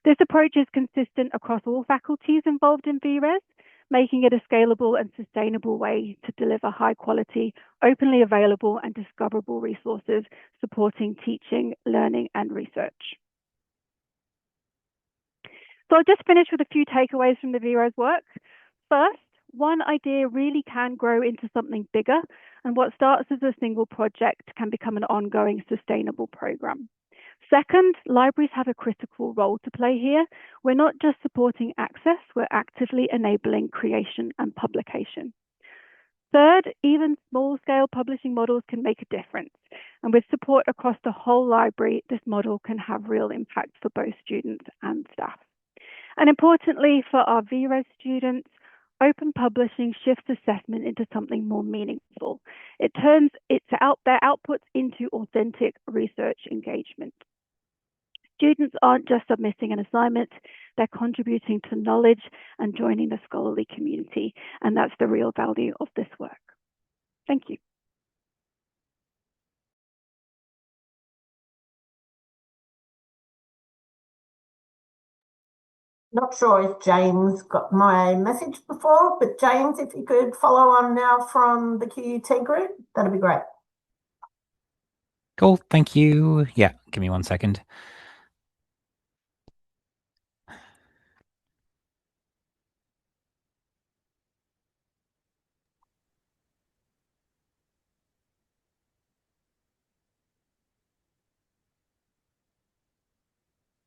This approach is consistent across all faculties involved in VRes, making it a scalable and sustainable way to deliver high quality, openly available and discoverable resources supporting teaching, learning and research. So I'll just finish with a few takeaways from the VRes work. First, one idea really can grow into something bigger, and what starts as a single project can become an ongoing sustainable program. Second, libraries have a critical role to play here. We're not just supporting access, we're actively enabling creation and publication. Third, even small-scale publishing models can make a difference. And with support across the whole library, this model can have real impact for both students and staff. And importantly, for our VRes students, open publishing shifts assessment into something more meaningful. It turns their outputs into authentic research engagement. Students aren't just submitting an assignment, they're contributing to knowledge and joining the scholarly community, and that's the real value of this work. Thank you. Not sure if James got my message before, but James, if you could follow on now from the QUT group, that'd be great. Cool, thank you. Yeah, give me 1 second.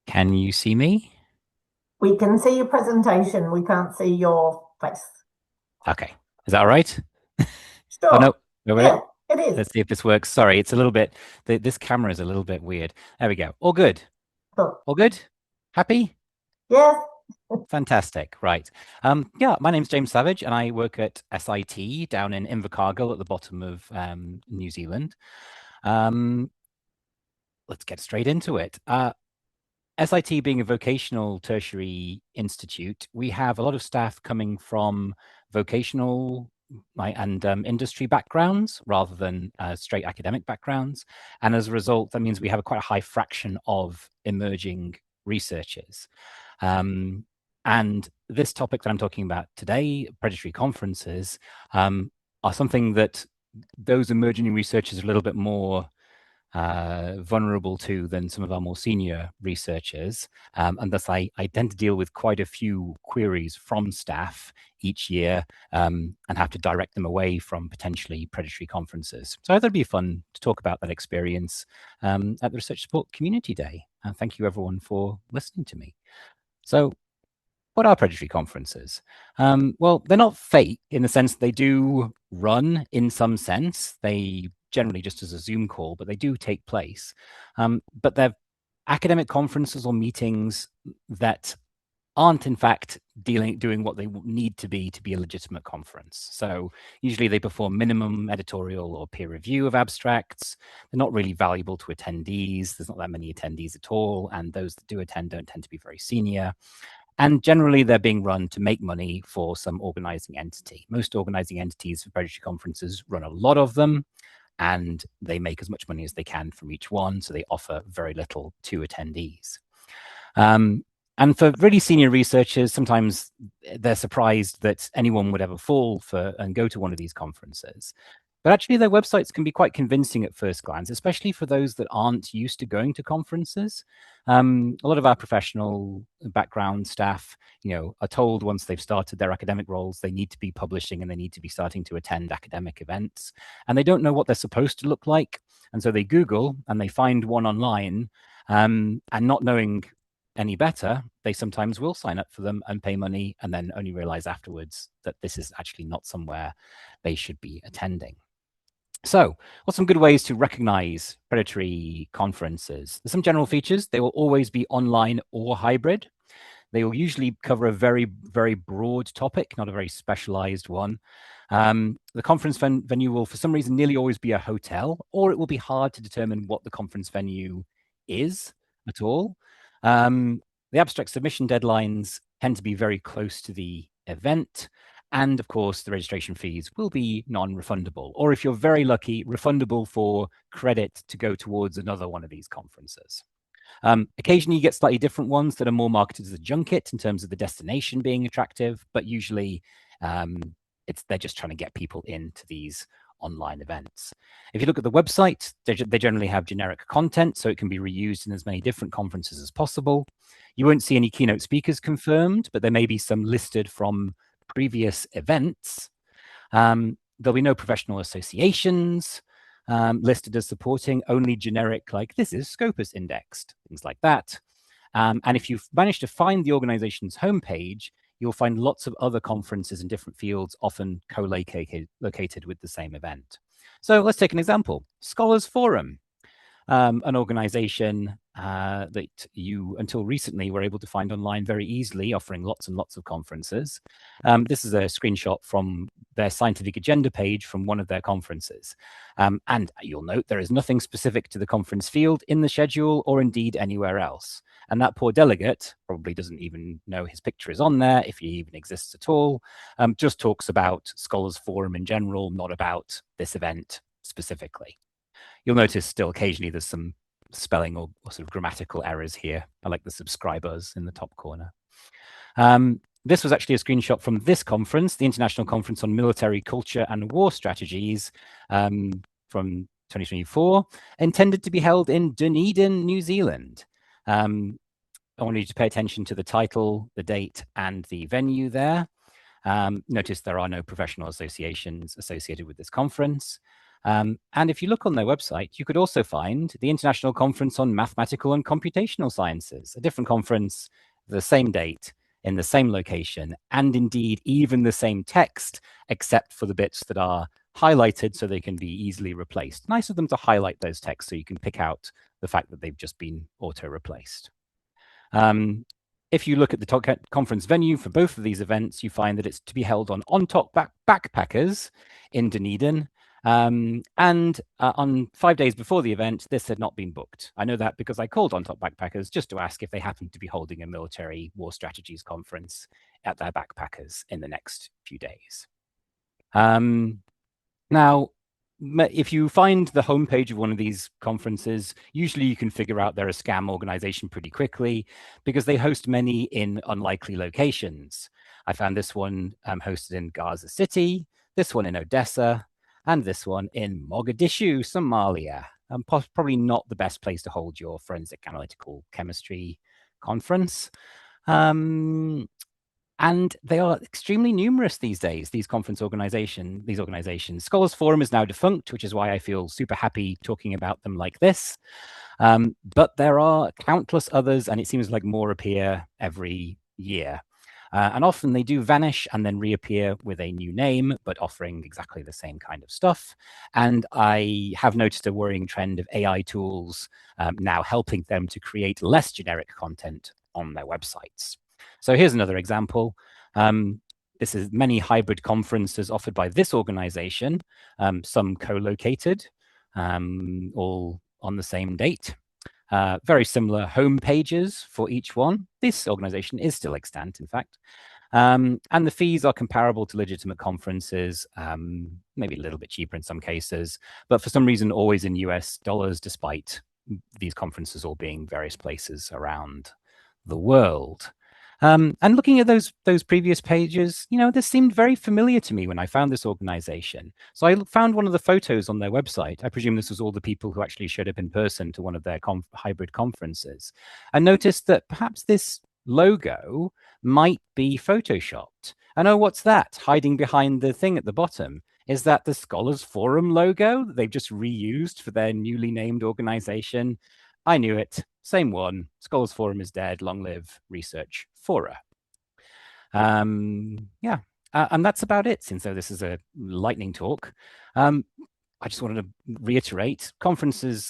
Can you see me? We can see your presentation. We can't see your face. Okay, is that all right? Sure. Oh, no, yeah, it is. Let's see if this works. Sorry, it's a little bit, this camera is a little bit weird. There we go. All good. Cool. All good? Happy? Yes. Fantastic. Right. Yeah, my name's James Savage and I work at SIT down in Invercargill at the bottom of New Zealand. Let's get straight into it. SIT being a vocational tertiary institute, we have a lot of staff coming from vocational and industry backgrounds rather than straight academic backgrounds. And as a result, that means we have quite a high fraction of emerging researchers. And this topic that I'm talking about today, predatory conferences, are something that those emerging researchers are a little bit more vulnerable to than some of our more senior researchers. And thus I tend to deal with quite a few queries from staff each year and have to direct them away from potentially predatory conferences. So I thought it'd be fun to talk about that experience at the Research Support Community Day. Thank you everyone for listening to me. So what are predatory conferences? Well, they're not fake in the sense they do run in some sense. They generally just as a Zoom call, but they do take place. But they're academic conferences or meetings that aren't in fact doing what they need to be a legitimate conference. So usually they perform minimum editorial or peer review of abstracts. They're not really valuable to attendees. There's not that many attendees at all. And those that do attend don't tend to be very senior. And generally, they're being run to make money for some organizing entity. Most organizing entities for predatory conferences run a lot of them, and they make as much money as they can from each one, so they offer very little to attendees. And for really senior researchers, sometimes they're surprised that anyone would ever fall for and go to one of these conferences. But actually, their websites can be quite convincing at first glance, especially for those that aren't used to going to conferences. A lot of our professional background staff, are told once they've started their academic roles, they need to be publishing and they need to be starting to attend academic events. And they don't know what they're supposed to look like And so they Google and they find one online, and not knowing any better, they sometimes will sign up for them and pay money and then only realize afterwards that this is actually not somewhere they should be attending. So what's some good ways to recognize predatory conferences? There's some general features. They will always be online or hybrid. They will usually cover a very, very broad topic, not a very specialized one. The conference venue will, for some reason, nearly always be a hotel, or it will be hard to determine what the conference venue is at all. The abstract submission deadlines tend to be very close to the event. And of course, the registration fees will be non-refundable, or if you're very lucky, refundable for credit to go towards another one of these conferences. Occasionally you get slightly different ones that are more marketed as a junket in terms of the destination being attractive, but usually they're just trying to get people into these online events. If you look at the website, they generally have generic content, so it can be reused in as many different conferences as possible. You won't see any keynote speakers confirmed, but there may be some listed from previous events. There'll be no professional associations listed as supporting, only generic, like this is Scopus indexed, things like that. And if you've managed to find the organization's homepage, you'll find lots of other conferences in different fields, often co-located with the same event. So let's take an example. Scholars Forum, an organization that you, until recently, were able to find online very easily, offering lots and lots of conferences. This is a screenshot from their scientific agenda page from one of their conferences. And you'll note there is nothing specific to the conference field in the schedule or indeed anywhere else. And that poor delegate probably doesn't even know his picture is on there, if he even exists at all, just talks about Scholars Forum in general, not about this event specifically. You'll notice still occasionally there's some spelling or sort of grammatical errors here. I like the subscribers in the top corner. This was actually a screenshot from this conference, the International Conference on Military Culture and War Strategies from 2024, intended to be held in Dunedin, New Zealand. I want you to pay attention to the title, the date, and the venue there. Notice there are no professional associations associated with this conference. And if you look on their website, you could also find the International Conference on Mathematical and Computational Sciences, a different conference, the same date, in the same location, and indeed even the same text, except for the bits that are highlighted so they can be easily replaced. Nice of them to highlight those texts so you can pick out the fact that they've just been auto-replaced. If you look at the conference venue for both of these events, you find that it's to be held on Backpackers in Dunedin. And on 5 days before the event, this had not been booked. I know that because I called On Top Backpackers just to ask if they happened to be holding a military war strategies conference at their backpackers in the next few days. Now, if you find the homepage of one of these conferences, usually you can figure out they're a scam organization pretty quickly because they host many in unlikely locations. I found this one hosted in Gaza City, this one in Odessa, and this one in Mogadishu, Somalia. Probably not the best place to hold your forensic analytical chemistry conference. And they are extremely numerous these days, these organizations. Scholars Forum is now defunct, which is why I feel super happy talking about them like this. But there are countless others, and it seems like more appear every year. And often they do vanish and then reappear with a new name, but offering exactly the same kind of stuff. And I have noticed a worrying trend of AI tools now helping them to create less generic content on their websites. So here's another example. This is many hybrid conferences offered by this organization, some co-located, all on the same date. Very similar home pages for each one. This organization is still extant, in fact. And the fees are comparable to legitimate conferences, maybe a little bit cheaper in some cases, but for some reason always in US dollars, despite these conferences all being various places around the world. And looking at those previous pages, you know, this seemed very familiar to me when I found this organization. So I found one of the photos on their website. I presume this was all the people who actually showed up in person to one of their hybrid conferences, and noticed that perhaps this logo might be photoshopped. And oh, what's that hiding behind the thing at the bottom? is that the Scholars Forum logo that they've just reused for their newly named organization. I knew it. Same one. Scholars Forum is dead. Long live Research Fora. Yeah, and that's about it, since this is a lightning talk. I just wanted to reiterate,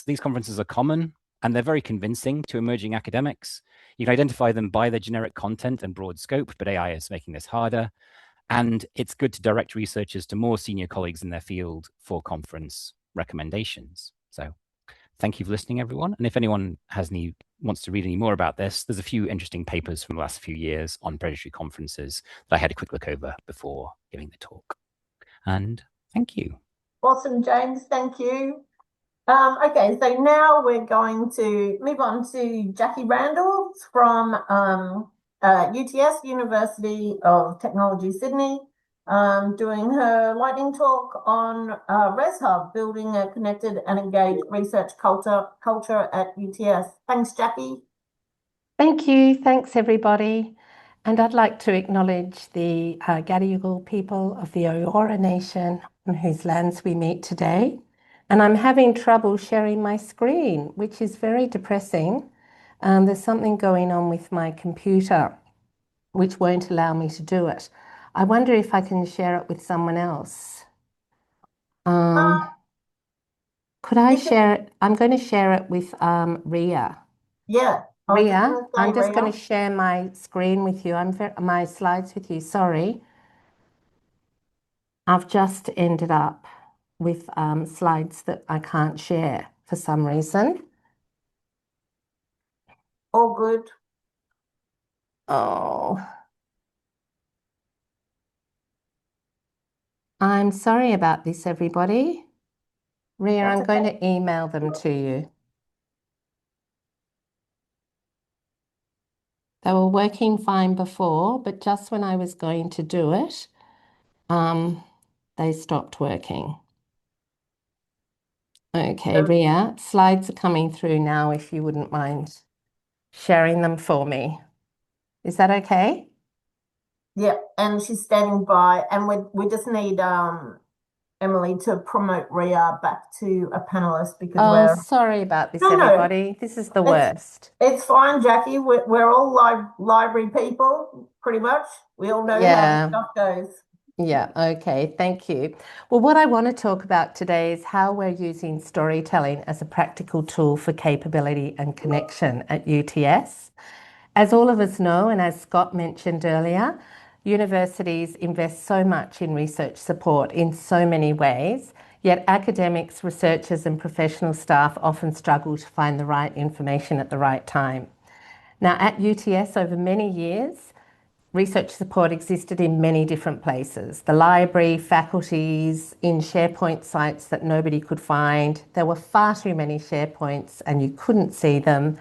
these conferences are common and they're very convincing to emerging academics. You can identify them by their generic content and broad scope, but AI is making this harder. And it's good to direct researchers to more senior colleagues in their field for conference recommendations. So thank you for listening, everyone. And if anyone wants to read any more about this, there's a few interesting papers from the last few years on predatory conferences that I had a quick look over before giving the talk. And thank you. Awesome, James. Thank you. Okay, so now we're going to move on to Jackie Randles from UTS, University of Technology, Sydney, doing her lightning talk on ResHub, building a connected and engaged research culture at UTS. Thanks, Jackie. Thank you. Thanks, everybody. And I'd like to acknowledge the Gadigal people of the Eora Nation on whose lands we meet today. And I'm having trouble sharing my screen, which is very depressing. There's something going on with my computer, which won't allow me to do it. I wonder if I can share it with someone else. Could I share it? I'm going to share it with Ria. Yeah. Ria, I'm just going to share my screen with you. My slides with you. Sorry. I've just ended up with slides that I can't share for some reason. All good. Oh. I'm sorry about this, everybody. Ria, I'm going to email them to you. They were working fine before, but just when I was going to do it, they stopped working. Okay, Ria, slides are coming through now, if you wouldn't mind sharing them for me. Is that okay? Yeah, and she's standing by, and we just need Emily to promote Ria back to a panelist because sorry about this, everybody. No, this is the worst. It's fine, Jackie. We're all library people, pretty much. We all know how stuff goes. Yeah, okay, thank you. Well, what I want to talk about today is how we're using storytelling as a practical tool for capability and connection at UTS. As all of us know, and as Scott mentioned earlier, universities invest so much in research support in so many ways, yet academics, researchers and professional staff often struggle to find the right information at the right time. Now, at UTS over many years, research support existed in many different places. The library, faculties, in SharePoint sites that nobody could find. There were far too many SharePoints and you couldn't see them,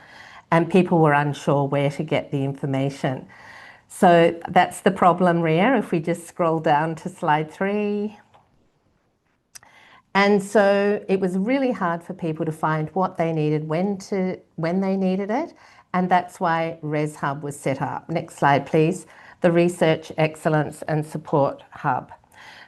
and people were unsure where to get the information. So that's the problem, Ria, if we just scroll down to slide 3. And so it was really hard for people to find what they needed, when they needed it, and that's why ResHub was set up. Next slide, please. The Research Excellence and Support Hub.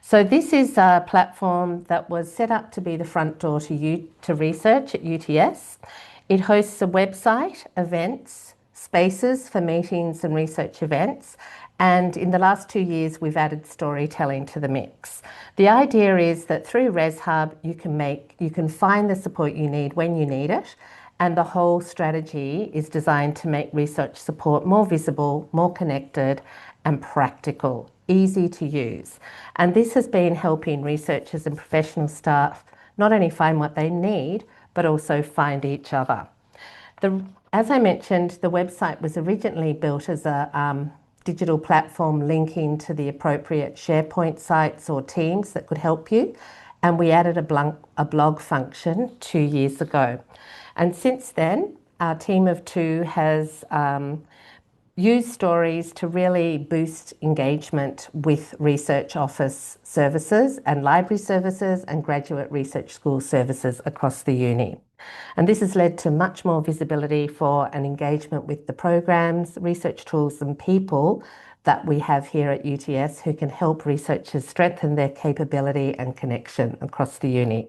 So this is a platform that was set up to be the front door to research at UTS. It hosts a website, events, spaces for meetings and research events, and in the last 2 years we've added storytelling to the mix. The idea is that through ResHub you can find the support you need when you need it, and the whole strategy is designed to make research support more visible, more connected and practical, easy to use. And this has been helping researchers and professional staff not only find what they need, but also find each other. As I mentioned, the website was originally built as a digital platform linking to the appropriate SharePoint sites or teams that could help you. And we added a blog function 2 years ago. And since then, our team of 2 has used stories to really boost engagement with research office services and library services and graduate research school services across the uni. And this has led to much more visibility for and engagement with the programs, research tools and people that we have here at UTS who can help researchers strengthen their capability and connection across the uni.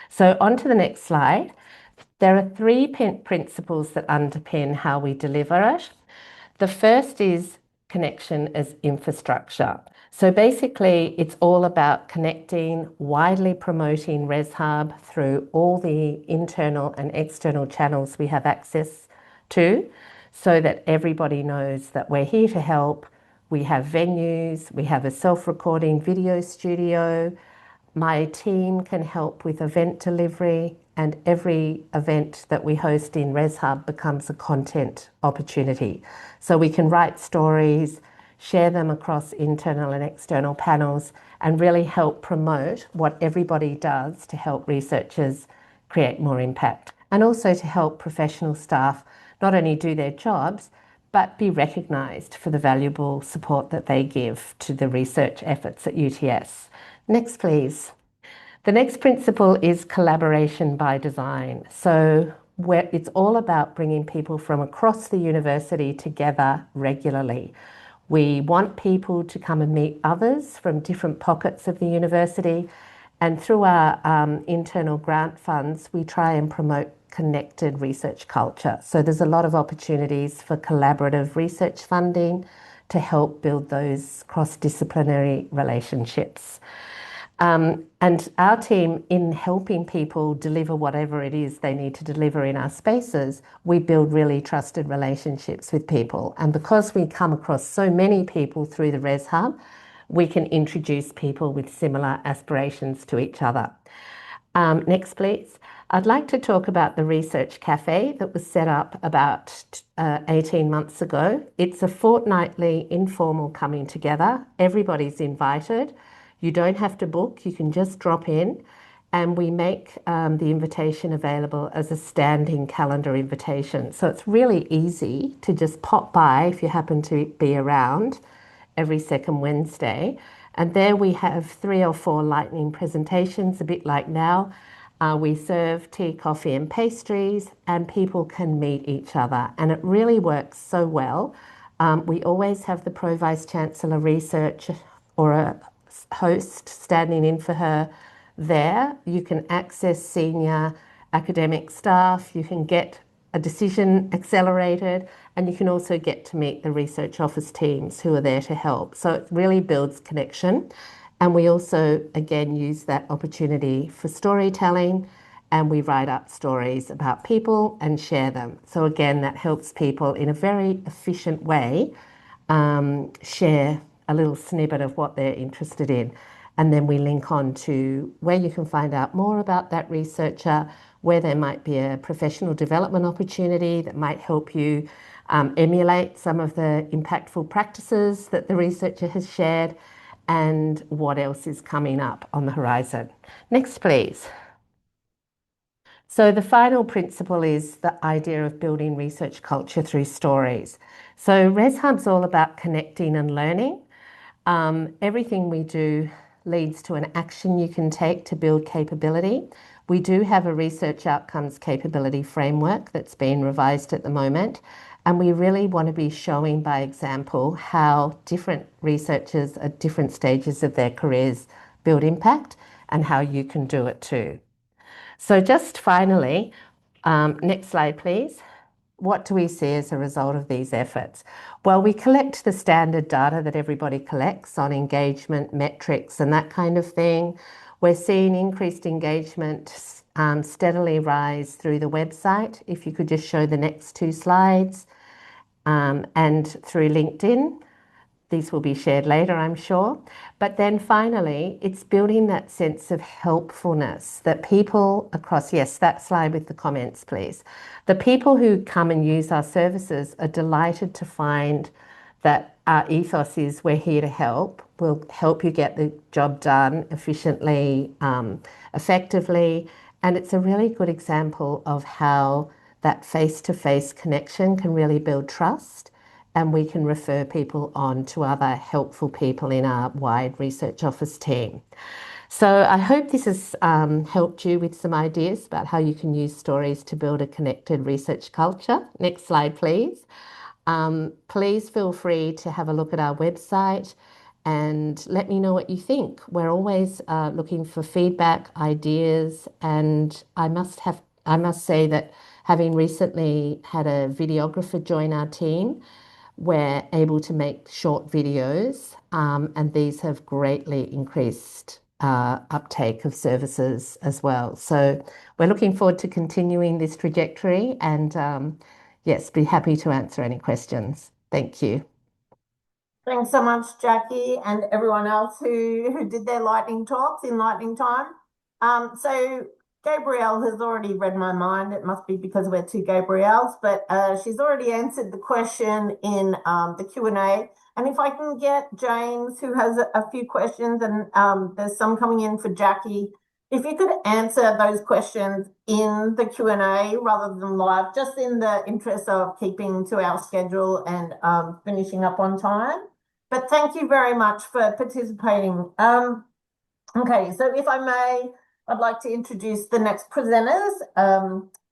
So on to the next slide. There are three principles that underpin how we deliver it. The first is connection as infrastructure. So basically, it's all about connecting, widely promoting ResHub through all the internal and external channels we have access to, so that everybody knows that we're here to help. We have venues, we have a self-recording video studio. My team can help with event delivery, and every event that we host in ResHub becomes a content opportunity. So we can write stories, share them across internal and external panels, and really help promote what everybody does to help researchers create more impact, and also to help professional staff not only do their jobs, but be recognised for the valuable support that they give to the research efforts at UTS. Next, please. The next principle is collaboration by design. So it's all about bringing people from across the university together regularly. We want people to come and meet others from different pockets of the university, and through our internal grant funds, we try and promote connected research culture. So there's a lot of opportunities for collaborative research funding to help build those cross-disciplinary relationships. And our team, in helping people deliver whatever it is they need to deliver in our spaces, we build really trusted relationships with people. And because we come across so many people through the ResHub, we can introduce people with similar aspirations to each other. Next, please. I'd like to talk about the Research Cafe that was set up about 18 months ago. It's a fortnightly informal coming together. Everybody's invited. You don't have to book, you can just drop in, and we make the invitation available as a standing calendar invitation. So it's really easy to just pop by if you happen to be around every second Wednesday. And there we have 3 or 4 lightning presentations, a bit like now. We serve tea, coffee and pastries, and people can meet each other. And it really works so well. We always have the Pro Vice Chancellor Research or a host standing in for her there. You can access senior academic staff, you can get a decision accelerated, and you can also get to meet the research office teams who are there to help. So it really builds connection. And we also, again, use that opportunity for storytelling, and we write up stories about people and share them. So again, that helps people in a very efficient way share a little snippet of what they're interested in. And then we link on to where you can find out more about that researcher, where there might be a professional development opportunity that might help you emulate some of the impactful practices that the researcher has shared, and what else is coming up on the horizon. Next, please. So the final principle is the idea of building research culture through stories. So ResHub's all about connecting and learning. Everything we do leads to an action you can take to build capability. We do have a research outcomes capability framework that's been revised at the moment, and we really want to be showing by example how different researchers at different stages of their careers build impact, and how you can do it too. So just finally, next slide please. What do we see as a result of these efforts? Well, we collect the standard data that everybody collects on engagement, metrics, and that kind of thing. We're seeing increased engagement steadily rise through the website. If you could just show the next 2 slides. And through LinkedIn. These will be shared later, I'm sure. But then finally, it's building that sense of helpfulness that people across, yes, that slide with the comments, please. The people who come and use our services are delighted to find that our ethos is we're here to help. We'll help you get the job done efficiently, effectively. And it's a really good example of how that face-to-face connection can really build trust, and we can refer people on to other helpful people in our wide research office team. So I hope this has helped you with some ideas about how you can use stories to build a connected research culture. Next slide, please. Please feel free to have a look at our website and let me know what you think. We're always looking for feedback, ideas, and I must say that having recently had a videographer join our team, we're able to make short videos, and these have greatly increased uptake of services as well. So we're looking forward to continuing this trajectory and yes, be happy to answer any questions. Thank you. Thanks so much, Jackie, and everyone else who did their lightning talks in lightning time. So Gabrielle has already read my mind. It must be because we're two Gabrielles, but she's already answered the question in the Q&A. And if I can get James, who has a few questions, and there's some coming in for Jackie, if you could answer those questions in the Q&A rather than live, just in the interest of keeping to our schedule and finishing up on time. But thank you very much for participating. Okay, so if I may, I'd like to introduce the next presenters.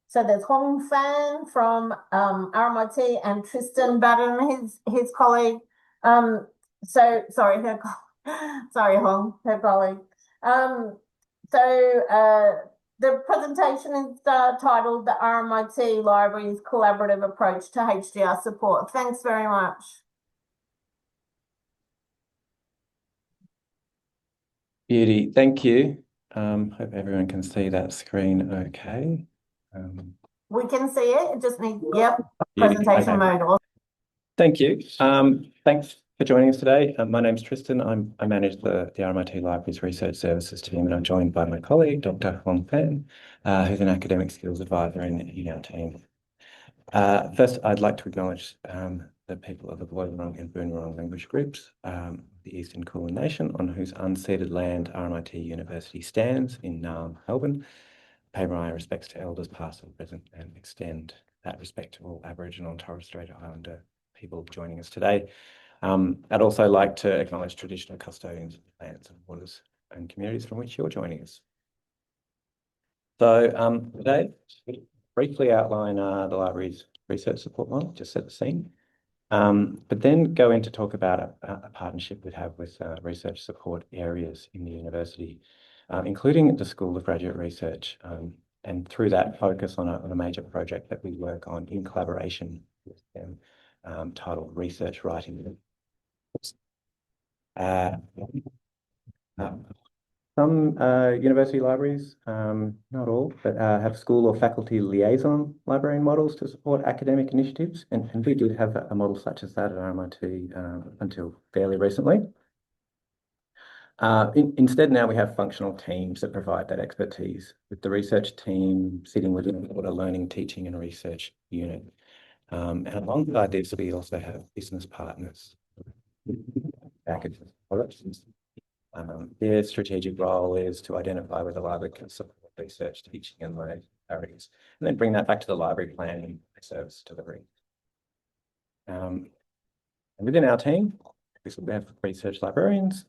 So there's Huong Fan from RMIT and Tristan Batten, his colleague. Sorry, Huong, her colleague. The presentation is titled The RMIT Library's Collaborative Approach to HDR Support. Thanks very much. Beauty, thank you. Hope everyone can see that screen okay. We can see it, just need, yep, Beauty. presentation Okay. mode. Thank you. Thanks for joining us today. My name's Tristan. I manage the RMIT Library's Research Services team, and I'm joined by my colleague, Dr. Huong Fan, who's an academic skills advisor in our team. First, I'd like to acknowledge the people of the Woiwurrung and Boonwurrung language groups, the Eastern Kulin Nation, on whose unceded land RMIT University stands in Naarm, Melbourne. Pay my respects to elders past and present, and extend that respect to all Aboriginal and Torres Strait Islander people joining us today. I'd also like to acknowledge traditional custodians of lands and waters and communities from which you're joining us. So today, briefly outline the library's research support model, just set the scene, but then go into talk about a partnership we have with research support areas in the university, including the School of Graduate Research, and through that focus on a major project that we work on in collaboration with them, titled Research Writing. Some university libraries, not all, but have school or faculty liaison librarian models to support academic initiatives, and we did have a model such as that at RMIT until fairly recently. Instead, now we have functional teams that provide that expertise, with the research team sitting within a learning, teaching and research unit. And alongside this, we also have business partners, packages, products. Their strategic role is to identify where the library can support research, teaching and learning areas, and then bring that back to the library planning service delivery. And within our team, we have research librarians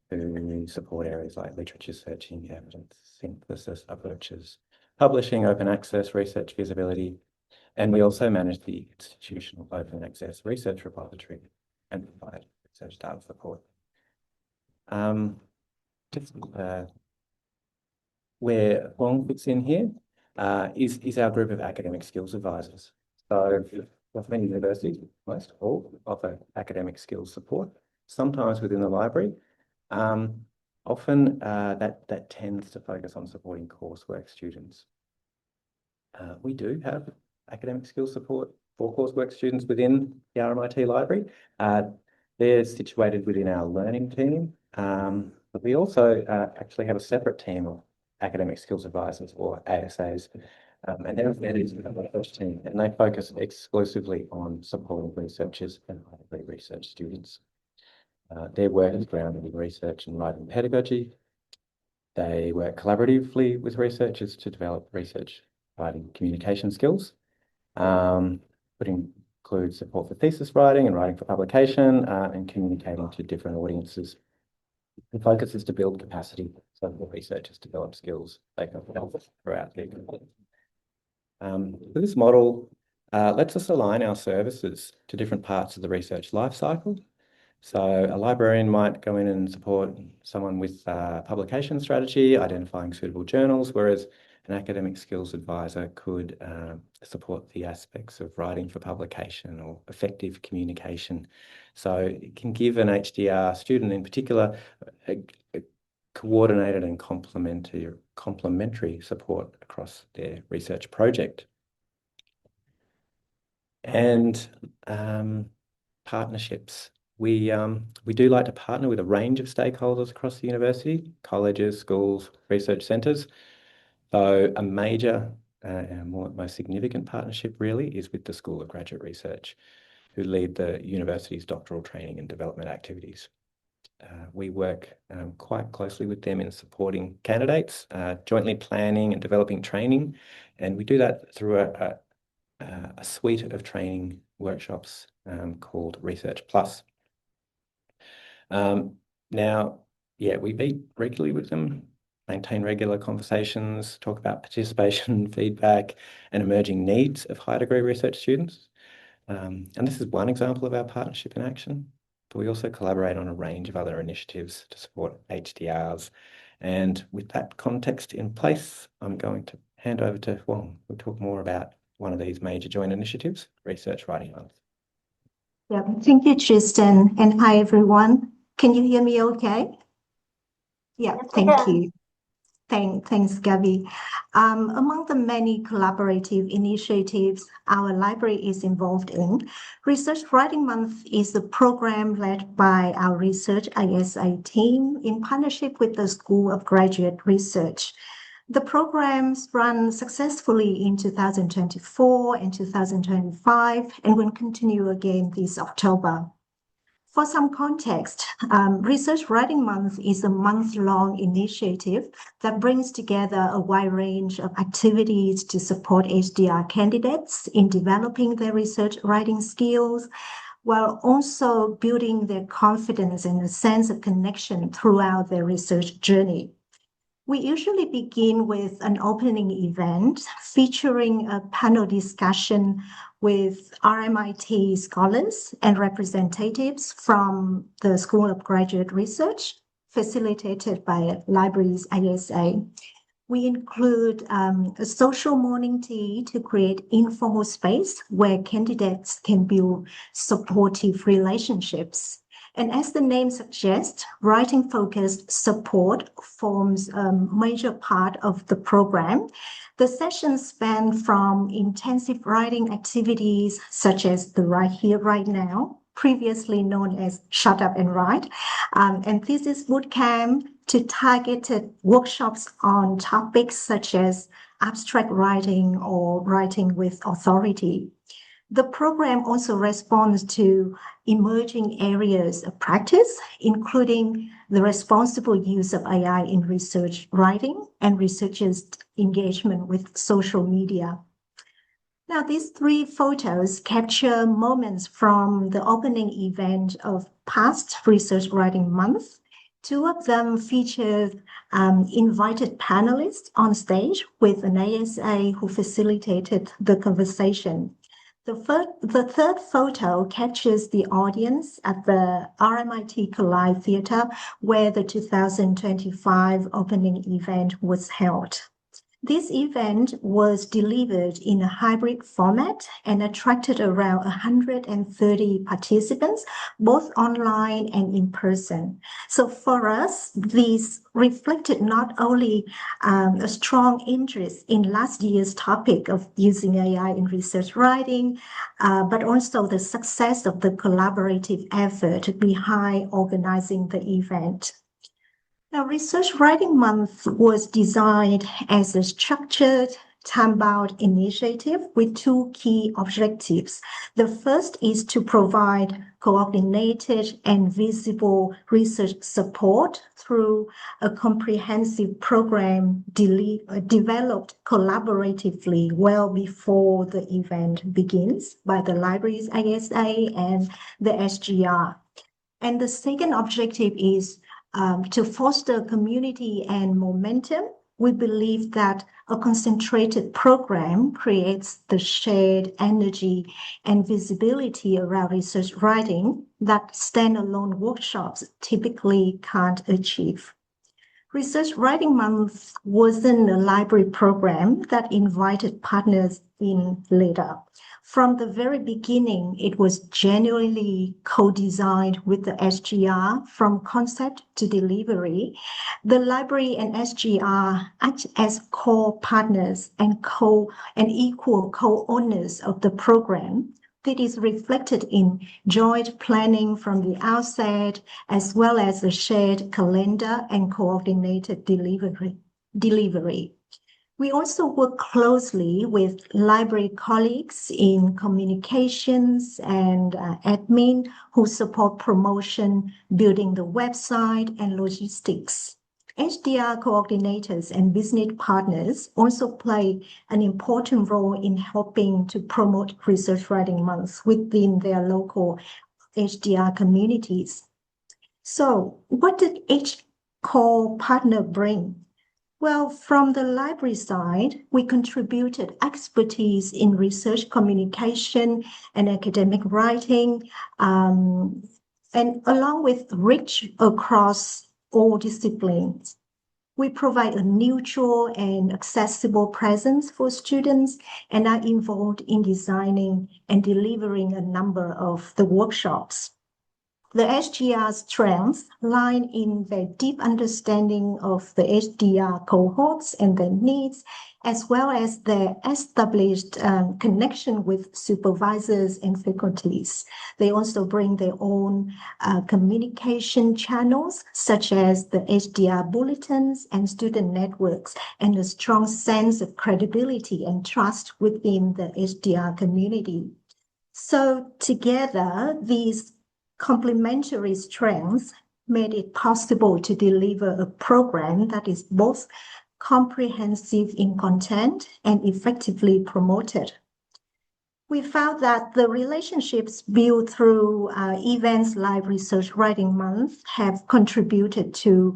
who support areas like literature searching, evidence synthesis approaches, publishing, open access, research visibility, and we also manage the institutional open access research repository and provide research data support. Where Huong fits in here is our group of academic skills advisors. So many universities, most all, offer academic skills support, sometimes within the library. Often that tends to focus on supporting coursework students. We do have academic skills support for coursework students within the RMIT Library. They're situated within our learning team, but we also actually have a separate team of academic skills advisors, or ASAs, and they're embedded in the research team, and they focus exclusively on supporting researchers and library research students. Their work is grounded in research and writing pedagogy. They work collaboratively with researchers to develop research writing communication skills, which includes support for thesis writing and writing for publication, and communicating to different audiences. The focus is to build capacity so that researchers develop skills they can develop throughout their career. For this model, lets us align our services to different parts of the research lifecycle. So a librarian might go in and support someone with publication strategy, identifying suitable journals, whereas an academic skills advisor could support the aspects of writing for publication or effective communication. So it can give an HDR student in particular a coordinated and complementary support across their research project. And partnerships. We do like to partner with a range of stakeholders across the university, colleges, schools, research centres. So a major and most significant partnership really is with the School of Graduate Research, who lead the university's doctoral training and development activities. We work quite closely with them in supporting candidates, jointly planning and developing training, and we do that through a suite of training workshops called Research Plus. Now, yeah, we meet regularly with them, maintain regular conversations, talk about participation, feedback, and emerging needs of high degree research students. And this is one example of our partnership in action, but we also collaborate on a range of other initiatives to support HDRs. And with that context in place, I'm going to hand over to Huong, who'll talk more about one of these major joint initiatives, Research Writing Month. Yeah, thank you, Tristan, and hi, everyone. Can you hear me okay? Yeah, thank you. Thanks, Gabby. Among the many collaborative initiatives our library is involved in, Research Writing Month is a program led by our Research ISA team in partnership with the School of Graduate Research. The programs run successfully in 2024 and 2025 and will continue again this October. For some context, Research Writing Month is a month-long initiative that brings together a wide range of activities to support HDR candidates in developing their research writing skills, while also building their confidence and a sense of connection throughout their research journey. We usually begin with an opening event featuring a panel discussion with RMIT scholars and representatives from the School of Graduate Research, facilitated by Libraries ISA. We include a social morning tea to create informal space where candidates can build supportive relationships. And as the name suggests, writing-focused support forms a major part of the program. The sessions span from intensive writing activities such as the Right Here, Right Now, previously known as Shut Up and Write, and thesis bootcamp, to targeted workshops on topics such as abstract writing or writing with authority. The program also responds to emerging areas of practice, including the responsible use of AI in research writing and researchers' engagement with social media. Now, these three photos capture moments from the opening event of past Research Writing Month. Two of them featured invited panelists on stage with an ASA who facilitated the conversation. The third photo captures the audience at the RMIT Collide Theatre, where the 2025 opening event was held. This event was delivered in a hybrid format and attracted around 130 participants, both online and in person. So for us, this reflected not only a strong interest in last year's topic of using AI in research writing, but also the success of the collaborative effort behind organizing the event. Now, Research Writing Month was designed as a structured, time-bound initiative with two key objectives. The first is to provide coordinated and visible research support through a comprehensive program developed collaboratively well before the event begins by the Libraries ISA and the SGR. And the second objective is to foster community and momentum we believe that a concentrated program creates the shared energy and visibility around research writing that standalone workshops typically can't achieve. Research Writing Month wasn't a library program that invited partners in later. From the very beginning, it was genuinely co-designed with the SGR from concept to delivery. The library and SGR act as core partners and equal co-owners of the program. That is reflected in joint planning from the outset, as well as a shared calendar and coordinated delivery. We also work closely with library colleagues in communications and admin who support promotion, building the website, and logistics. HDR coordinators and business partners also play an important role in helping to promote Research Writing Month within their local HDR communities. So what did each core partner bring? Well, from the library side, we contributed expertise in research communication and academic writing, and along with reach across all disciplines. We provide a neutral and accessible presence for students and are involved in designing and delivering a number of the workshops. The SGR's strengths lie in their deep understanding of the HDR cohorts and their needs, as well as their established connection with supervisors and faculties. They also bring their own communication channels, such as the HDR bulletins and student networks, and a strong sense of credibility and trust within the HDR community. So together, these complementary strengths made it possible to deliver a program that is both comprehensive in content and effectively promoted. We found that the relationships built through events like Research Writing Month have contributed to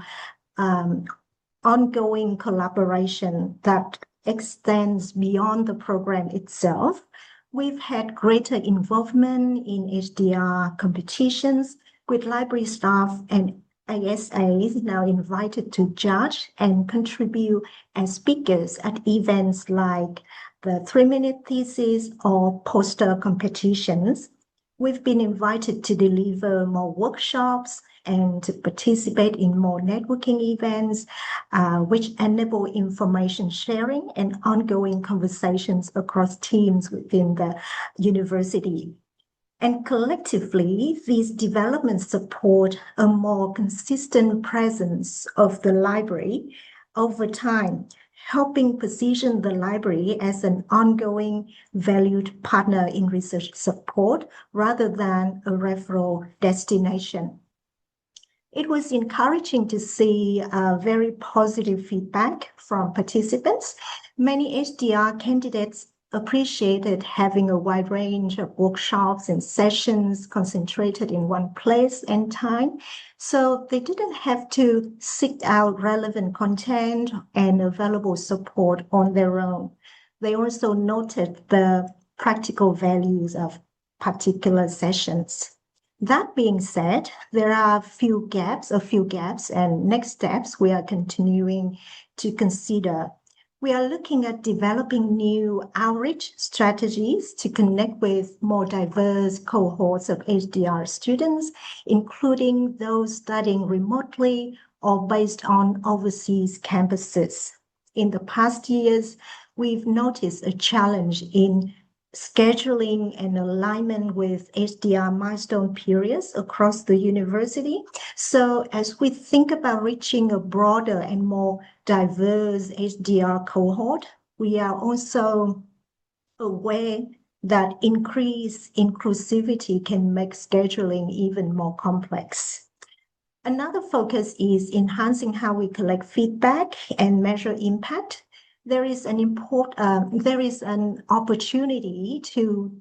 ongoing collaboration that extends beyond the program itself. We've had greater involvement in HDR competitions with library staff and ASAs now invited to judge and contribute as speakers at events like the 3-minute thesis or poster competitions. We've been invited to deliver more workshops and to participate in more networking events, which enable information sharing and ongoing conversations across teams within the university. And collectively, these developments support a more consistent presence of the library over time, helping position the library as an ongoing valued partner in research support rather than a referral destination. It was encouraging to see very positive feedback from participants. Many HDR candidates appreciated having a wide range of workshops and sessions concentrated in one place and time, so they didn't have to seek out relevant content and available support on their own. They also noted the practical values of particular sessions. That being said, there are a few gaps, and next steps we are continuing to consider. We are looking at developing new outreach strategies to connect with more diverse cohorts of HDR students, including those studying remotely or based on overseas campuses. In the past years, we've noticed a challenge in scheduling and alignment with HDR milestone periods across the university. So as we think about reaching a broader and more diverse HDR cohort, we are also aware that increased inclusivity can make scheduling even more complex. Another focus is enhancing how we collect feedback and measure impact. There is an opportunity to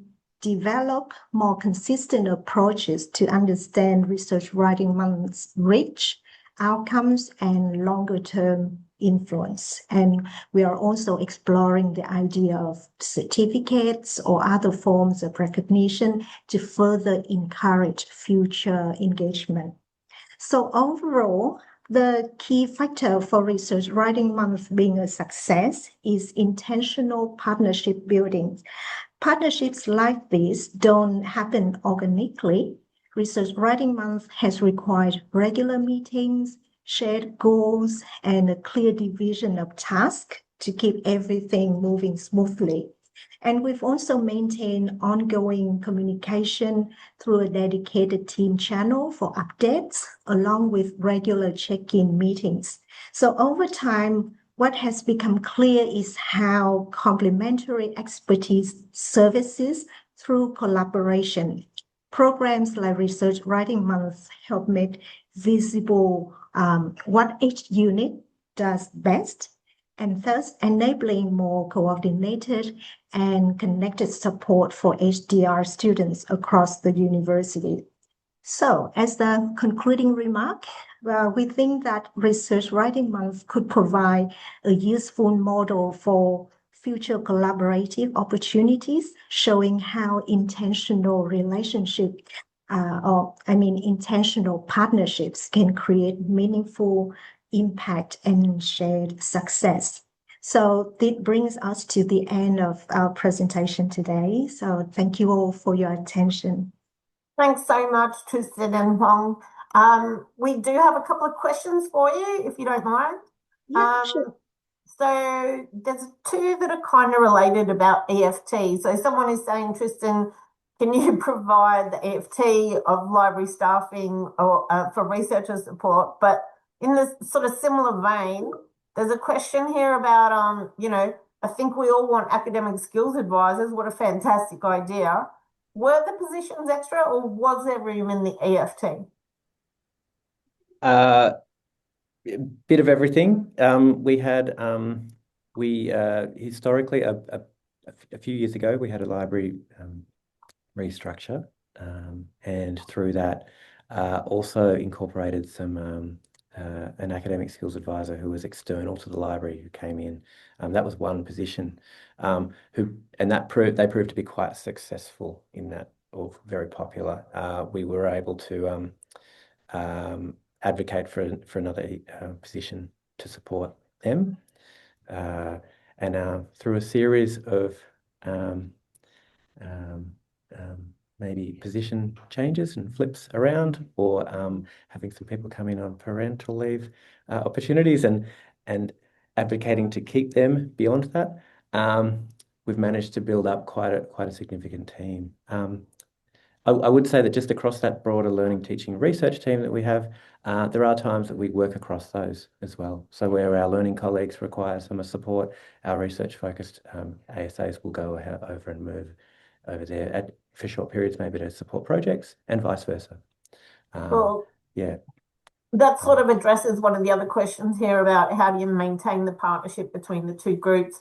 develop more consistent approaches to understand Research Writing Month's reach, outcomes, and longer-term influence. And we are also exploring the idea of certificates or other forms of recognition to further encourage future engagement. So overall, the key factor for Research Writing Month being a success is intentional partnership building. Partnerships like this don't happen organically. Research Writing Month has required regular meetings, shared goals, and a clear division of tasks to keep everything moving smoothly. And we've also maintained ongoing communication through a dedicated team channel for updates, along with regular check-in meetings. So over time, what has become clear is how complementary expertise services through collaboration. Programs like Research Writing Month help make visible what each unit does best, and thus enabling more coordinated and connected support for HDR students across the university. So as the concluding remark, we think that Research Writing Month could provide a useful model for future collaborative opportunities, showing how intentional intentional partnerships can create meaningful impact and shared success. So this brings us to the end of our presentation today. So thank you all for your attention. Thanks so much, Tristan and Huong. We do have a couple of questions for you, if you don't mind. Yeah, sure. So there's two that are kind of related about EFT. So someone is saying, Tristan, can you provide the EFT of library staffing or for researcher support? But in this sort of similar vein, there's a question here about, I think we all want academic skills advisors. What a fantastic idea. Were the positions extra, or was there room in the EFT? Bit of everything. We had historically a few years ago we had a library restructure, and through that also incorporated some an academic skills advisor who was external to the library who came in. That was one position, they proved to be quite successful in that, or very popular. We were able to advocate for another position to support them, and through a series of maybe position changes and flips around, or having some people come in on parental leave opportunities and advocating to keep them beyond that, we've managed to build up quite a significant team. I would say that just across that broader learning, teaching, research team that we have, there are times that we work across those as well. So where our learning colleagues require some support, our research-focused ASAs will go over and move over there for short periods, maybe to support projects, and vice versa. Well, yeah. That sort of addresses one of the other questions here about how do you maintain the partnership between the two groups,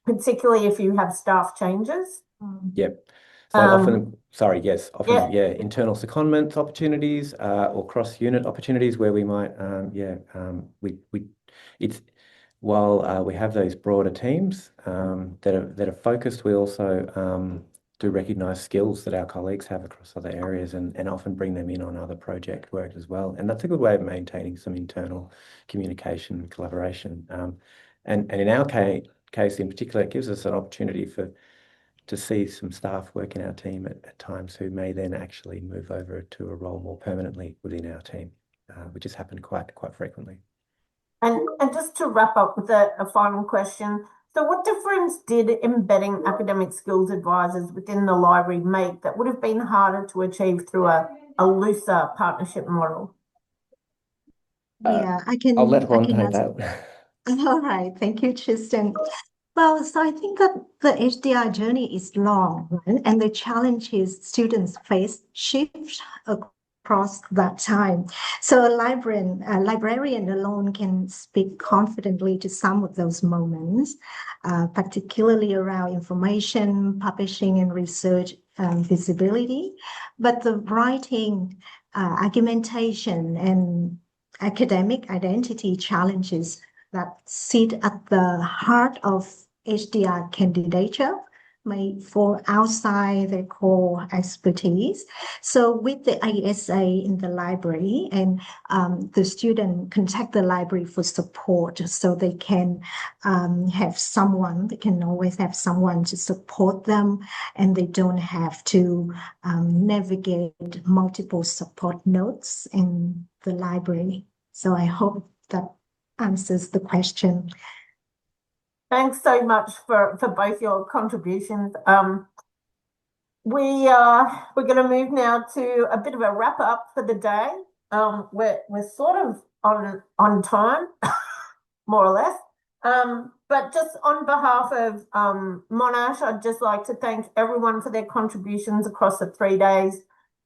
particularly if you have staff changes. Yep. So often, internal secondment opportunities or cross-unit opportunities where we might, while we have those broader teams that are focused, we also do recognise skills that our colleagues have across other areas and often bring them in on other project work as well. And that's a good way of maintaining some internal communication and collaboration. And in our case in particular, it gives us an opportunity to see some staff work in our team at times who may then actually move over to a role more permanently within our team, which has happened quite frequently. And just to wrap up with a final question, so what difference did embedding academic skills advisors within the library make that would have been harder to achieve through a looser partnership model? Yeah, I'll let Huong take that. All right, thank you, Tristan. Well, so I think that the HDR journey is long, right? And the challenges students face shift across that time. So a librarian alone can speak confidently to some of those moments, particularly around information, publishing, and research visibility. But the writing, argumentation, and academic identity challenges that sit at the heart of HDR candidature may fall outside their core expertise. So with the ISA in the library, and the student contact the library for support, so they can have someone, they can always have someone to support them, and they don't have to navigate multiple support notes in the library. So I hope that answers the question. Thanks so much for both your contributions. We're going to move now to a bit of a wrap up for the day. We're sort of on time, more or less. But just on behalf of Monash, I'd just like to thank everyone for their contributions across the 3 days.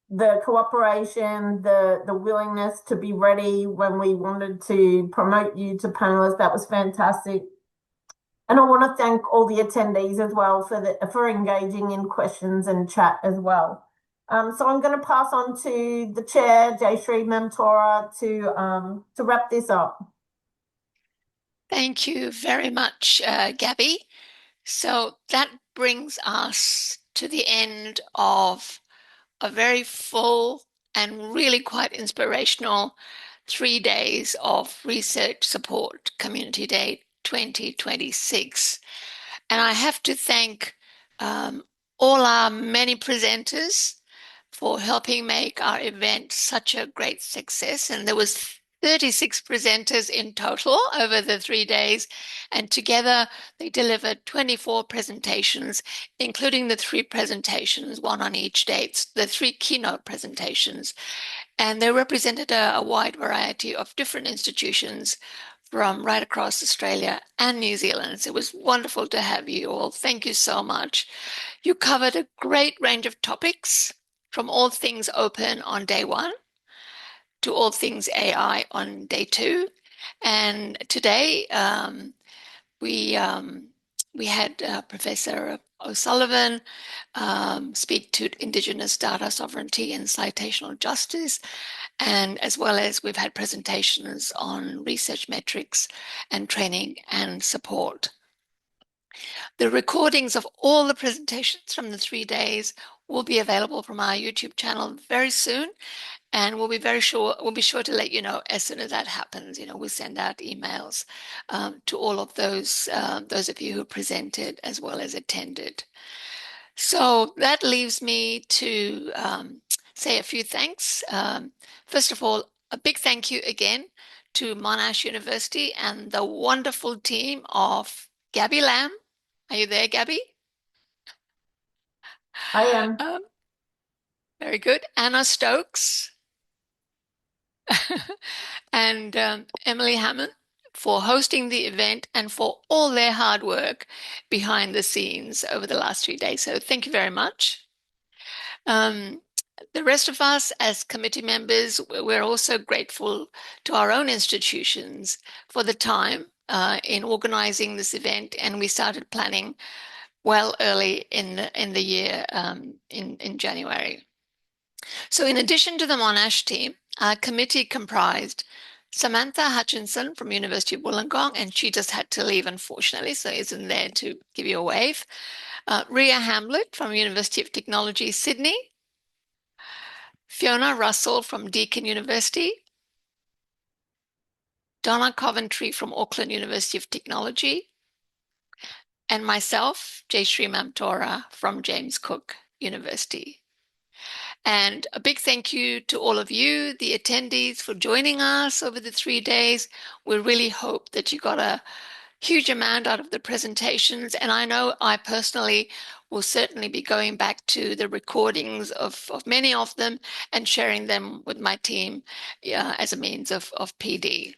The cooperation, the willingness to be ready when we wanted to promote you to panelists, that was fantastic. And I want to thank all the attendees as well for engaging in questions and chat as well. So I'm going to pass on to the chair, Jayshree Mamtora, to wrap this up. Thank you very much, Gabby. So that brings us to the end of a very full and really quite inspirational 3 days of Research Support Community Day 2026. And I have to thank all our many presenters for helping make our event such a great success. And there was 36 presenters in total over the 3 days, and together they delivered 24 presentations, including the 3 presentations, one on each date, the 3 keynote presentations. And they represented a wide variety of different institutions from right across Australia and New Zealand. So it was wonderful to have you all. Thank you so much. You covered a great range of topics, from all things open on day 1 to all things AI on day 2. And today we had Professor O'Sullivan speak to Indigenous Data Sovereignty and citational justice, and as well as we've had presentations on research metrics and training and support. The recordings of all the presentations from the 3 days will be available from our YouTube channel very soon, and we'll be sure to let you know as soon as that happens. We'll send out emails to all of those of you who presented as well as attended. So that leaves me to say a few thanks. First of all, a big thank you again to Monash University and the wonderful team of Gabby Lamb. Are you there, Gabby? I am. Very good. Anna Stokes and Emily Hammond for hosting the event and for all their hard work behind the scenes over the last 3 days. So thank you very much. The rest of us as committee members, we're also grateful to our own institutions for the time in organizing this event, and we started planning well early in the year in January. So in addition to the Monash team, our committee comprised Samantha Hutchinson from University of Wollongong, and she just had to leave, unfortunately, so isn't there to give you a wave. Ria Hamlet from University of Technology, Sydney. Fiona Russell from Deakin University. Donna Coventry from Auckland University of Technology. And myself, Jayshree Mamtora from James Cook University. And a big thank you to all of you, the attendees, for joining us over the 3 days. We really hope that you got a huge amount out of the presentations. And I know I personally will certainly be going back to the recordings of many of them and sharing them with my team as a means of PD.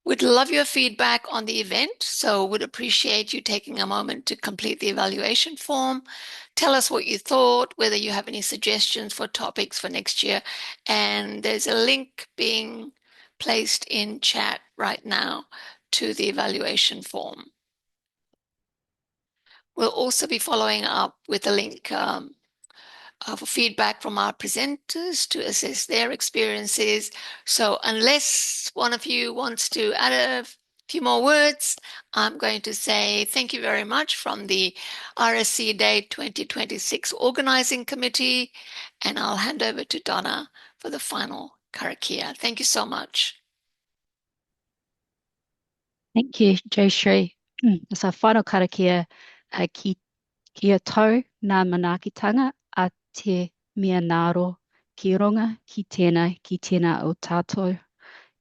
We'd love your feedback on the event, so would appreciate you taking a moment to complete the evaluation form. Tell us what you thought, whether you have any suggestions for topics for next year. And there's a link being placed in chat right now to the evaluation form. We'll also be following up with a link for feedback from our presenters to assess their experiences. So unless one of you wants to add a few more words, I'm going to say thank you very much from the RSC Day 2026 Organising Committee, and I'll hand over to Donna for the final karakia. Thank you so much. Thank you, Jayashree. As our final karakia, kia tau ngā manaakitanga a te mea ngaro ki runga ki tēnā o tātou.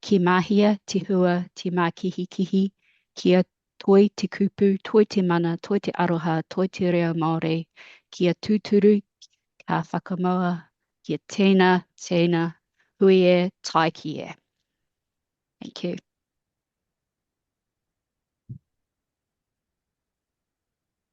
Ki mahia te hua te mākihikihi, kia toi te kupu, toi te mana, toi te aroha, toi te reo Māori, kia tūturu, ka whakamoa, kia tēnā, hui e, tai ki e. Thank you.